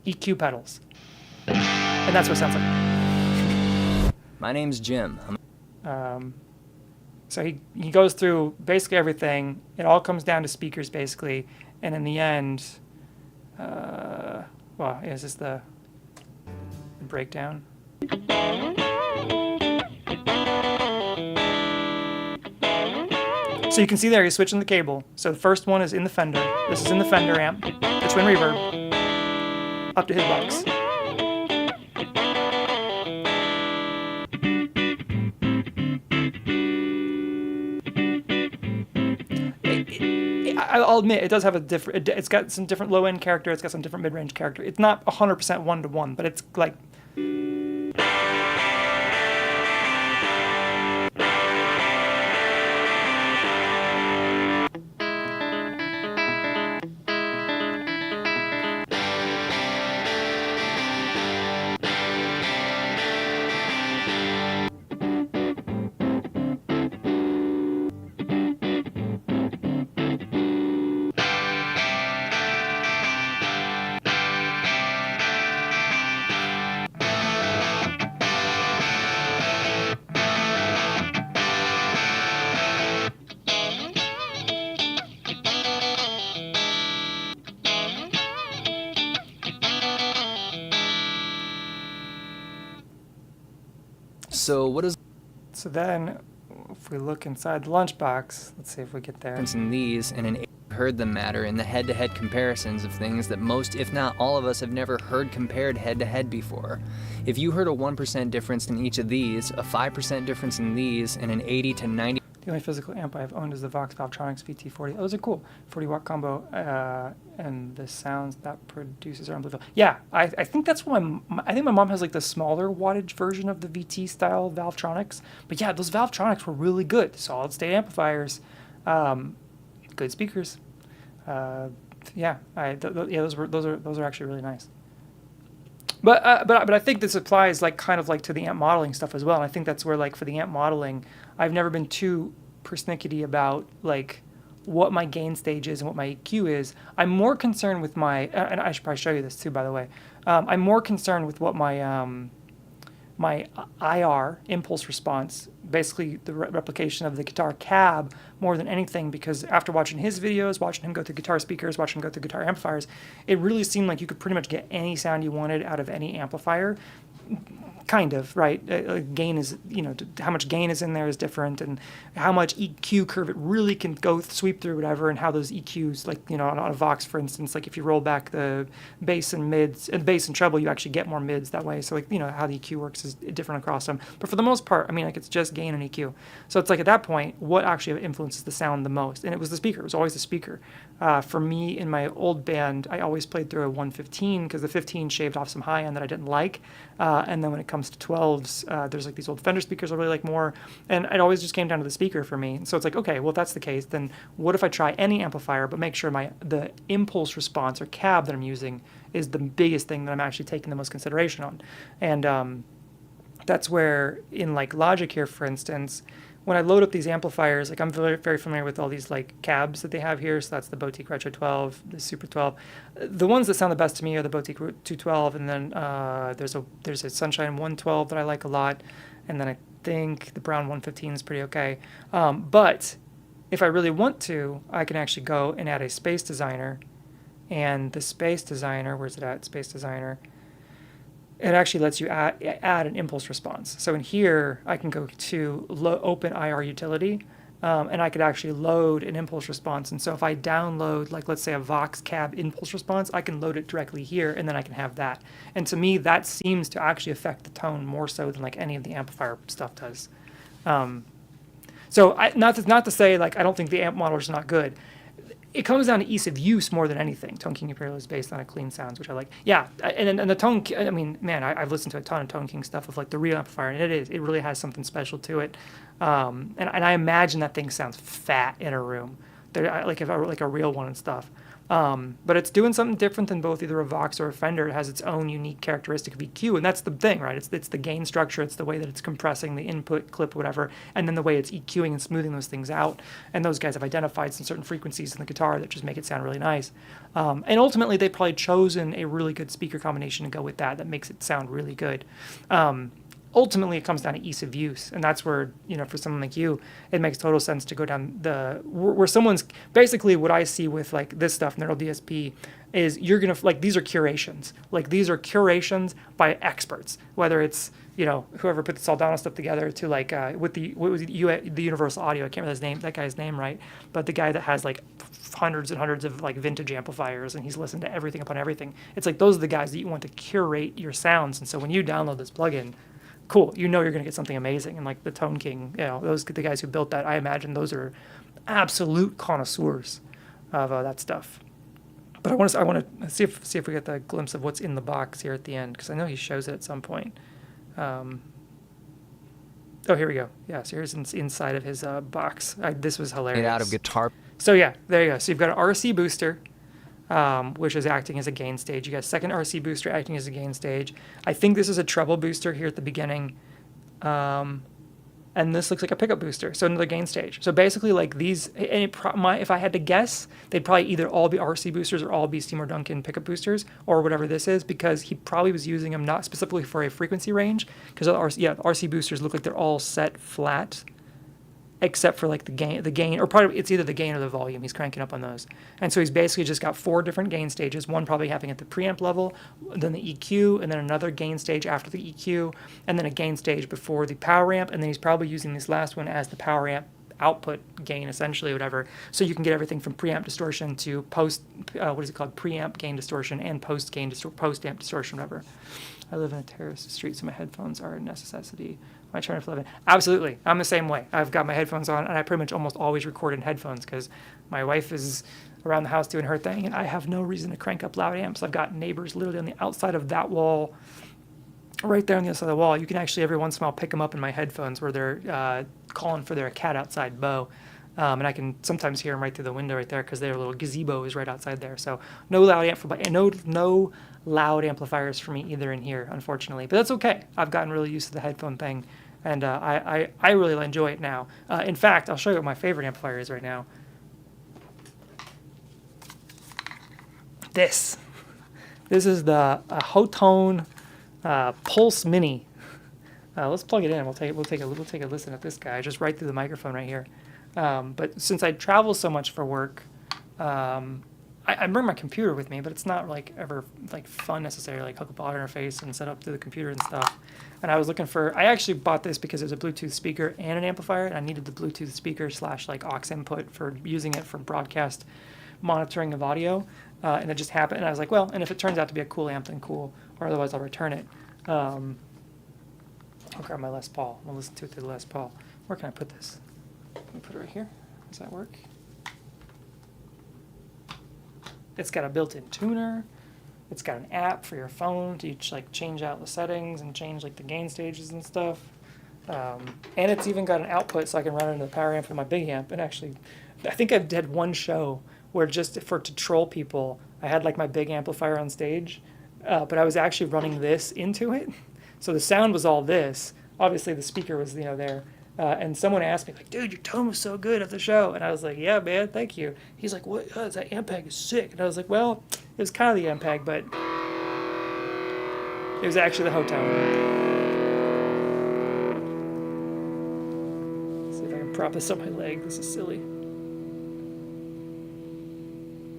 EQ pedals, and that's what it sounds like. My name's Jim. So he goes through basically everything. It all comes down to speakers basically, and in the end, well, is this the breakdown? So you can see there he's switching the cable. So the first one is in the Fender. This is in the Fender amp, the twin reverb, up to his box. I'll admit it does have a different. It's got some different low end character. It's got some different mid range character. It's not 100% one to one, but it's like. So what is So then, if we look inside the lunchbox, let's see if we get there. in these and an heard them matter in the head-to-head comparisons of things that most, if not all of us, have never heard compared head-to-head before. If you heard a 1% difference in each of these, a 5% difference in these, and an 80 to 90 The only physical amp I've owned is the Vox Valvetronics VT40. Those are cool. 40-watt combo, and the sounds that produces are unbelievable. Yeah, I think that's why I think my mom has like the smaller wattage version of the VT style Valvetronics. But yeah, those Valvetronics were really good. Solid state amplifiers, good speakers. Yeah, those are actually really nice. But I think this applies like kind of like to the amp modeling stuff as well. And I think that's where, like, for the amp modeling, I've never been too persnickety about like what my gain stage is and what my EQ is. I'm more concerned with my, and I should probably show you this too, by the way. I'm more concerned with what my my IR, impulse response, basically the replication of the guitar cab, more than anything, because after watching his videos, watching him go through guitar speakers, watching him go through guitar amplifiers, it really seemed like you could pretty much get any sound you wanted out of any amplifier. Kind of, right? Gain is, how much gain is in there is different, and how much EQ curve it really can go sweep through whatever, and how those EQs, like, on a Vox, for instance, like if you roll back the bass and mids, and bass and treble, you actually get more mids that way. So, like, how the EQ works is different across them. But for the most part, I mean, like, it's just gain and EQ. So it's like at that point, what actually influences the sound the most? And it was the speaker. It was always the speaker. For me, in my old band, I always played through a 115 because the 15 shaved off some high end that I didn't like. And then when it comes to 12s, there's like these old Fender speakers I really like more. And it always just came down to the speaker for me. So it's like, okay, well, if that's the case, then what if I try any amplifier, but make sure the impulse response or cab that I'm using is the biggest thing that I'm actually taking the most consideration on. And that's where, in like Logic here, for instance, when I load up these amplifiers, like I'm very, very familiar with all these like cabs that they have here. So that's the Boutique Retro 12, the Super 12. The ones that sound the best to me are the Boutique 212, and then there's a Sunshine 112 that I like a lot, and then I think the Brown 115 is pretty okay. But if I really want to, I can actually go and add a Space Designer, and the Space Designer, where's it at? Space Designer. It actually lets you add an impulse response. So in here, I can go to open IR utility, and I could actually load an impulse response. And so if I download, like, let's say a Vox Cab impulse response, I can load it directly here, and then I can have that. And to me, that seems to actually affect the tone more so than like any of the amplifier stuff does. So not to say like I don't think the amp model is not good. It comes down to ease of use more than anything. Tone King Imperial is based on a clean sounds, which I like. Yeah, and the Tone, I mean, man, I've listened to a ton of Tone King stuff of like the real amplifier, and it really has something special to it. And I imagine that thing sounds fat in a room, like a real one and stuff. But it's doing something different than both either a Vox or a Fender. It has its own unique characteristic of EQ, and that's the thing, right? It's the gain structure, it's the way that it's compressing the input clip, whatever, and then the way it's EQing and smoothing those things out. And those guys have identified some certain frequencies in the guitar that just make it sound really nice. And ultimately, they've probably chosen a really good speaker combination to go with that makes it sound really good. Ultimately, it comes down to ease of use, and that's where, for someone like you, it makes total sense to go down where someone's basically what I see with like this stuff, Neural DSP, is you're gonna like these are curations, by experts, whether it's whoever put this all Dano stuff together to like with the Universal Audio, I can't remember that guy's name, right? But the guy that has like hundreds and hundreds of like vintage amplifiers, and he's listened to everything upon everything. It's like those are the guys that you want to curate your sounds, and so when you download this plugin, cool, you're going to get something amazing. And like the Tone King, the guys who built that, I imagine those are absolute connoisseurs of that stuff. But I want to see if we get the glimpse of what's in the box here at the end, because I know he shows it at some point. Oh, here we go. Yeah, so here's inside of his box. This was hilarious. Made out of guitar. So yeah, there you go. So you've got an RC booster, which is acting as a gain stage. You got a second RC booster acting as a gain stage. I think this is a treble booster here at the beginning. And this looks like a pickup booster, so another gain stage. So basically like these, if I had to guess, they'd probably either all be RC boosters or all be Seymour Duncan pickup boosters or whatever this is, because he probably was using them not specifically for a frequency range, because RC boosters look like they're all set flat, except for like the gain, or probably it's either the gain or the volume. He's cranking up on those. And so he's basically just got 4 different gain stages, one probably happening at the preamp level, then the EQ, and then another gain stage after the EQ, and then a gain stage before the power amp, and then he's probably using this last one as the power amp output gain, essentially, whatever. So you can get everything from preamp distortion to preamp gain distortion and post-amp distortion, whatever. I live in a terrace street, so my headphones are a necessity. Am I trying to live in? Absolutely. I'm the same way. I've got my headphones on, and I pretty much almost always record in headphones because my wife is around the house doing her thing, and I have no reason to crank up loud amps. I've got neighbors literally on the outside of that wall, right there on the other side of the wall. You can actually every once in a while pick them up in my headphones where they're calling for their cat outside beau. And I can sometimes hear them right through the window right there because their little gazebo is right outside there. So no loud amplifiers for me either in here, unfortunately. But that's okay. I've gotten really used to the headphone thing, and I really enjoy it now. In fact, I'll show you what my favorite amplifier is right now. This is the Hotone Pulse Mini. Let's plug it in. We'll take a listen at this guy just right through the microphone right here. But since I travel so much for work, I bring my computer with me, but it's not like ever like fun necessarily, like hook up audio interface and set up to the computer and stuff. And I was looking I actually bought this because it was a Bluetooth speaker and an amplifier, and I needed the Bluetooth speaker / like aux input for using it for broadcast monitoring of audio. And it just happened, and I was like, well, and if it turns out to be a cool amp, then cool, or otherwise I'll return it. I'll grab my Les Paul. I'll listen to it through the Les Paul. Where can I put this? Let me put it right here. Does that work? It's got a built-in tuner. It's got an app for your phone to like change out the settings and change like the gain stages and stuff. And it's even got an output so I can run it into the power amp for my big amp. And actually, I think I did one show where just to troll people, I had like my big amplifier on stage, but I was actually running this into it. So the sound was all this. Obviously the speaker was there. And someone asked me, like, dude, your tone was so good at the show. And I was like, yeah, man, thank you. He's like, what? That Ampeg is sick. And I was like, well, it was kind of the Ampeg, but it was actually the Hotone. See if I can prop this on my leg. This is silly.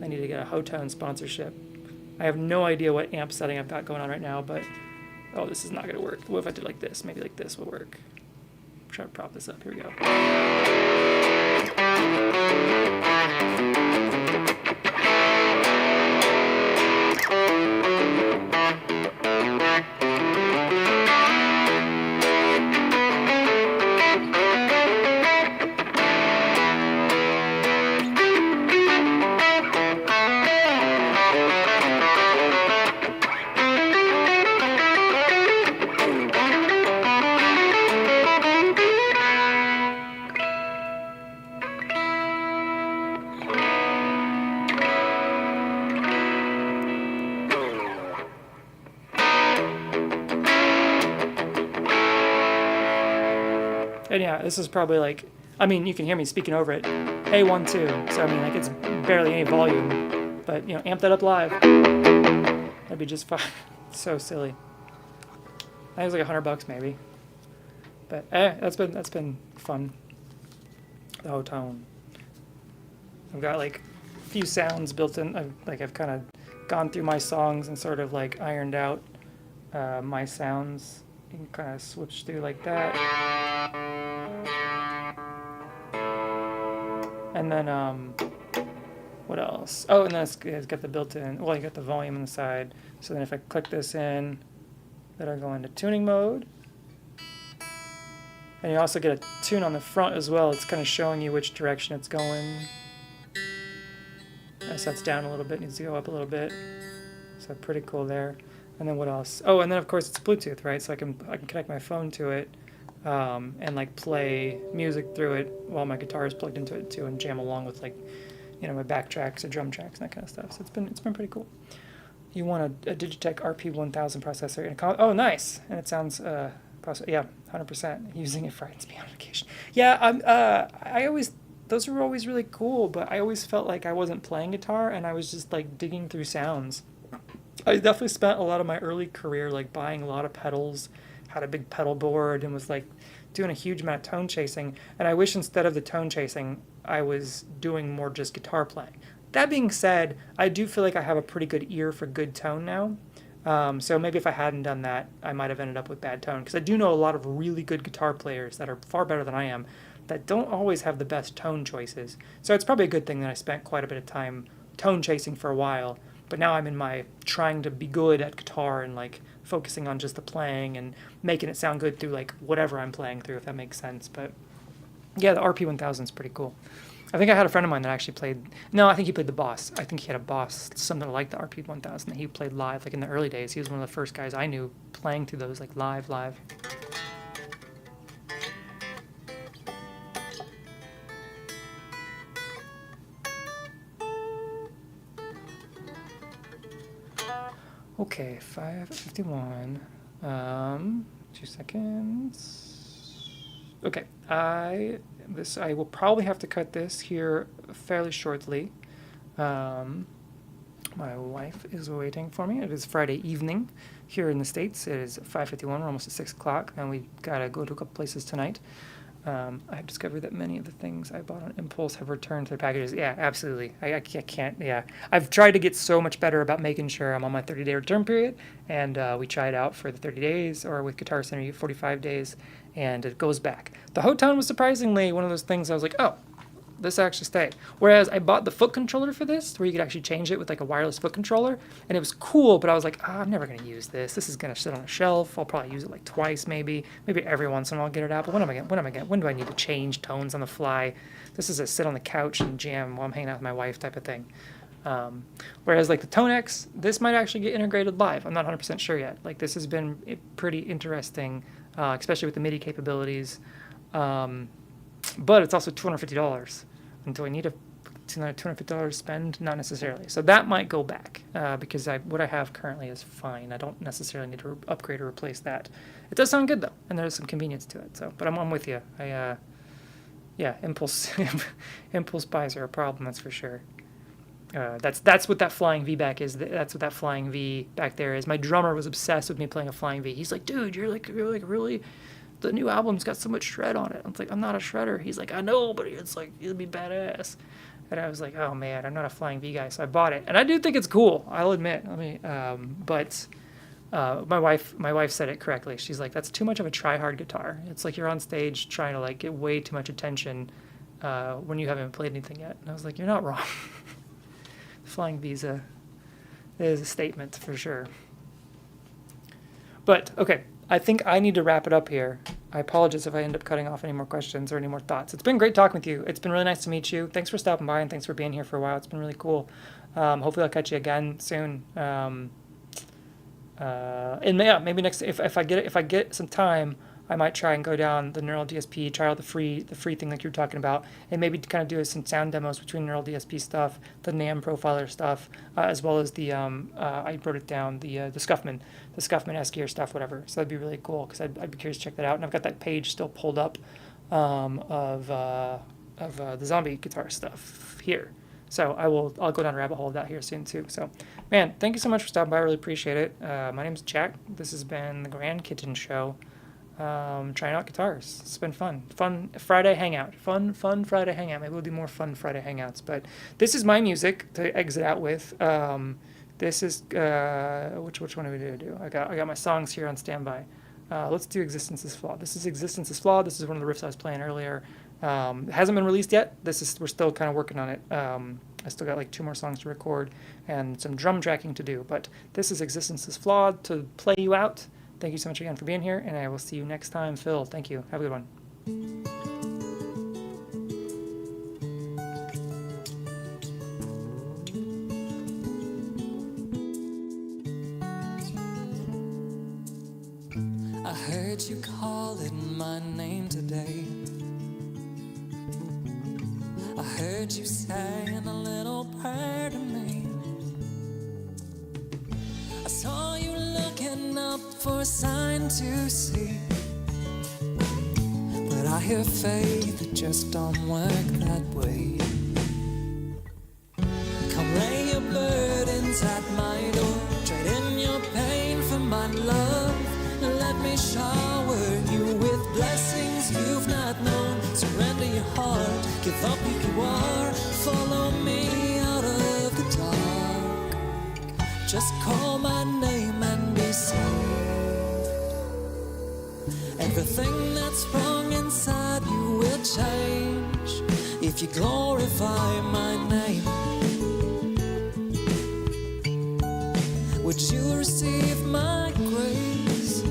I need to get a Hotone sponsorship. I have no idea what amp setting I've got going on right now, but, oh, this is not going to work. What if I did like this? Maybe like this will work. Try to prop this up. Here we go. And yeah, this is probably like, I mean, you can hear me speaking over it. A1-2, so I mean, like it's barely any volume, but you know, amp that up live. That'd be just fine. So silly. I think it's like $100 maybe. But that's been fun. The whole tone. I've got like a few sounds built in. I've kind of gone through my songs and sort of like ironed out my sounds. You can kind of switch through like that. And then what else? Oh, and then it's got the built-in. Well, you got the volume on the side. So then if I click this in, then I go into tuning mode. And you also get a tune on the front as well. It's kind of showing you which direction it's going. So that's down a little bit, needs to go up a little bit. So pretty cool there. And then what else? Oh, and then of course it's Bluetooth, right? So I can connect my phone to it and like play music through it while my guitar is plugged into it too, and jam along with like, you know, my backtracks or drum tracks and that kind of stuff. So it's been pretty cool. You want a Digitech RP1000 processor in a oh, nice, and it sounds yeah, 100% using it for ISP notification. Yeah, I always. Those were always really cool, but I always felt like I wasn't playing guitar and I was just like digging through sounds. I definitely spent a lot of my early career like buying a lot of pedals, had a big pedal board, and was like doing a huge amount of tone chasing. And I wish instead of the tone chasing, I was doing more just guitar playing. That being said, I do feel like I have a pretty good ear for good tone now. So maybe if I hadn't done that, I might have ended up with bad tone. Because I do know a lot of really good guitar players that are far better than I am that don't always have the best tone choices. So it's probably a good thing that I spent quite a bit of time tone chasing for a while. But now I'm in my trying to be good at guitar and like focusing on just the playing and making it sound good through like whatever I'm playing through, if that makes sense. But yeah, the RP1000 is pretty cool. I think I had a friend of mine that actually played, no, I think he played the Boss. I think he had a Boss, something like the RP1000 that he played live, like in the early days. He was one of the first guys I knew playing through those like live. Okay, 5:51. 2 seconds. Okay, I will probably have to cut this here fairly shortly. My wife is waiting for me. It is Friday evening here in the States. It is 5:51. We're almost at 6 o'clock, and we gotta go to a couple places tonight. I've discovered that many of the things I bought on impulse have returned to their packages. Yeah, absolutely. I can't, yeah. I've tried to get so much better about making sure I'm on my 30-day return period, and we try it out for the 30 days, or with Guitar Center, you 45 days, and it goes back. The Hotan was surprisingly one of those things I was like, oh, this actually stayed. Whereas I bought the foot controller for this, where you could actually change it with like a wireless foot controller, and it was cool, but I was like, oh, I'm never going to use this. This is going to sit on a shelf. I'll probably use it like twice, maybe every once in a while I'll get it out. But when do I need to change tones on the fly? This is a sit on the couch and jam while I'm hanging out with my wife type of thing. Whereas like the Tone X, this might actually get integrated live. I'm not 100% sure yet. Like this has been pretty interesting, especially with the MIDI capabilities. But it's also $250. And do I need a $250 spend? Not necessarily. So that might go back because what I have currently is fine. I don't necessarily need to upgrade or replace that. It does sound good though, and there's some convenience to it. So, but I'm with you. Yeah, impulse buys are a problem. That's for sure. That's what that flying V back is. That's what that flying V back there is. My drummer was obsessed with me playing a flying V. He's like, dude, you're like really. The new album's got so much shred on it. I'm like, I'm not a shredder. He's like, I know, but it's like, it'll be badass. And I was like, oh man, I'm not a flying V guy. So I bought it, and I do think it's cool. I'll admit. But my wife said it correctly. She's like, that's too much of a try-hard guitar. It's like you're on stage trying to like get way too much attention when you haven't played anything yet. And I was like, you're not wrong. Flying V is a statement for sure. But okay. I think I need to wrap it up here. I apologize if I end up cutting off any more questions or any more thoughts. It's been great talking with you. It's been really nice to meet you. Thanks for stopping by and thanks for being here for a while. It's been really cool. Hopefully I'll catch you again soon. And yeah, maybe next if I get some time, I might try and go down the Neural DSP, try out the free thing like you were talking about, and maybe kind of do some sound demos between Neural DSP stuff, the NAM profiler stuff, as well as the I wrote it down, the Scuffman S-Gear stuff, whatever. So that'd be really cool because I'd be curious to check that out. And I've got that page still pulled up of the zombie guitar stuff here. So I'll go down a rabbit hole of that here soon too. So, man, thank you so much for stopping by. I really appreciate it. My name's Jack. This has been the Grand Kitten Show. Trying out guitars. It's been fun. Fun Friday hangout. Fun Friday hangout. Maybe we'll do more fun Friday hangouts. But this is my music to exit out with. This is which one are we gonna do? I got my songs here on standby. Let's do Existence is Flawed. This is Existence is Flawed. This is one of the riffs I was playing earlier. It hasn't been released yet. We're still kind of working on it. I still got like 2 more songs to record and some drum tracking to do. But this is Existence is Flawed to play you out. Thank you so much again for being here, and I will see you next time. Phil, thank you. Have a good one. I heard you calling my name today. I heard you saying a little prayer to me. I saw you looking up for a sign to see. But I hear faith, it just don't work that way. Come lay your burdens at my door. Trade in your pain for my love. Let me shower you with blessings you've not known. Surrender your heart, give up who you are. Follow me out of the dark. Just call my name and be saved. Everything that's wrong inside you will change if you glorify my name. Would you receive my grace?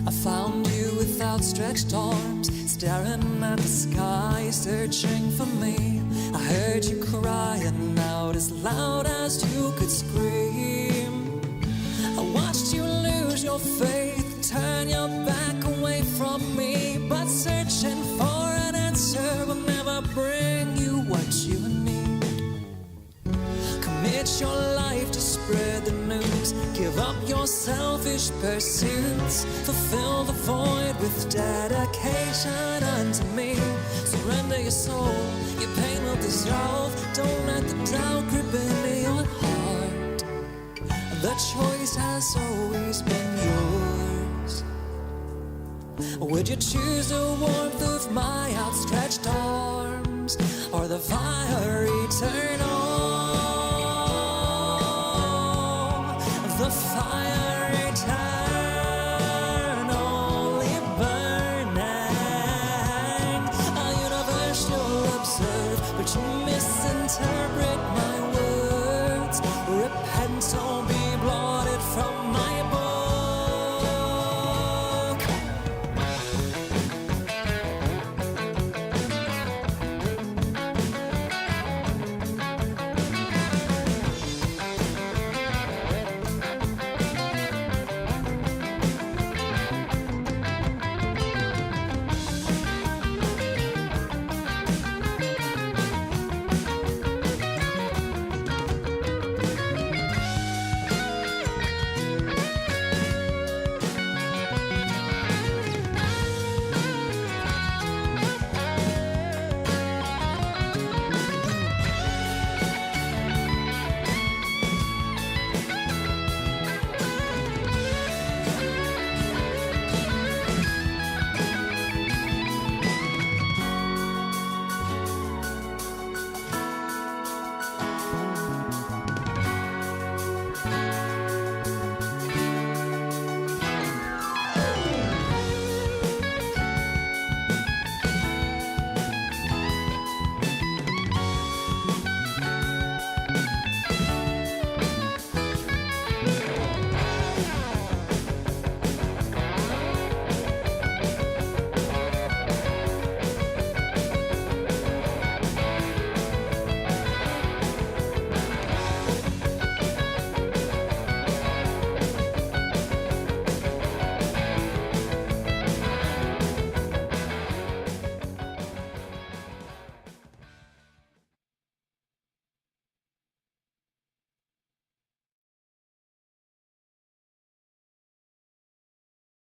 I found you with outstretched arms, staring at the sky, searching for me. I heard you crying out as loud as you could scream. I watched you lose your faith, turn your back away from me. But searching for an answer will never bring you what you need. Commit your life to spread the news. Give up your selfish pursuits. Fulfill the void with dedication unto me. Surrender your soul, your pain will dissolve. Don't let the doubt creep into your heart. The choice has always been yours. Would you choose the warmth of my outstretched arms, or the fire eternal?